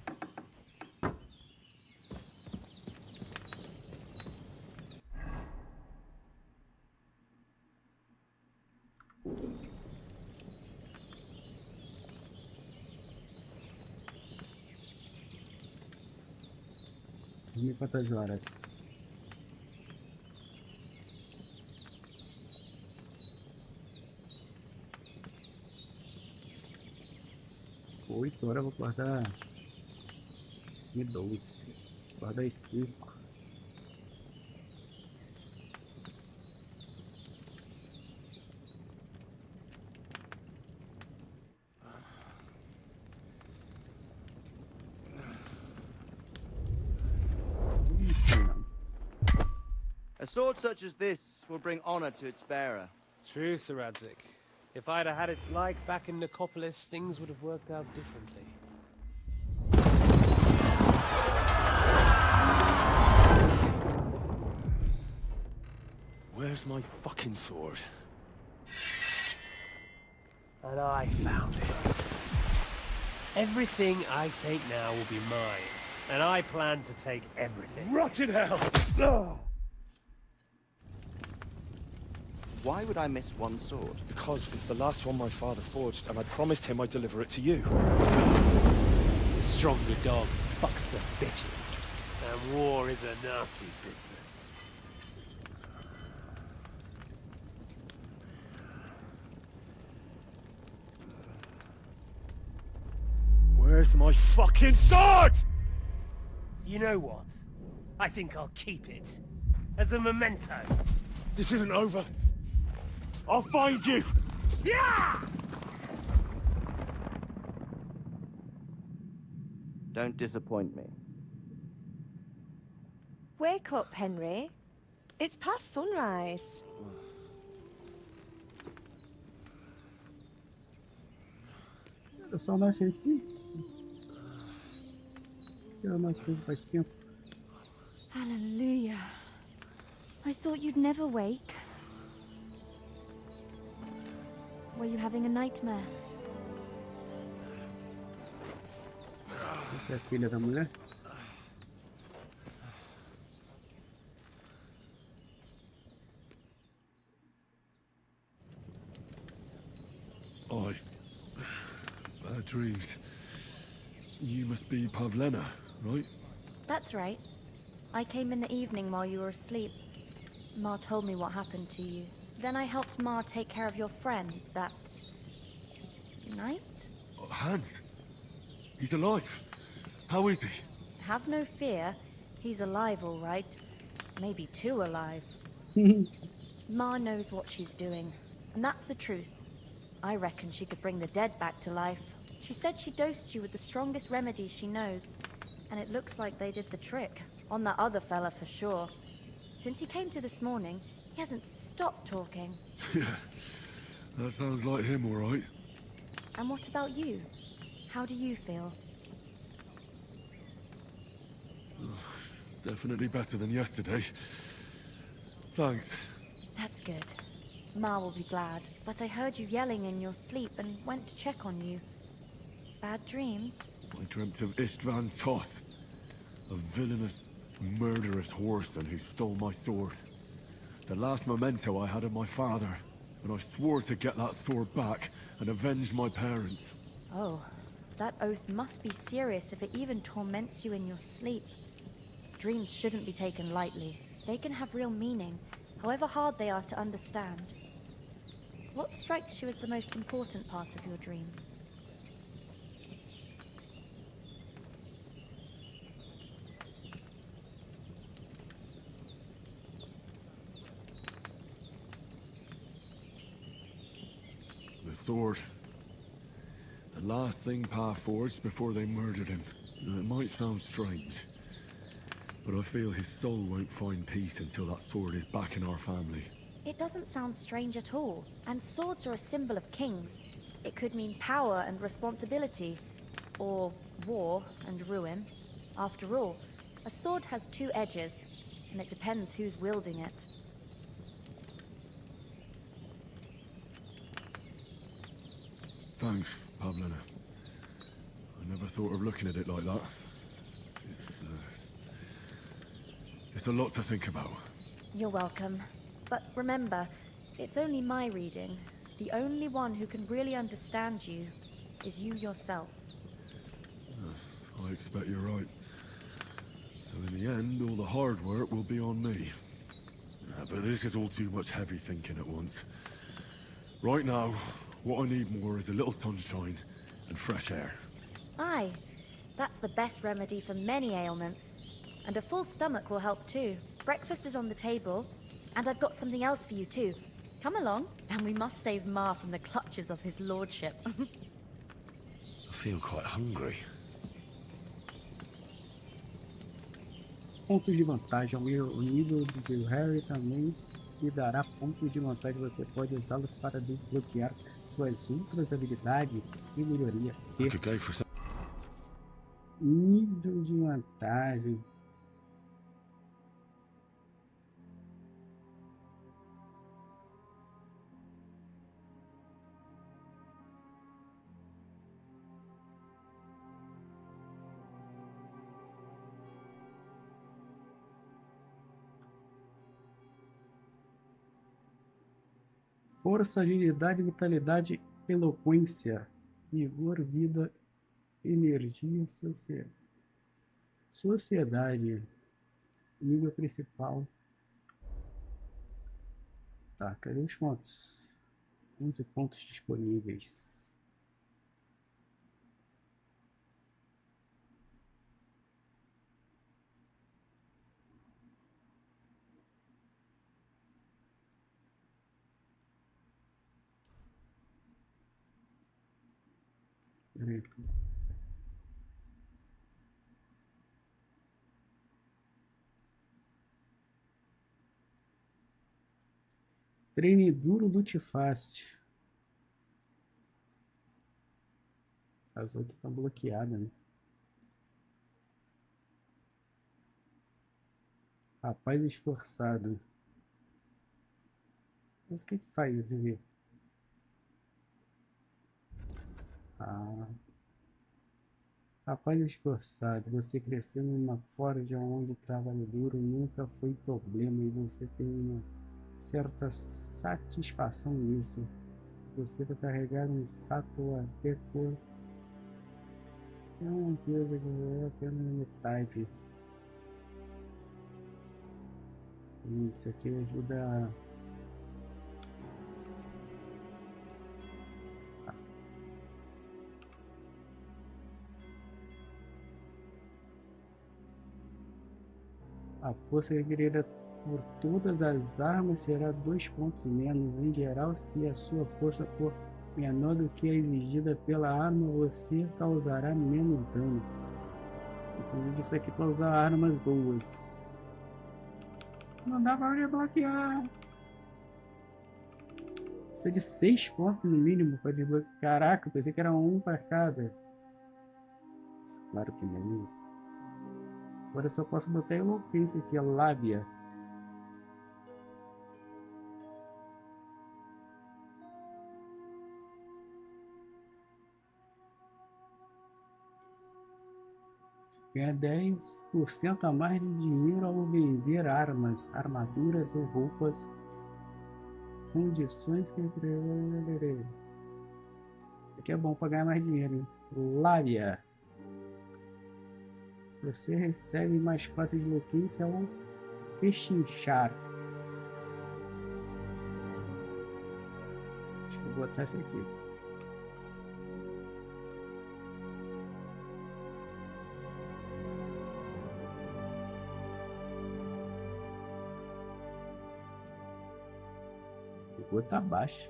Dormi quantas horas? Com 8 horas eu vou acordar e 12. Acordar às 5. A sword such as this will bring honor to its bearer. True, Sir Radzik. If I'd have had its like back in Nicopolis, things would have worked out differently. Where's my fucking sword? And I found it. Everything I take now will be mine, and I plan to take everything. Rotted hell! Ugh. Why would I miss one sword? Because it's the last one my father forged, and I promised him I'd deliver it to you. The stronger dog fucks the bitches, and war is a nasty business. Where's my fucking sword? You know what? I think I'll keep it. As a memento. This isn't over. I'll find you! Yeah! Don't disappoint me. Wake up, Henry. It's past sunrise. Eu só nasci assim. Eu nasci faz tempo. Hallelujah. I thought you'd never wake. Were you having a nightmare? Essa é a filha da mulher? I dreamed. You must be Pavlena, right? That's right. I came in the evening while you were asleep. Ma told me what happened to you. Then I helped Ma take care of your friend that night? Hans? He's alive. How is he? Have no fear. He's alive, all right. Maybe too alive. Ma knows what she's doing, and that's the truth. I reckon she could bring the dead back to life. She said she dosed you with the strongest remedies she knows, and it looks like they did the trick. On that other fella for sure. Since he came to this morning, he hasn't stopped talking. Yeah, that sounds like him, all right. And what about you? How do you feel? Definitely better than yesterday. Thanks. That's good. Ma will be glad, but I heard you yelling in your sleep and went to check on you. Bad dreams? I dreamt of Istvan Toth, a villainous, murderous whoreson who stole my sword. The last memento I had of my father, and I swore to get that sword back and avenge my parents. Oh, that oath must be serious if it even torments you in your sleep. Dreams shouldn't be taken lightly. They can have real meaning, however hard they are to understand. What strikes you as the most important part of your dream? The sword. The last thing Pa forged before they murdered him. Now, it might sound strange, but I feel his soul won't find peace until that sword is back in our family. It doesn't sound strange at all, and swords are a symbol of kings. It could mean power and responsibility, or war and ruin. After all, a sword has two edges, and it depends who's wielding it. Thanks, Pavlina. I never thought of looking at it like that. It's a lot to think about. You're welcome. But remember, it's only my reading. The only one who can really understand you is you yourself. I expect you're right. So in the end, all the hard work will be on me. But this is all too much heavy thinking at once. Right now, what I need more is a little sunshine and fresh air. Aye, that's the best remedy for many ailments. And a full stomach will help too. Breakfast is on the table, and I've got something else for you too. Come along, and we must save Ma from the clutches of his lordship. I feel quite hungry. Pontos de vantagem. O nível do Harry também lhe dará pontos de vantagem. Você pode usá-los para desbloquear suas outras habilidades e melhoria. Nível de vantagem. Força, agilidade, vitalidade, eloquência, vigor, vida, energia, sociedade, nível principal. Tá, cadê os pontos? 11 pontos disponíveis. Treine duro, lute fácil. As outras estão bloqueadas, né? Rapaz esforçado. Mas o que faz esse ver? Rapaz esforçado, você cresceu numa forja onde trabalho duro nunca foi problema e você tem uma certa satisfação nisso. Você vai carregar um saco até por uma coisa que é apenas metade. Isso aqui ajuda. A força requerida por todas as armas será 2 pontos menos. Em geral, se a sua força for menor do que a exigida pela arma, você causará menos dano. Preciso disso aqui para usar armas boas. Não dá para bloquear. Precisa de 6 pontos no mínimo para desbloquear. Caraca, eu pensei que era 1 para cada. Claro que não. Agora eu só posso botar eloquência aqui, a lábia. Ganha 10% a mais de dinheiro ao vender armas, armaduras ou roupas. Condições que... Isso aqui é bom para ganhar mais dinheiro, hein? Lábia. Você recebe mais 4 de eloquência ao pechinchar. Acho que vou botar esse aqui. Vou botar abaixo.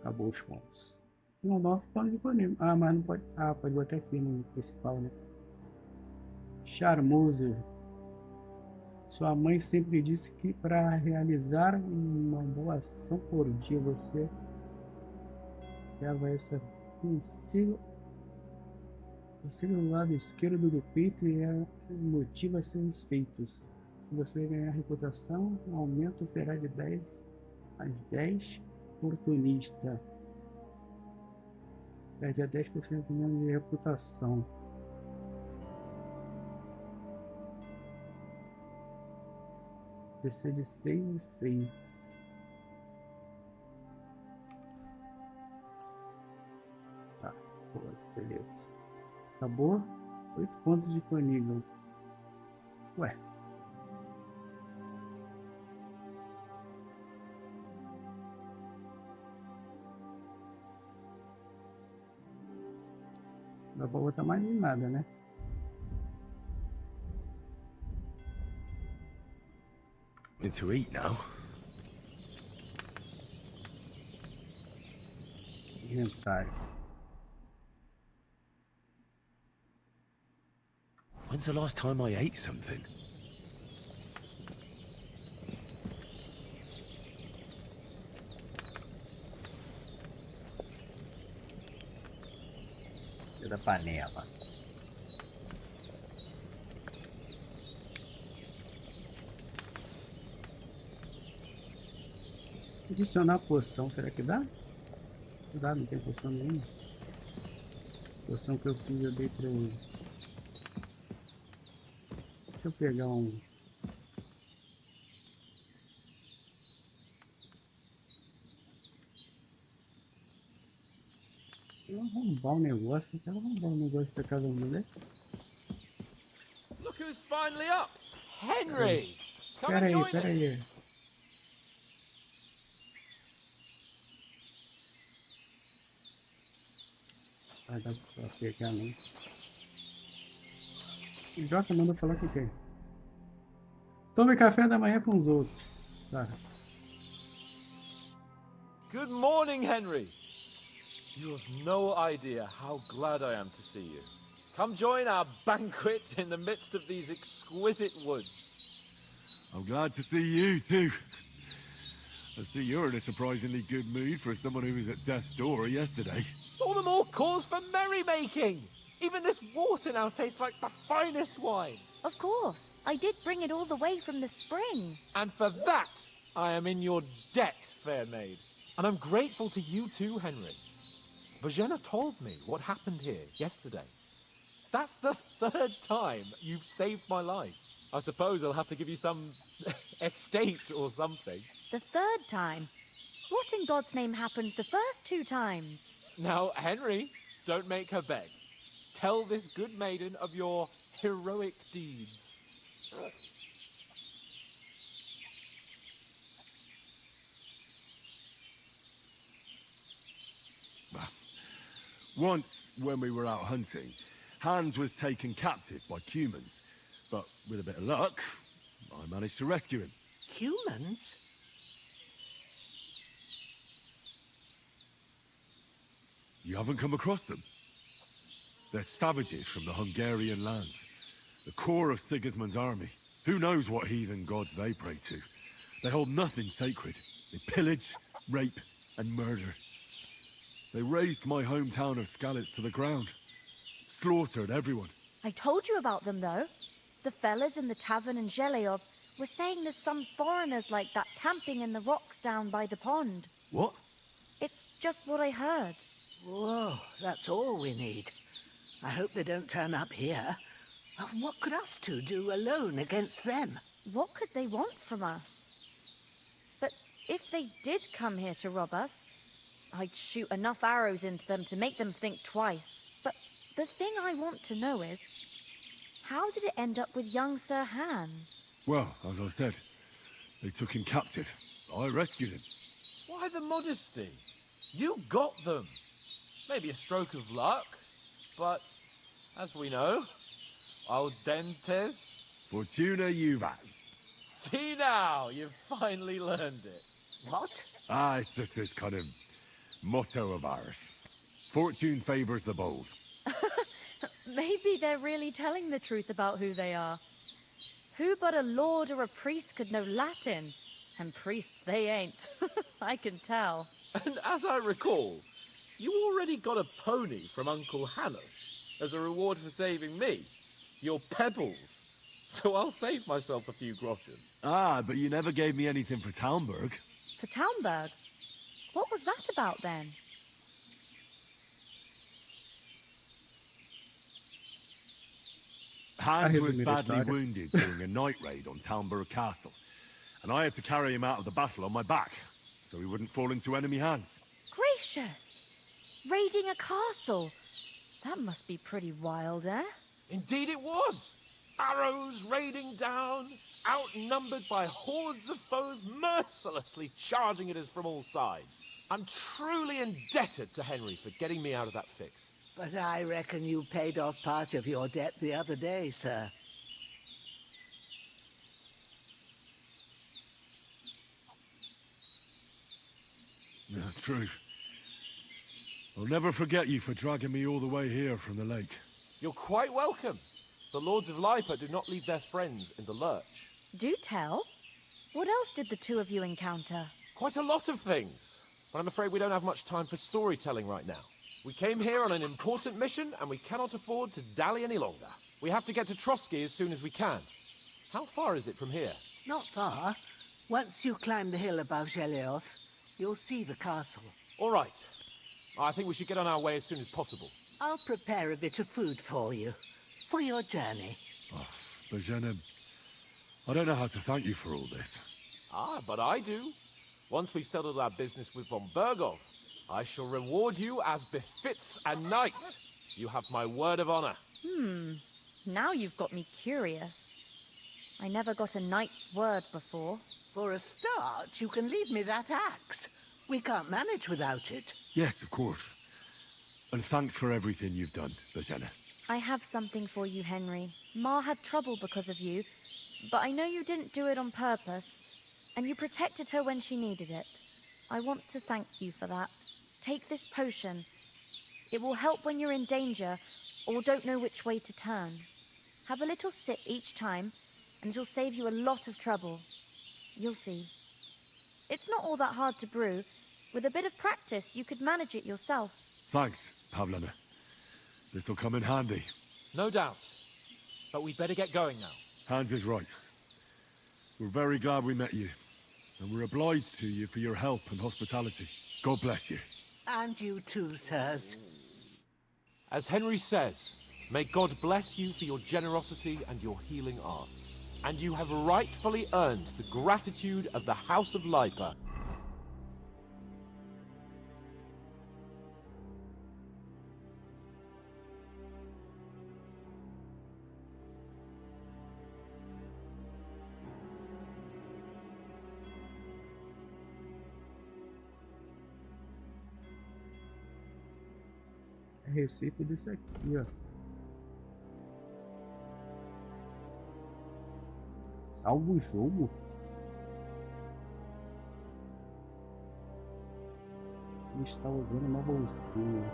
Acabou os pontos. Não, 9 pontos disponível. Ah, mas não pode. Ah, pode botar aqui no principal, né? Charmoso. Sua mãe sempre disse que para realizar uma boa ação por dia você leva essa consigo no lado esquerdo do peito e motiva seus feitos. Se você ganhar reputação, o aumento será de 10 a 10 oportunista. Perde a 10% menos de reputação. PC de 6 em 6. Tá, beleza. Acabou? 8 pontos disponíveis. Ué. Não dá pra botar mais nem nada, né? Need to eat now. Inventário. When's the last time I ate something? Da panela. Adicionar poção, será que dá? Não dá, não tem poção nenhuma. Poção que eu fiz eu dei pra ele. Se eu pegar um... Eu vou arrombar um negócio, eu quero arrombar um negócio da casa da mulher. Look who's finally up! Henry! Come and join us! Pera aí. Vai dar pra pegar não. O Jota manda falar com quem? Tome café da manhã com os outros. Tá. Good morning, Henry! You have no idea how glad I am to see you. Come join our banquet in the midst of these exquisite woods. I'm glad to see you too. I see you're in a surprisingly good mood for someone who was at death's door yesterday. All the more cause for merrymaking! Even this water now tastes like the finest wine. Of course. I did bring it all the way from the spring. And for that, I am in your debt, fair maid. And I'm grateful to you too, Henry. Bojena told me what happened here yesterday. That's the 3rd time you've saved my life. I suppose I'll have to give you some estate or something. The 3rd time? What in God's name happened the first 2 times? Now, Henry, don't make her beg. Tell this good maiden of your heroic deeds. Once, when we were out hunting, Hans was taken captive by humans. But with a bit of luck, I managed to rescue him. Humans? You haven't come across them? They're savages from the Hungarian lands. The core of Sigismund's army. Who knows what heathen gods they pray to? They hold nothing sacred. They pillage, rape, and murder. They razed my hometown of Skalitz to the ground. Slaughtered everyone. I told you about them, though. The fellas in the tavern in Zheleov were saying there's some foreigners like that camping in the rocks down by the pond. What? It's just what I heard. Whoa, that's all we need. I hope they don't turn up here. What could us two do alone against them? What could they want from us? But if they did come here to rob us, I'd shoot enough arrows into them to make them think twice. But the thing I want to know is, how did it end up with young Sir Hans? Well, as I said, they took him captive. I rescued him. Why the modesty? You got them. Maybe a stroke of luck, but as we know, al dentes. Fortuna juvat. See now, you've finally learned it. What? It's just this kind of motto of ours. Fortune favors the bold. Maybe they're really telling the truth about who they are. Who but a lord or a priest could know Latin? And priests they ain't. I can tell. And as I recall, you already got a pony from Uncle Hanush as a reward for saving me. Your pebbles. So I'll save myself a few groschen. But you never gave me anything for Talmberg. For Talmberg? What was that about then? Hans was badly wounded during a night raid on Talmberg Castle, and I had to carry him out of the battle on my back, so he wouldn't fall into enemy hands. Gracious! Raiding a castle? That must be pretty wild, eh? Indeed it was! Arrows raining down, outnumbered by hordes of foes mercilessly charging at us from all sides. I'm truly indebted to Henry for getting me out of that fix. But I reckon you paid off part of your debt the other day, sir. Yeah, true. I'll never forget you for dragging me all the way here from the lake. You're quite welcome. The Lords of Lipa do not leave their friends in the lurch. Do tell. What else did the two of you encounter? Quite a lot of things. But I'm afraid we don't have much time for storytelling right now. We came here on an important mission, and we cannot afford to dally any longer. We have to get to Trotsky as soon as we can. How far is it from here? Not far. Once you climb the hill above Zheleov, you'll see the castle. All right. I think we should get on our way as soon as possible. I'll prepare a bit of food for you, for your journey. Bozhena, I don't know how to thank you for all this. But I do. Once we've settled our business with von Bergov, I shall reward you as befits a knight. You have my word of honor. Now you've got me curious. I never got a knight's word before. For a start, you can leave me that axe. We can't manage without it. Yes, of course. And thanks for everything you've done, Bozhena. I have something for you, Henry. Ma had trouble because of you, but I know you didn't do it on purpose, and you protected her when she needed it. I want to thank you for that. Take this potion. It will help when you're in danger or don't know which way to turn. Have a little sip each time, and it'll save you a lot of trouble. You'll see. It's not all that hard to brew. With a bit of practice, you could manage it yourself. Thanks, Pavlena. This'll come in handy. No doubt. But we'd better get going now. Hans is right. We're very glad we met you. And we're obliged to you for your help and hospitality. God bless you. And you too, sirs. As Henry says, may God bless you for your generosity and your healing arts. And you have rightfully earned the gratitude of the House of Lipa. receita disso aqui, ó. Salva o jogo? Ele está usando uma bolsinha.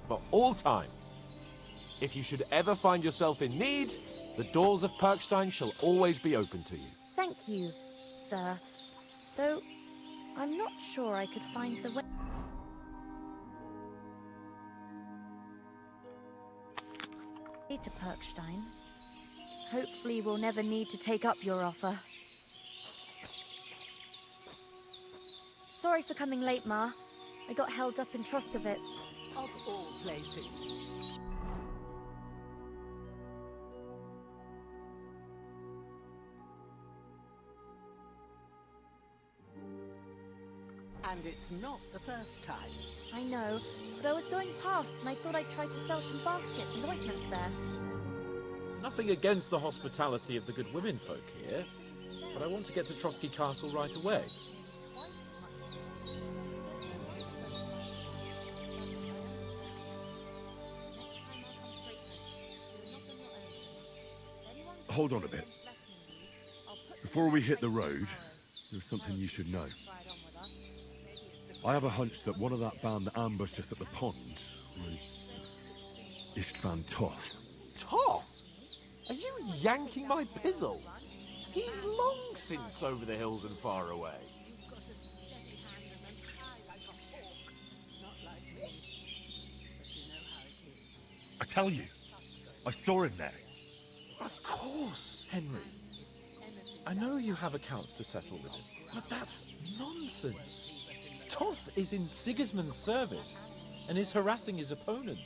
For all time. If you should ever find yourself in need, the doors of Perkstein shall always be open to you. Thank you, sir. Though, I'm not sure I could find the way to Perkstein. Hopefully we'll never need to take up your offer. Sorry for coming late, Ma. I got held up in Troskowitz. Of all places. And it's not the first time. I know, but I was going past and I thought I'd try to sell some baskets and ointments there. Nothing against the hospitality of the good women folk here, but I want to get to Trotsky Castle right away. Hold on a bit. Before we hit the road, there's something you should know. I have a hunch that one of that band that ambushed us at the pond was Istvan Toth. Toth? Are you yanking my pizzle? He's long since over the hills and far away. I tell you, I saw him there. Of course, Henry. I know you have accounts to settle with him, but that's nonsense. Toth is in Sigismund's service and is harassing his opponents.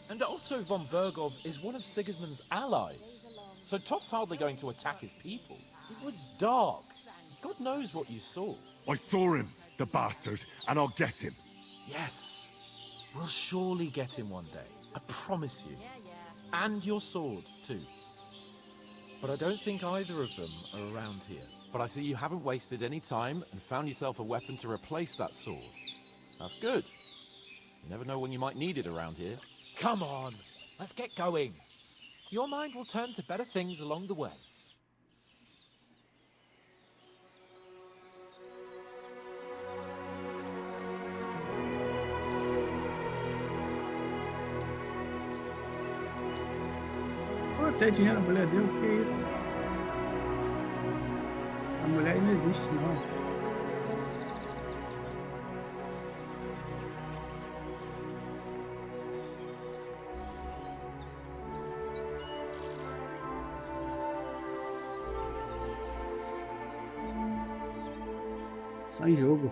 And Otto von Bergov is one of Sigismund's allies. So Toth's hardly going to attack his people. It was dark. God knows what you saw. I saw him, the bastard, and I'll get him. Yes. We'll surely get him one day. I promise you. And your sword, too. But I don't think either of them are around here. But I see you haven't wasted any time and found yourself a weapon to replace that sword. That's good. You never know when you might need it around here. Come on, let's get going. Your mind will turn to better things along the way. Pô, até dinheiro a mulher deu, que é isso? Essa mulher aí não existe não. Só em jogo.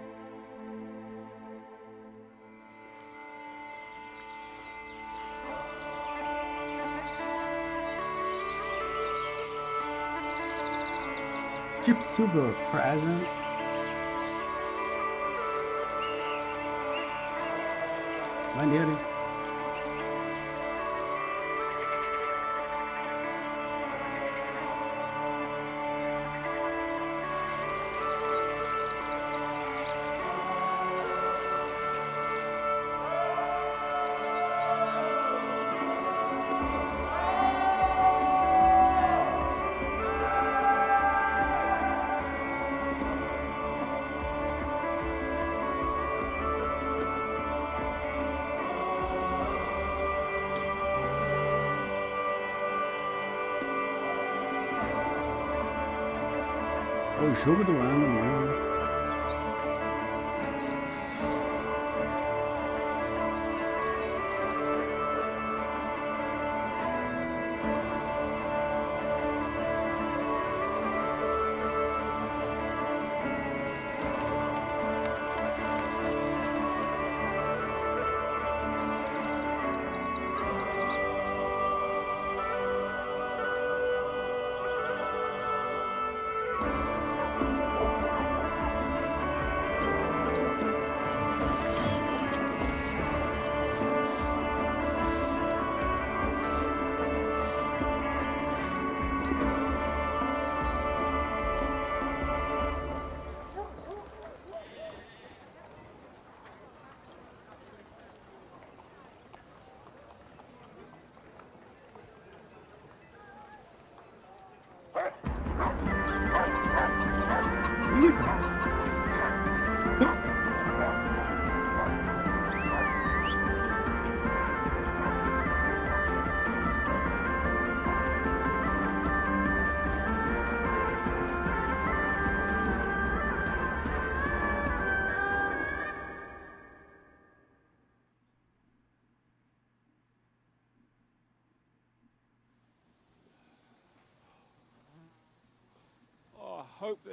Deep Silver presents. Maneiro, hein? O jogo do ano, mano.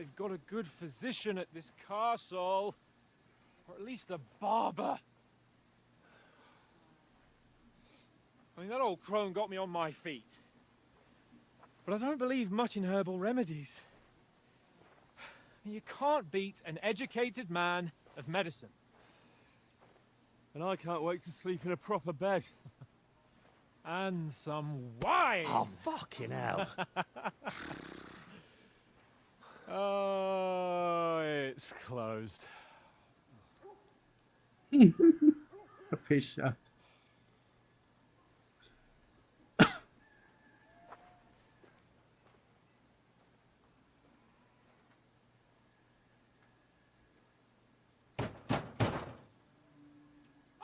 they've got a good physician at this castle. Or at least a barber. I mean, that old crone got me on my feet. But I don't believe much in herbal remedies. You can't beat an educated man of medicine. And I can't wait to sleep in a proper bed. And some wine! Oh, fucking hell. Oh, it's closed. Fechado.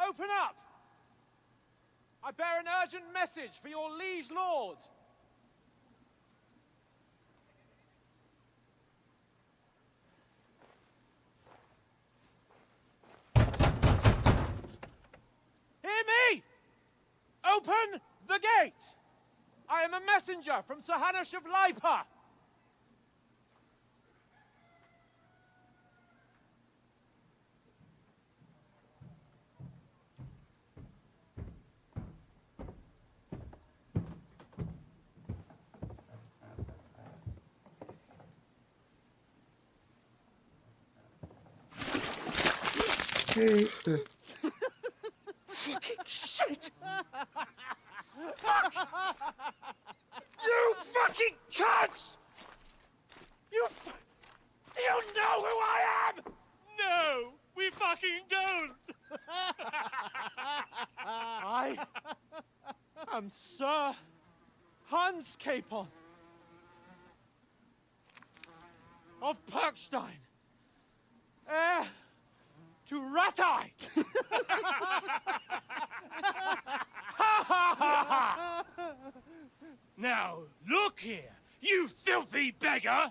Open up! I bear an urgent message for your liege lord. Hear me! Open the gate! I am a messenger from Sir Hanush of Lipa. Eita. Fucking shit! Fuck! You fucking cunts! Do you know who I am? No, we fucking don't! I am Sir Hans Capon of Perkstein, heir to Ratai! Now, look here, you filthy beggar!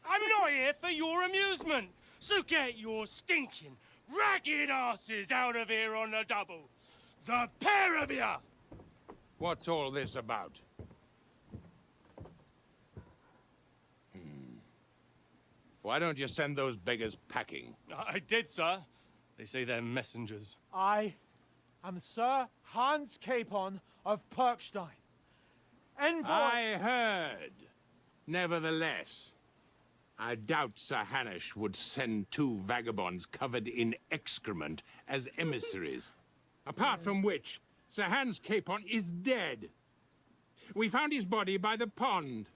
I'm not here for your amusement, so get your stinking, ragged asses out of here on the double. The pair of you! What's all this about? Why don't you send those beggars packing? I did, sir. They say they're messengers. I am Sir Hans Capon of Perkstein. Envoy... I heard. Nevertheless, I doubt Sir Hanush would send two vagabonds covered in excrement as emissaries. Apart from which, Sir Hans Capon is dead. We found his body by the pond.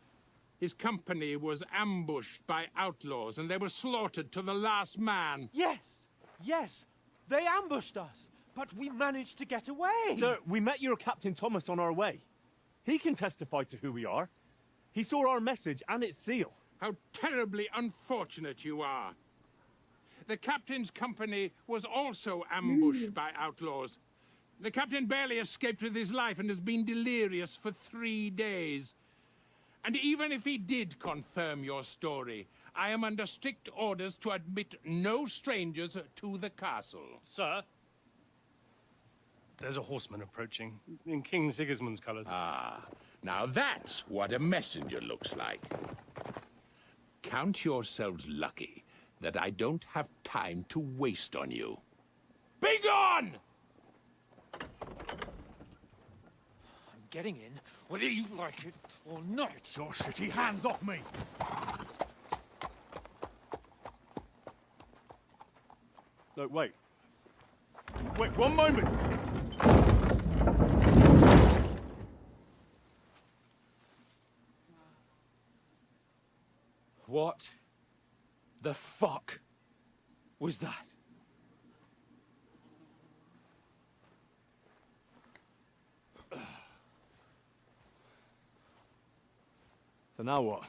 His company was ambushed by outlaws, and they were slaughtered to the last man. Yes, they ambushed us, but we managed to get away. Sir, we met your Captain Thomas on our way. He can testify to who we are. He saw our message and its seal. How terribly unfortunate you are. The captain's company was also ambushed by outlaws. The captain barely escaped with his life and has been delirious for 3 days. And even if he did confirm your story, I am under strict orders to admit no strangers to the castle. Sir, there's a horseman approaching in King Sigismund's colours. Ah, now that's what a messenger looks like. Count yourselves lucky that I don't have time to waste on you. Be gone! I'm getting in, whether you like it or not. Your shitty hands off me! No, wait. Wait, one moment! What the fuck was that? So now what?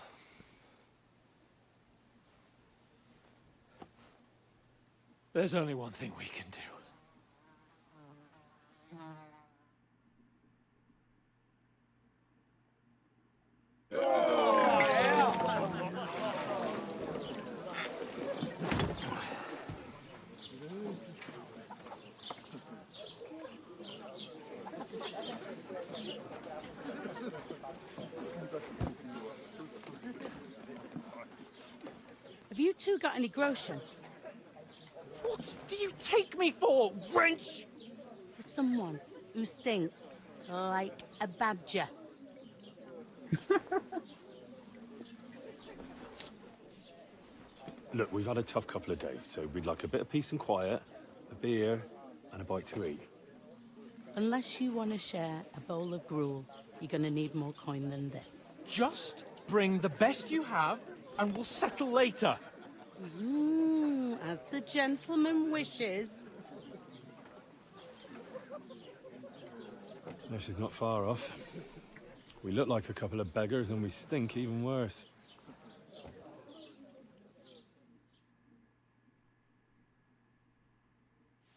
There's only one thing we can do. two got any groschen? What do you take me for, wench? For someone who stinks like a badger. Look, we've had a tough couple of days, so we'd like a bit of peace and quiet, a beer, and a bite to eat. Unless you want to share a bowl of gruel, you're going to need more coin than this. Just bring the best you have, and we'll settle later. As the gentleman wishes. This is not far off. We look like a couple of beggars, and we stink even worse.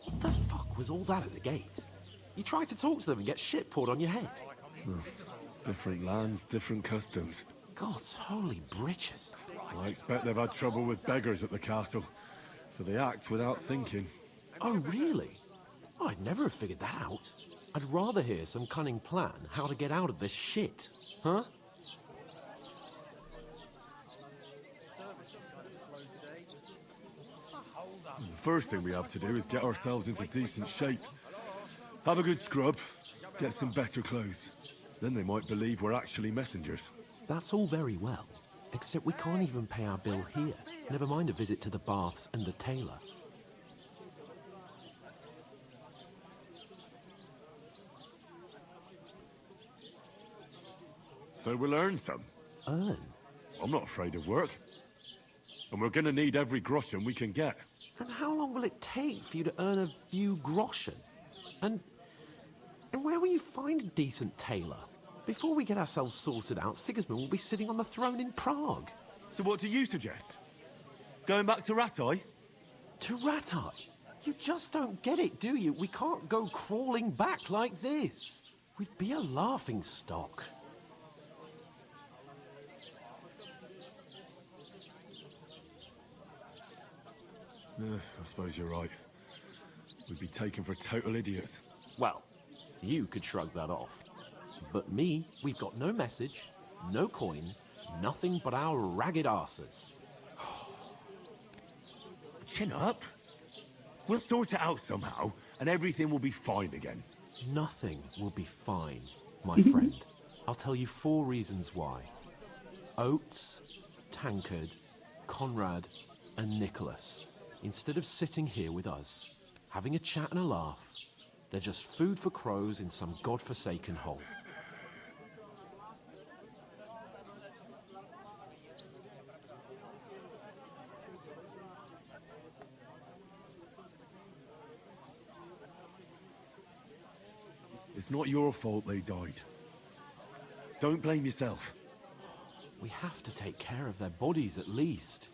What the fuck was all that at the gate? You tried to talk to them and get shit poured on your head. Different lands, different customs. God's holy britches. I expect they've had trouble with beggars at the castle, so they act without thinking. Oh, really? I'd never have figured that out. I'd rather hear some cunning plan how to get out of this shit. Huh? The first thing we have to do is get ourselves into decent shape. Have a good scrub, get some better clothes. Then they might believe we're actually messengers. That's all very well, except we can't even pay our bill here. Never mind a visit to the baths and the tailor. So we'll earn some. Earn? I'm not afraid of work. And we're gonna need every groschen we can get. And how long will it take for you to earn a few groschen? And where will you find a decent tailor? Before we get ourselves sorted out, Sigismund will be sitting on the throne in Prague. So what do you suggest? Going back to Ratai? To Ratai? You just don't get it, do you? We can't go crawling back like this. We'd be a laughing stock. I suppose you're right. We'd be taken for total idiots. Well, you could shrug that off. But me, we've got no message, no coin, nothing but our ragged arses. Chin up. We'll sort it out somehow, and everything will be fine again. Nothing will be fine, my friend. I'll tell you 4 reasons why. Oates, Tankard, Conrad, and Nicholas. Instead of sitting here with us, having a chat and a laugh, they're just food for crows in some godforsaken hole. It's not your fault they died. Don't blame yourself. We have to take care of their bodies at least.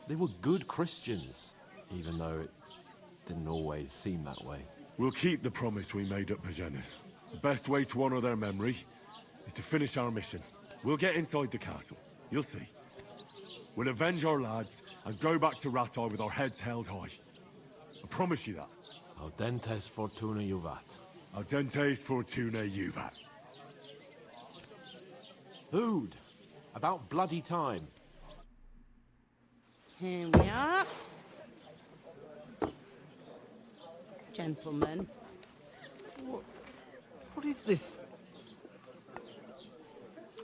They were good Christians, even though it didn't always seem that way. We'll keep the promise we made at Pagenis. The best way to honor their memory is to finish our mission. We'll get inside the castle. You'll see. We'll avenge our lads and go back to Ratai with our heads held high. I promise you that. Audentes fortuna juvat. Audentes fortuna juvat. Food. About bloody time. Here we are. Gentlemen. What is this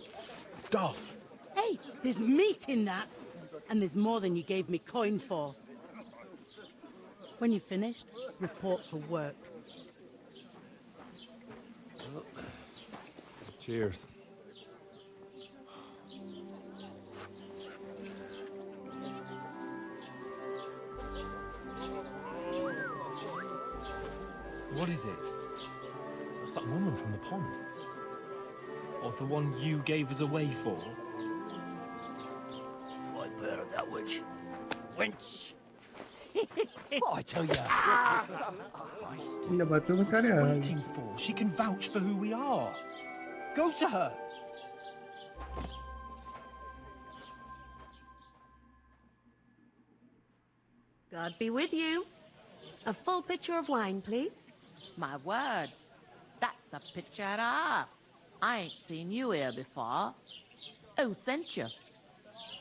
stuff? Hey, there's meat in that. And there's more than you gave me coin for. When you're finished, report for work. Cheers. What is it? It's that woman from the pond. Or the one you gave us away for? Right there, that witch. Wench. What I tell you. Ainda bateu no cara errado. Waiting for? She can vouch for who we are. Go to her. God be with you. A full pitcher of wine, please. My word, that's a picture and a half. I ain't seen you here before. Who sent you?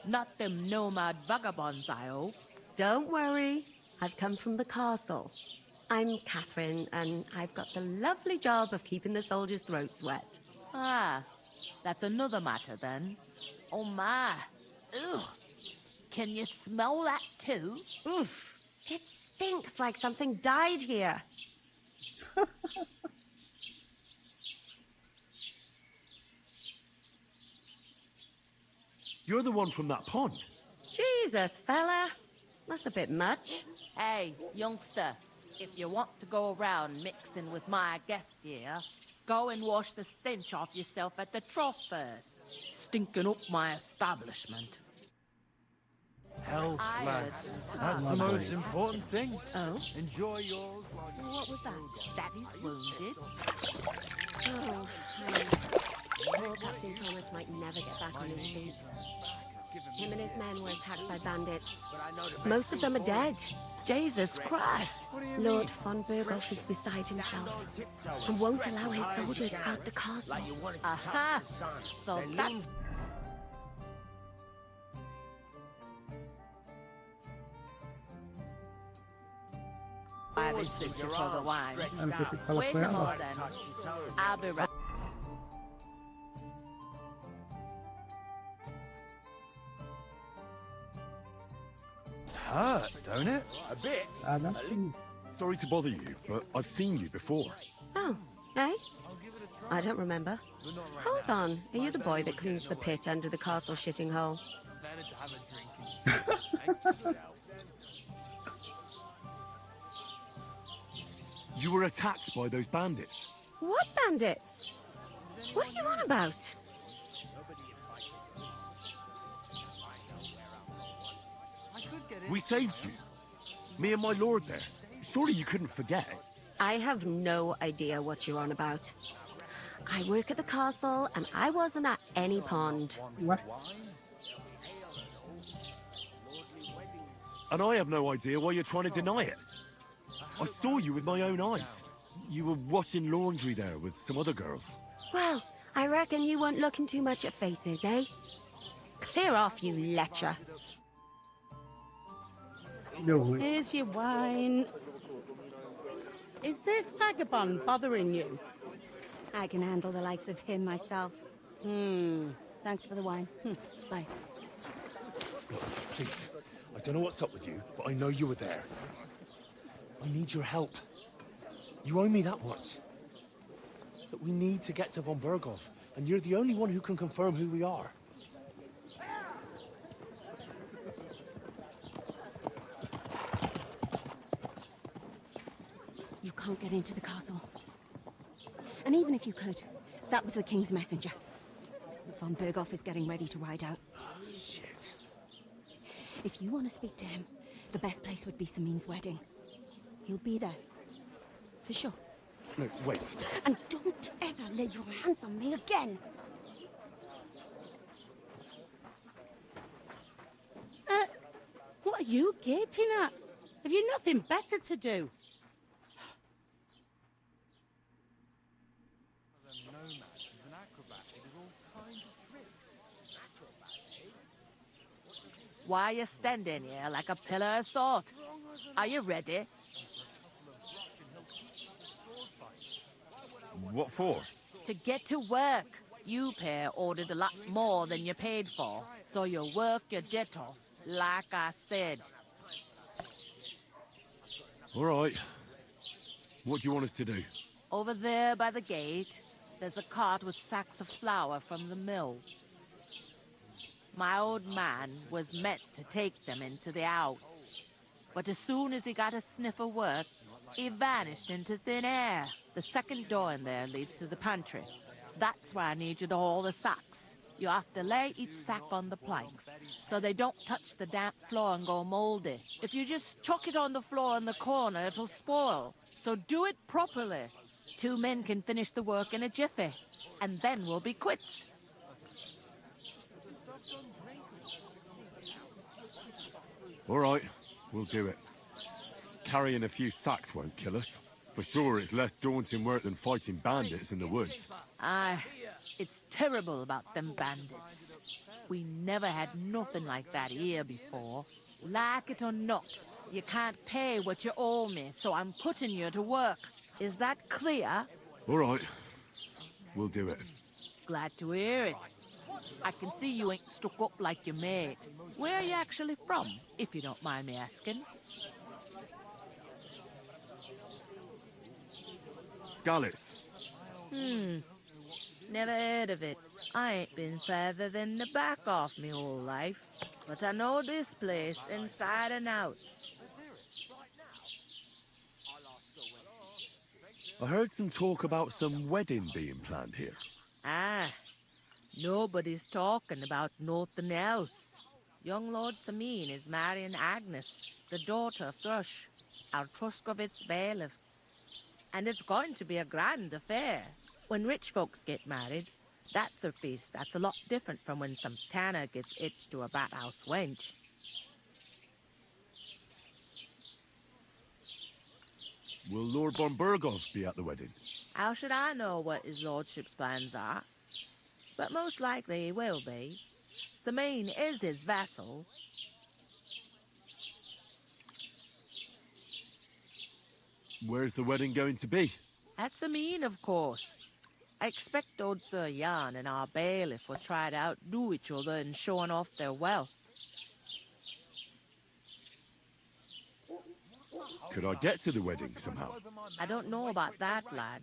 Not them nomad vagabonds, I hope. Don't worry. I've come from the castle. I'm Catherine, and I've got the lovely job of keeping the soldiers' throats wet. Ah, that's another matter then. Oh my. Ugh. Can you smell that too? Oof. It stinks like something died here. You're the one from that pond. Jesus, fella. That's a bit much. Hey, youngster, if you want to go around mixing with my guests here, go and wash the stench off yourself at the trough first. Stinking up my establishment. Health, I lads. heard That's the Tom. most important thing. Oh? Enjoy yours like What was that? Daddy's wounded. Oh, poor Captain Thomas might never get back on his feet. Him and his men were attacked by bandits. Most of them are dead. Jesus Christ! Lord von Berghoff is beside himself and won't allow his soldiers out the castle. Aha! So that's... I visit you for the wine. Anche se fa la Wait a quella. moment. I'll be right. It's hurt, don't it? A bit. Ah, dá sim. Sorry to bother you, but I've seen you before. Oh, eh? I don't remember. Hold on, are you the boy that cleans the pit under the castle shitting hole? You were attacked by those bandits. What bandits? What are you on about? We saved you. Me and my lord there. Surely you couldn't forget. I have no idea what you're on about. I work at the castle and I wasn't at any pond. What? And I have no idea why you're trying to deny it. I saw you with my own eyes. You were washing laundry there with some other girls. Well, I reckon you weren't looking too much at faces, eh? Clear off, you lecher. Here's your wine. Is this vagabond bothering you? I can handle the likes of him myself. Thanks for the wine. Bye. Look, please. I don't know what's up with you, but I know you were there. I need your help. You owe me that much. But we need to get to von Berghoff, and you're the only one who can confirm who we are. You can't get into the castle. And even if you could, that was the king's messenger. Von Berghoff is getting ready to ride out. Shit. If you want to speak to him, the best place would be Samin's wedding. He'll be there. For sure. No, wait. And don't ever lay your hands on me again! What are you gaping at? Have you nothing better to do? Why are you standing here like a pillar of salt? Are you ready? What for? To get to work. You pair ordered a lot more than you paid for, so you work your debt off, like I said. All right. What do you want us to do? Over there by the gate, there's a cart with sacks of flour from the mill. My old man was meant to take them into the house. But as soon as he got a sniff of work, he vanished into thin air. The second door in there leads to the pantry. That's why I need you to haul the sacks. You have to lay each sack on the planks, so they don't touch the damp floor and go moldy. If you just chuck it on the floor in the corner, it'll spoil. So do it properly. 2 men can finish the work in a jiffy, and then we'll be quits. All right, we'll do it. Carrying a few sacks won't kill us. For sure, it's less daunting work than fighting bandits in the woods. Aye, it's terrible about them bandits. We never had nothing like that here before. Like it or not, you can't pay what you owe me, so I'm putting you to work. Is that clear? All right. We'll do it. Glad to hear it. I can see you ain't stuck up like your mate. Where are you actually from, if you don't mind me asking? Scallis. Never heard of it. I ain't been further than the back off me whole life. But I know this place inside and out. I heard some talk about some wedding being planned here. Ah, nobody's talking about nothing else. Young Lord Samin is marrying Agnes, the daughter of Thrush, our Truskovitz bailiff. And it's going to be a grand affair. When rich folks get married, that's a feast that's a lot different from when some tanner gets hitched to a bathouse wench. Will Lord von Burgov be at the wedding? How should I know what his lordship's plans are? But most likely he will be. Samin is his vassal. Where's the wedding going to be? At Samin, of course. I expect old Sir Jan and our bailiff will try to outdo each other in showing off their wealth. Could I get to the wedding somehow? I don't know about that, lad.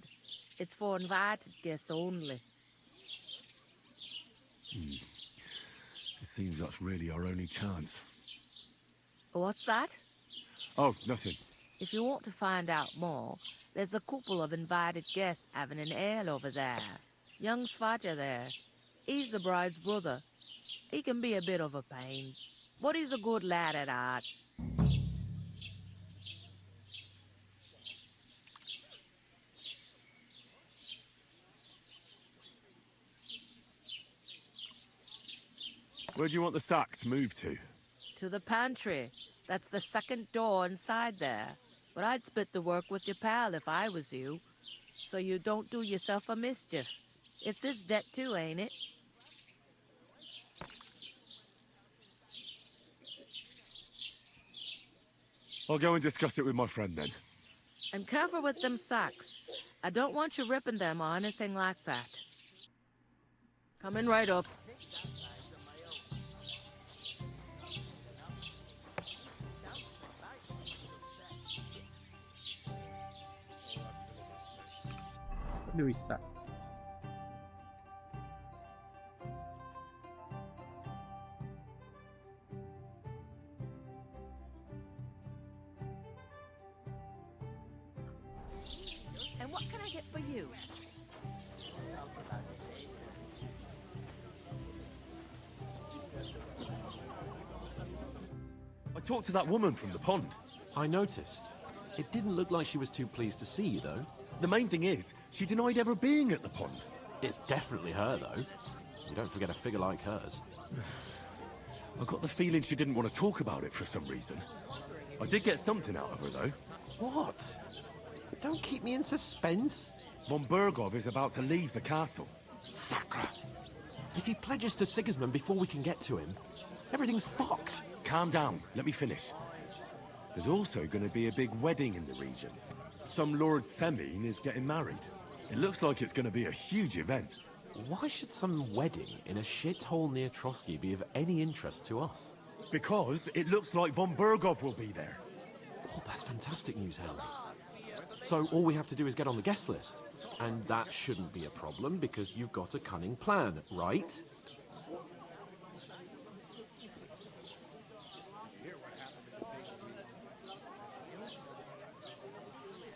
It's for invited guests only. It seems that's really our only chance. What's that? Oh, nothing. If you want to find out more, there's a couple of invited guests having an ale over there. Young Svaja there. He's the bride's brother. He can be a bit of a pain, but he's a good lad at heart. Where do you want the sacks moved to? To the pantry. That's the second door inside there. But I'd split the work with your pal if I was you. So you don't do yourself a mischief. It's his debt too, ain't it? I'll go and discuss it with my friend then. And careful with them sacks. I don't want you ripping them or anything like that. Coming right up. Dos sacos. And what can I get for you? I talked to that woman from the pond. I noticed. It didn't look like she was too pleased to see you, though. The main thing is, she denied ever being at the pond. It's definitely her, though. You don't forget a figure like hers. I got the feeling she didn't want to talk about it for some reason. I did get something out of her, though. What? Don't keep me in suspense. Von Burgov is about to leave the castle. Sacre! If he pledges to Sigismund before we can get to him, everything's fucked. Calm down. Let me finish. There's also going to be a big wedding in the region. Some Lord Semin is getting married. It looks like it's going to be a huge event. Why should some wedding in a shithole near Trotsky be of any interest to us? Because it looks like von Burgov will be there. Oh, that's fantastic news, Henry. So all we have to do is get on the guest list. And that shouldn't be a problem because you've got a cunning plan, right?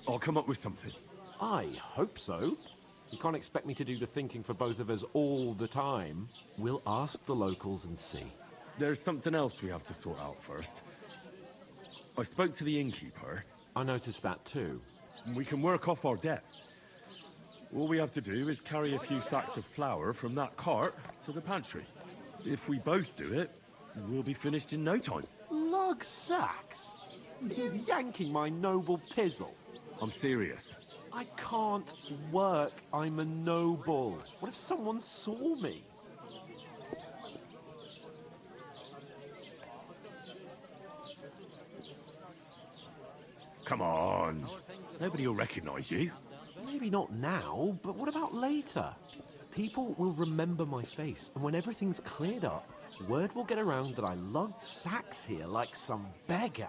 I'll come up with something. I hope so. You can't expect me to do the thinking for both of us all the time. We'll ask the locals and see. There's something else we have to sort out first. I spoke to the innkeeper. I noticed that too. We can work off our debt. All we have to do is carry a few sacks of flour from that cart to the pantry. If we both do it, we'll be finished in no time. Lug sacks? Are you yanking my noble pizzle? I'm serious. I can't work. I'm a noble. What if someone saw me? Come on. Nobody will recognize you. Maybe not now, but what about later? People will remember my face, and when everything's cleared up, word will get around that I lugged sacks here like some beggar,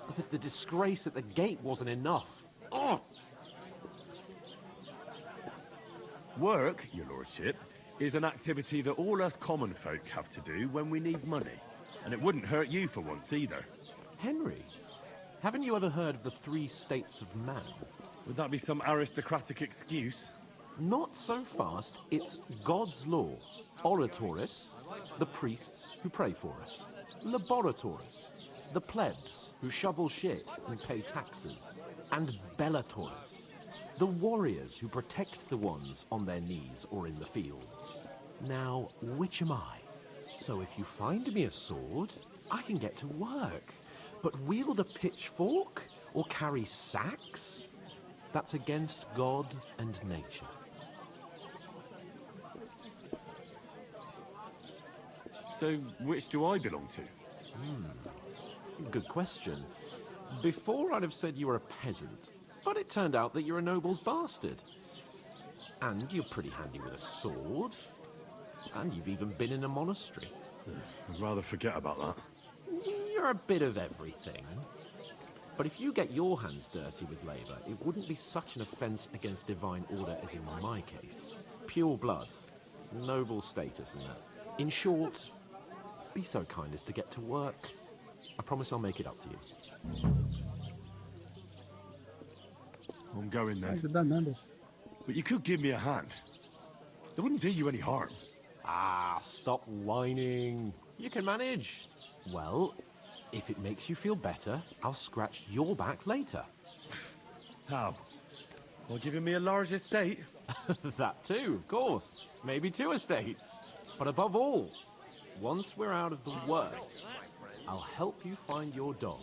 as if the disgrace at the gate wasn't enough. Oh! Work, your lordship, is an activity that all us common folk have to do when we need money. And it wouldn't hurt you for once either. Henry, haven't you ever heard of the 3 states of man? Would that be some aristocratic excuse? Not so fast. It's God's law. Oratoris, the priests who pray for us. Laboratoris, the plebs who shovel shit and pay taxes. And Bellatoris, the warriors who protect the ones on their knees or in the fields. Now, which am I? So if you find me a sword, I can get to work. But wield a pitchfork or carry sacks? That's against God and nature. So, which do I belong to? Good question. Before I'd have said you were a peasant, but it turned out that you're a noble's bastard. And you're pretty handy with a sword. And you've even been in a monastery. I'd rather forget about that. You're a bit of everything. But if you get your hands dirty with labour, it wouldn't be such an offence against divine order as in my case. Pure blood, noble status and that. In short, be so kind as to get to work. I promise I'll make it up to you. I'm going then. Ajudar nada. But you could give me a hand. It wouldn't do you any harm. Ah, stop whining. You can manage. Well, if it makes you feel better, I'll scratch your back later. How? By giving me a large estate? That too, of course. Maybe 2 estates. But above all, once we're out of the worst, I'll help you find your dog.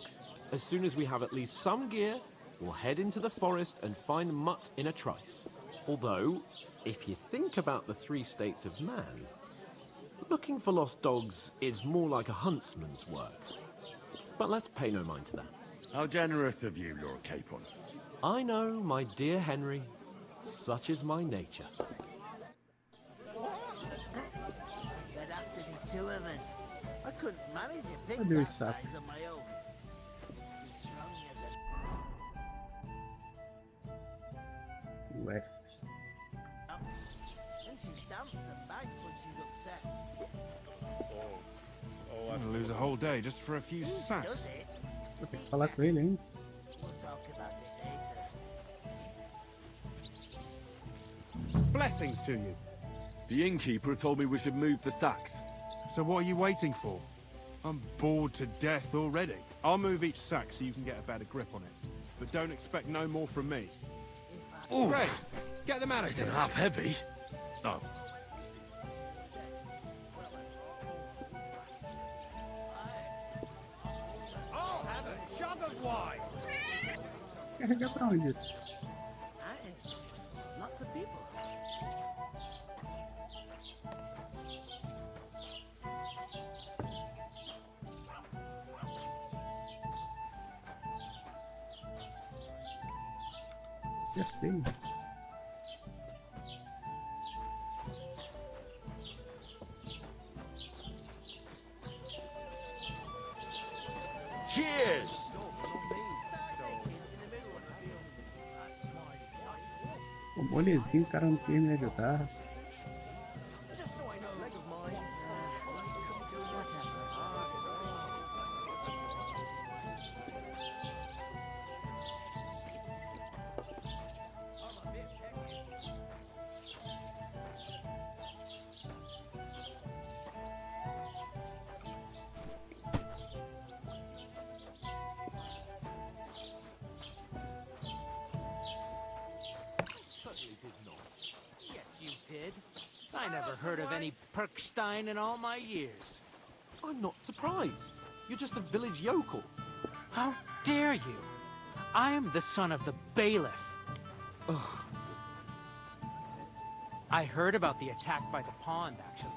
As soon as we have at least some gear, we'll head into the forest and find Mutt in a trice. Although, if you think about the 3 states of man, looking for lost dogs is more like a huntsman's work. But let's pay no mind to that. How generous of you, Lord Capon. I know, my dear Henry. Such is my nature. There'd have to be 2 of us. I couldn't manage a big Cadê os size sacos? on my own. O F. And she stamps and bites when she's upset. I'm gonna lose a whole day just for a few sacks. Does it? Vou ter que falar com ele ainda. We'll talk about it later. Blessings to you. The innkeeper told me we should move the sacks. So what are you waiting for? I'm bored to death already. I'll move each sack so you can get a better grip on it. But don't expect no more from me. Ooh, Great. Get them out of isn't here. half heavy. Oh. I'll have a jug of wine. Carregar pra onde isso? Lots of people. Acertei. Cheers! O molezinho, o cara não quis me ajudar. Yes, you did. I never heard of any Perkstein in all my years. I'm not surprised. You're just a village yokel. How dare you? I am the son of the bailiff. Ugh. I heard about the attack by the pond, actually.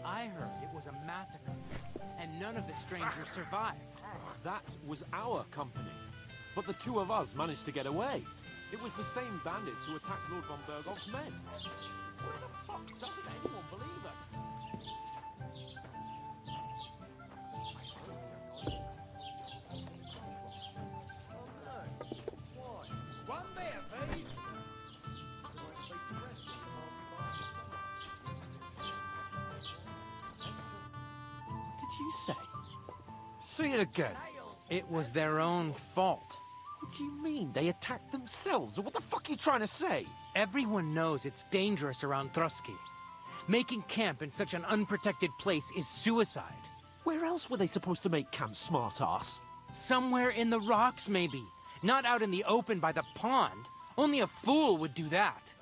I heard it was a massacre, and none of the strangers survived. That was our company. but the two of us managed to get away. It was the same bandits who attacked Lord von Bergov's men. Where the fuck doesn't anyone believe us? One there, please. What did you say? Say it again. It was their own fault. What do you mean? They attacked themselves? What the fuck are you trying to say? Everyone knows it's dangerous around Trotsky. Making camp in such an unprotected place is suicide. Where else were they supposed to make camp, smart-ass? Somewhere in the rocks, maybe. Not out in the open by the pond. Only a fool would do that.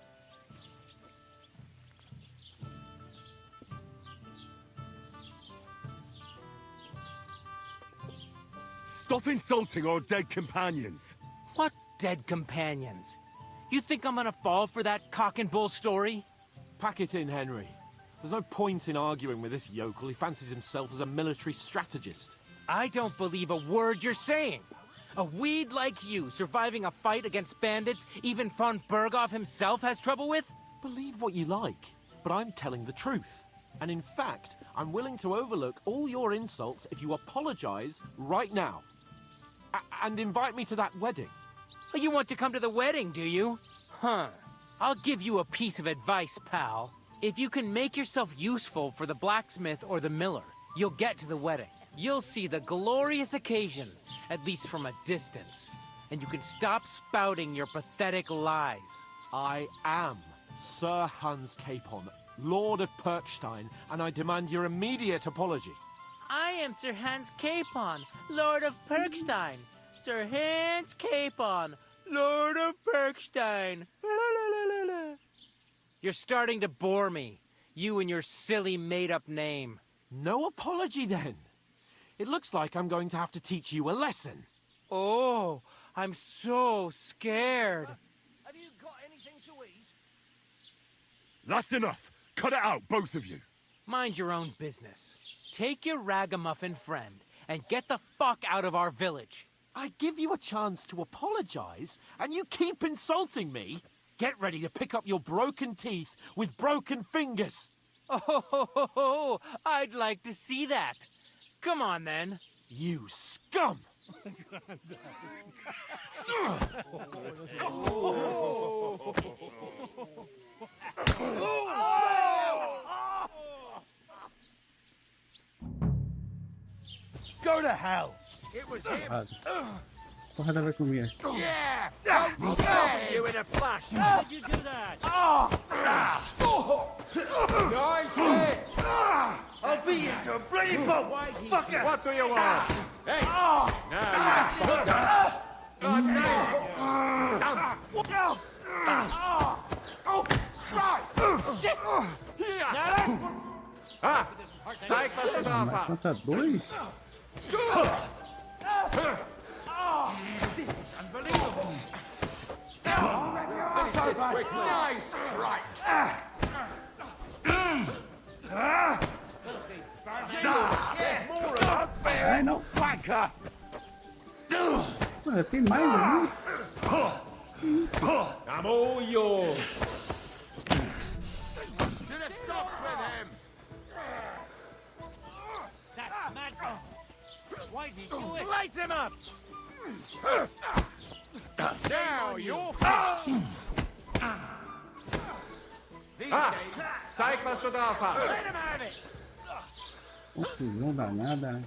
Stop insulting our dead companions. What dead companions? You think I'm gonna fall for that cock and bull story? Pack it in, Henry. There's no point in arguing with this yokel. He fancies himself as a military strategist. I don't believe a word you're saying. A weed like you surviving a fight against bandits even von Berghoff himself has trouble with? Believe what you like, but I'm telling the truth. And in fact, I'm willing to overlook all your insults if you apologize right now. And invite me to that wedding. Oh, you want to come to the wedding, do you? Huh. I'll give you a piece of advice, pal. If you can make yourself useful for the blacksmith or the miller, you'll get to the wedding. You'll see the glorious occasion, at least from a distance. And you can stop spouting your pathetic lies. I am Sir Hans Capon, Lord of Perkstein, and I demand your immediate apology. I am Sir Hans Capon, Lord of Perkstein. Sir Hans Capon, Lord of Perkstein. You're starting to bore me. You and your silly made-up name. No apology, then. It looks like I'm going to have to teach you a lesson. Oh, I'm so scared. Have you got anything to eat? That's enough. Cut it out, both of you. Mind your own business. Take your ragamuffin friend and get the fuck out of our village. I give you a chance to apologize, and you keep insulting me. Get ready to pick up your broken teeth with broken fingers. Oh, I'd like to see that. Come on, then. You scum! Go to hell! It was him! Porrada vai comer. Yeah! I'll kill you in a flash! How did you do that? Nice hit! I'll beat you to a bloody pulp! Fucker! What do you want? Hey! Now you fucker! God damn! Oh, Christ! Shit! Here! Ah! Sai pra estudar, Mas contra dois? This is unbelievable! Nice strike! Ai, não. Wanker! Mano, tem mais ali? Que isso? I'm all yours! To the stocks with him! That madman! Why did he do it? Slice him up! Now you're finished! Sai pra estudar, rapaz! Let him have it! Confusão danada.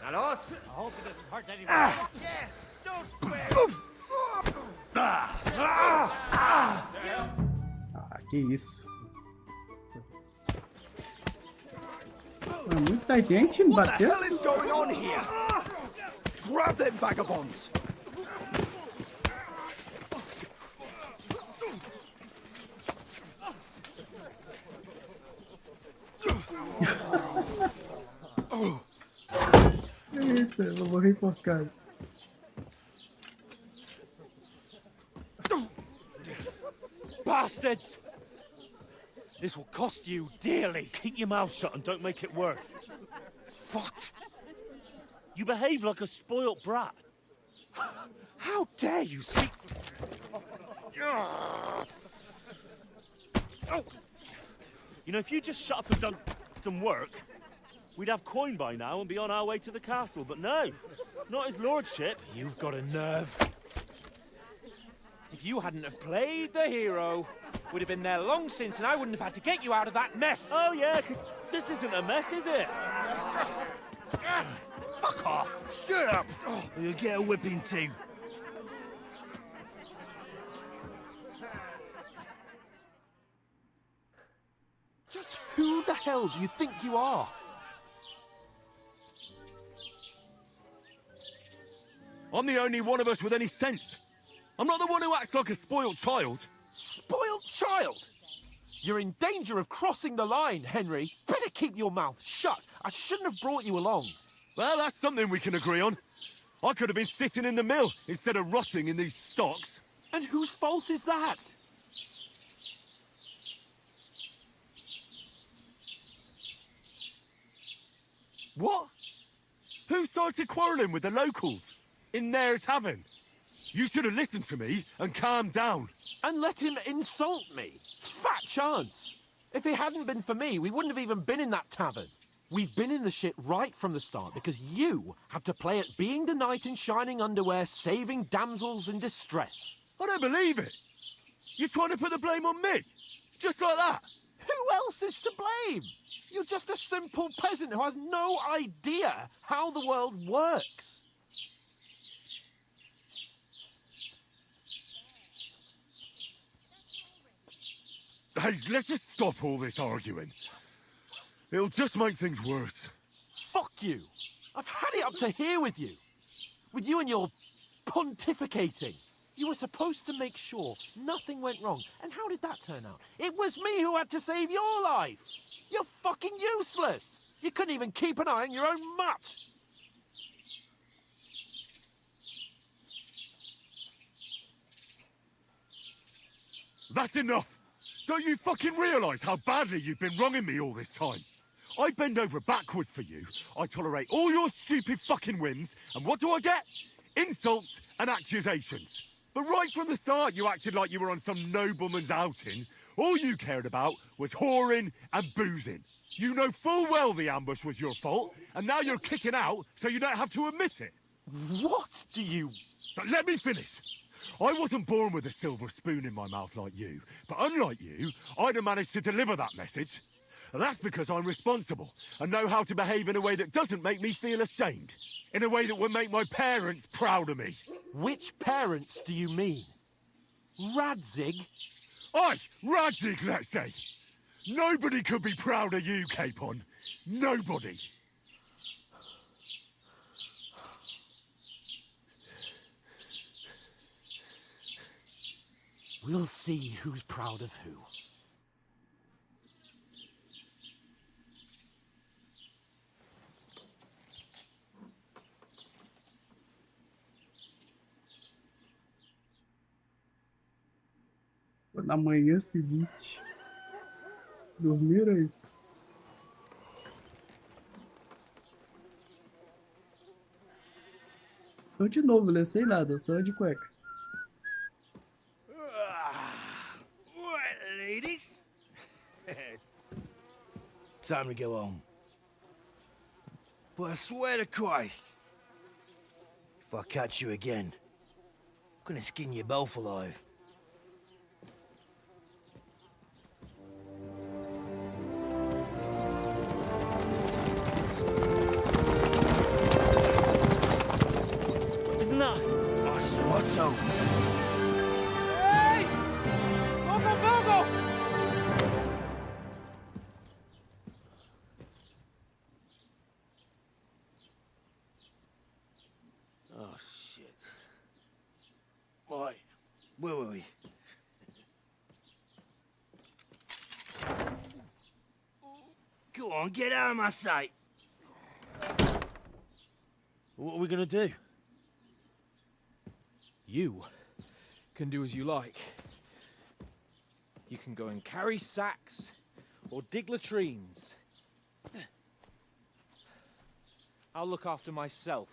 Now, los! I hope it doesn't hurt anyone. Yeah, don't Ah, que isso. Mano, muita gente me What the bateu. hell is going on here? Grab them vagabonds! Eita, eu vou morrer enforcado. Bastards! This will cost you dearly. Keep your mouth shut and don't make it worse. What? You behave like a spoilt brat. How dare you speak... You know, if you just shut up and done some work, we'd have coin by now and be on our way to the castle, but no, not his lordship. You've got a nerve. If you hadn't have played the hero, we'd have been there long since and I wouldn't have had to get you out of that mess. Oh yeah, because this isn't a mess, is it? Fuck off. Shut up, or you'll get a whipping too. Just who the hell do you think you are? I'm the only one of us with any sense. I'm not the one who acts like a spoiled child. Spoiled child? You're in danger of crossing the line, Henry. Better keep your mouth shut. I shouldn't have brought you along. Well, that's something we can agree on. I could have been sitting in the mill instead of rotting in these stocks. And whose fault is that? What? Who started quarrelling with the locals? In their tavern? You should have listened to me and calmed down. And let him insult me? Fat chance. If it hadn't been for me, we wouldn't have even been in that tavern. We've been in the shit right from the start because you had to play at being the knight in shining underwear, saving damsels in distress. I don't believe it. You're trying to put the blame on me? Just like that? Who else is to blame? You're just a simple peasant who has no idea how the world works. Hey, let's just stop all this arguing. It'll just make things worse. Fuck you. I've had it up to here with you. With you and your pontificating. You were supposed to make sure nothing went wrong. And how did that turn out? It was me who had to save your life. You're fucking useless. You couldn't even keep an eye on your own mutt. That's enough. Don't you fucking realise how badly you've been wronging me all this time? I bend over backwards for you. I tolerate all your stupid fucking whims. And what do I get? Insults and accusations. But right from the start, you acted like you were on some nobleman's outing. All you cared about was whoring and boozing. You know full well the ambush was your fault, and now you're kicking out so you don't have to admit it. What do you... But let me finish. I wasn't born with a silver spoon in my mouth like you, but unlike you, I'd have managed to deliver that message. And that's because I'm responsible and know how to behave in a way that doesn't make me feel ashamed. In a way that would make my parents proud of me. Which parents do you mean? Radzig? Aye, Radzig, let's say. Nobody could be proud of you, Capon. Nobody. We'll see who's proud of who. Na manhã seguinte, dormiram aí. Eu de novo, né? Sem nada, só de cueca. Right, ladies. Time to go home. But I swear to Christ, if I catch you again, I'm gonna skin you both alive. So. Hey! Go, go, go, go! Oh, shit. Why? Where were we? Go on, get out of my sight. What are we gonna do? You can do as you like. You can go and carry sacks or dig latrines. I'll look after myself.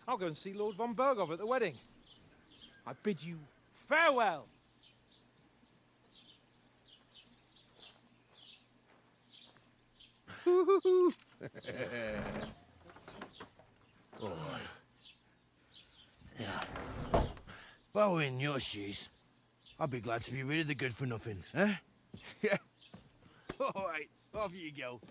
I'll go and see Lord von Bergov at the wedding. I bid you farewell. Yeah. If I were in your shoes, I'd be glad to be rid of the good for nothing, eh? Yeah. All right, off you go.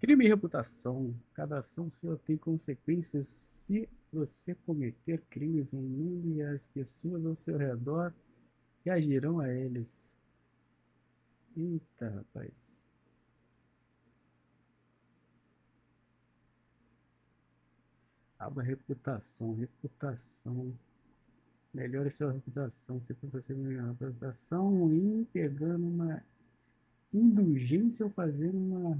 Crime e reputação. Cada ação sua tem consequências se você cometer crimes no mundo e as pessoas ao seu redor reagirão a eles. Eita, rapaz. Aba reputação, reputação. Melhore sua reputação. Se você melhorar a reputação ruim, pegando uma indulgência ou fazendo uma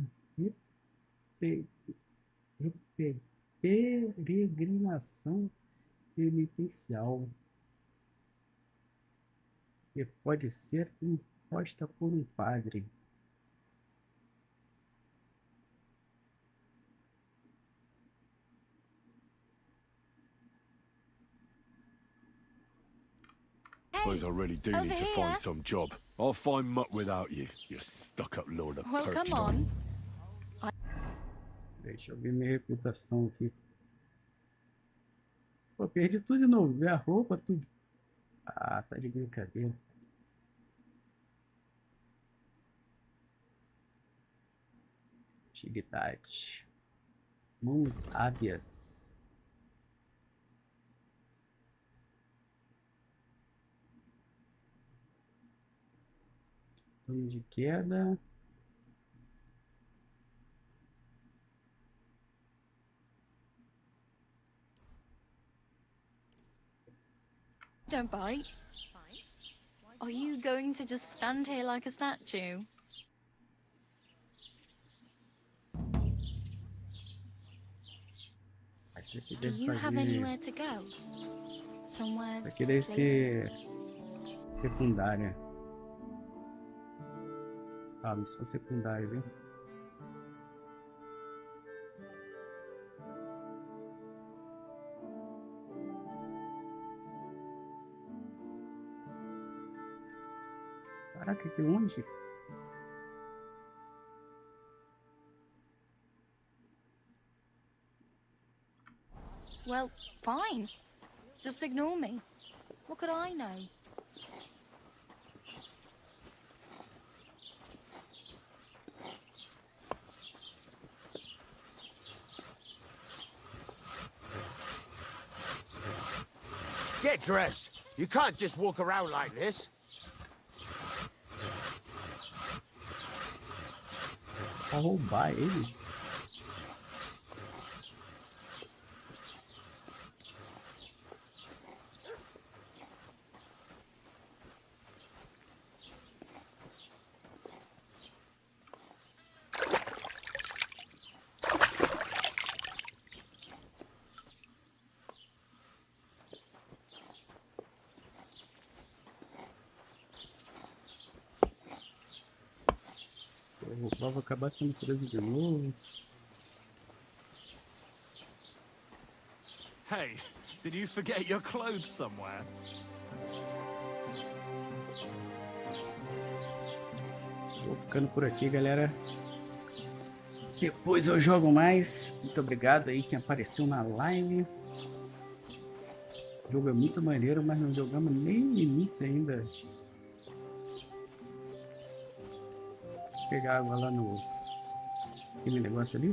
peregrinação penitencial, que pode ser imposta por um padre. Suppose I really do need to find some job. I'll find muck without you, you stuck-up lord of Well, perched come on. Deixa eu ver minha reputação aqui. Pô, perdi tudo de novo. Ver a roupa, tudo. Ah, tá de brincadeira. Utilidade. Mãos hábeis. Dano de queda. Don't bite. Are you going to just stand here like a statue? Do you have anywhere to go? Somewhere Isso aqui deve ser secundária. Ah, missão secundária, viu? Caraca, que longe. Well, fine. Just ignore me. What could I know? Get dressed. You can't just walk around like this. Pra roubar ele. Se eu roubar, vou acabar sendo preso de novo. Hey, did you forget your clothes somewhere? Vou ficando por aqui, galera. Depois eu jogo mais. Muito obrigado aí quem apareceu na live. O jogo é muito maneiro, mas não jogamos nem no início ainda. Vou pegar água lá no... aquele negócio ali.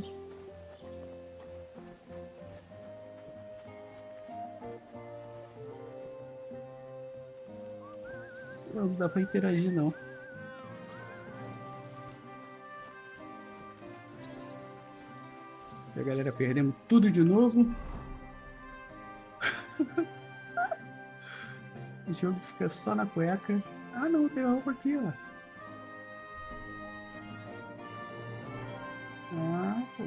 Não dá pra interagir não. Essa galera perdemos tudo de novo. O jogo fica só na cueca. Ah não, tem roupa aqui, ó. pô.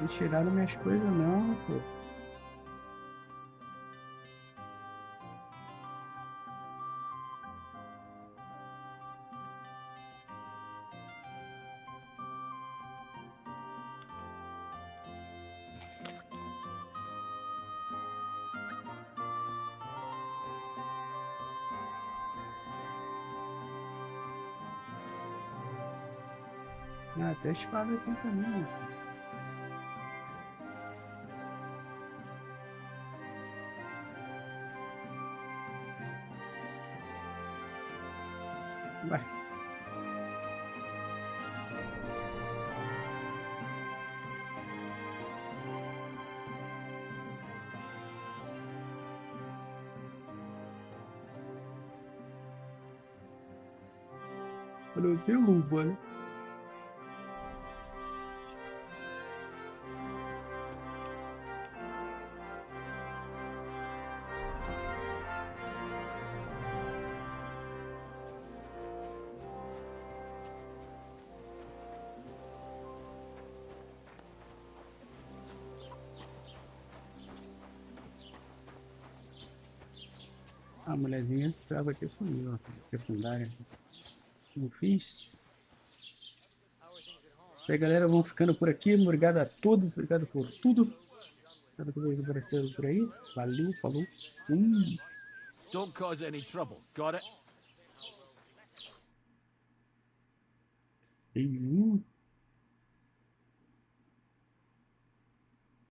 Não tiraram minhas coisas não, pô. Ah, até a espada tem também. Vai. Eu não tenho luva, né? A mulherzinha escrava aqui sumiu, ó, secundária. Não fiz. Isso aí, galera, vamos ficando por aqui. Obrigado a todos, obrigado por tudo. Obrigado por vocês apareceram por aí. Valeu, falou, sim. Don't cause any trouble, got it? Beijinho.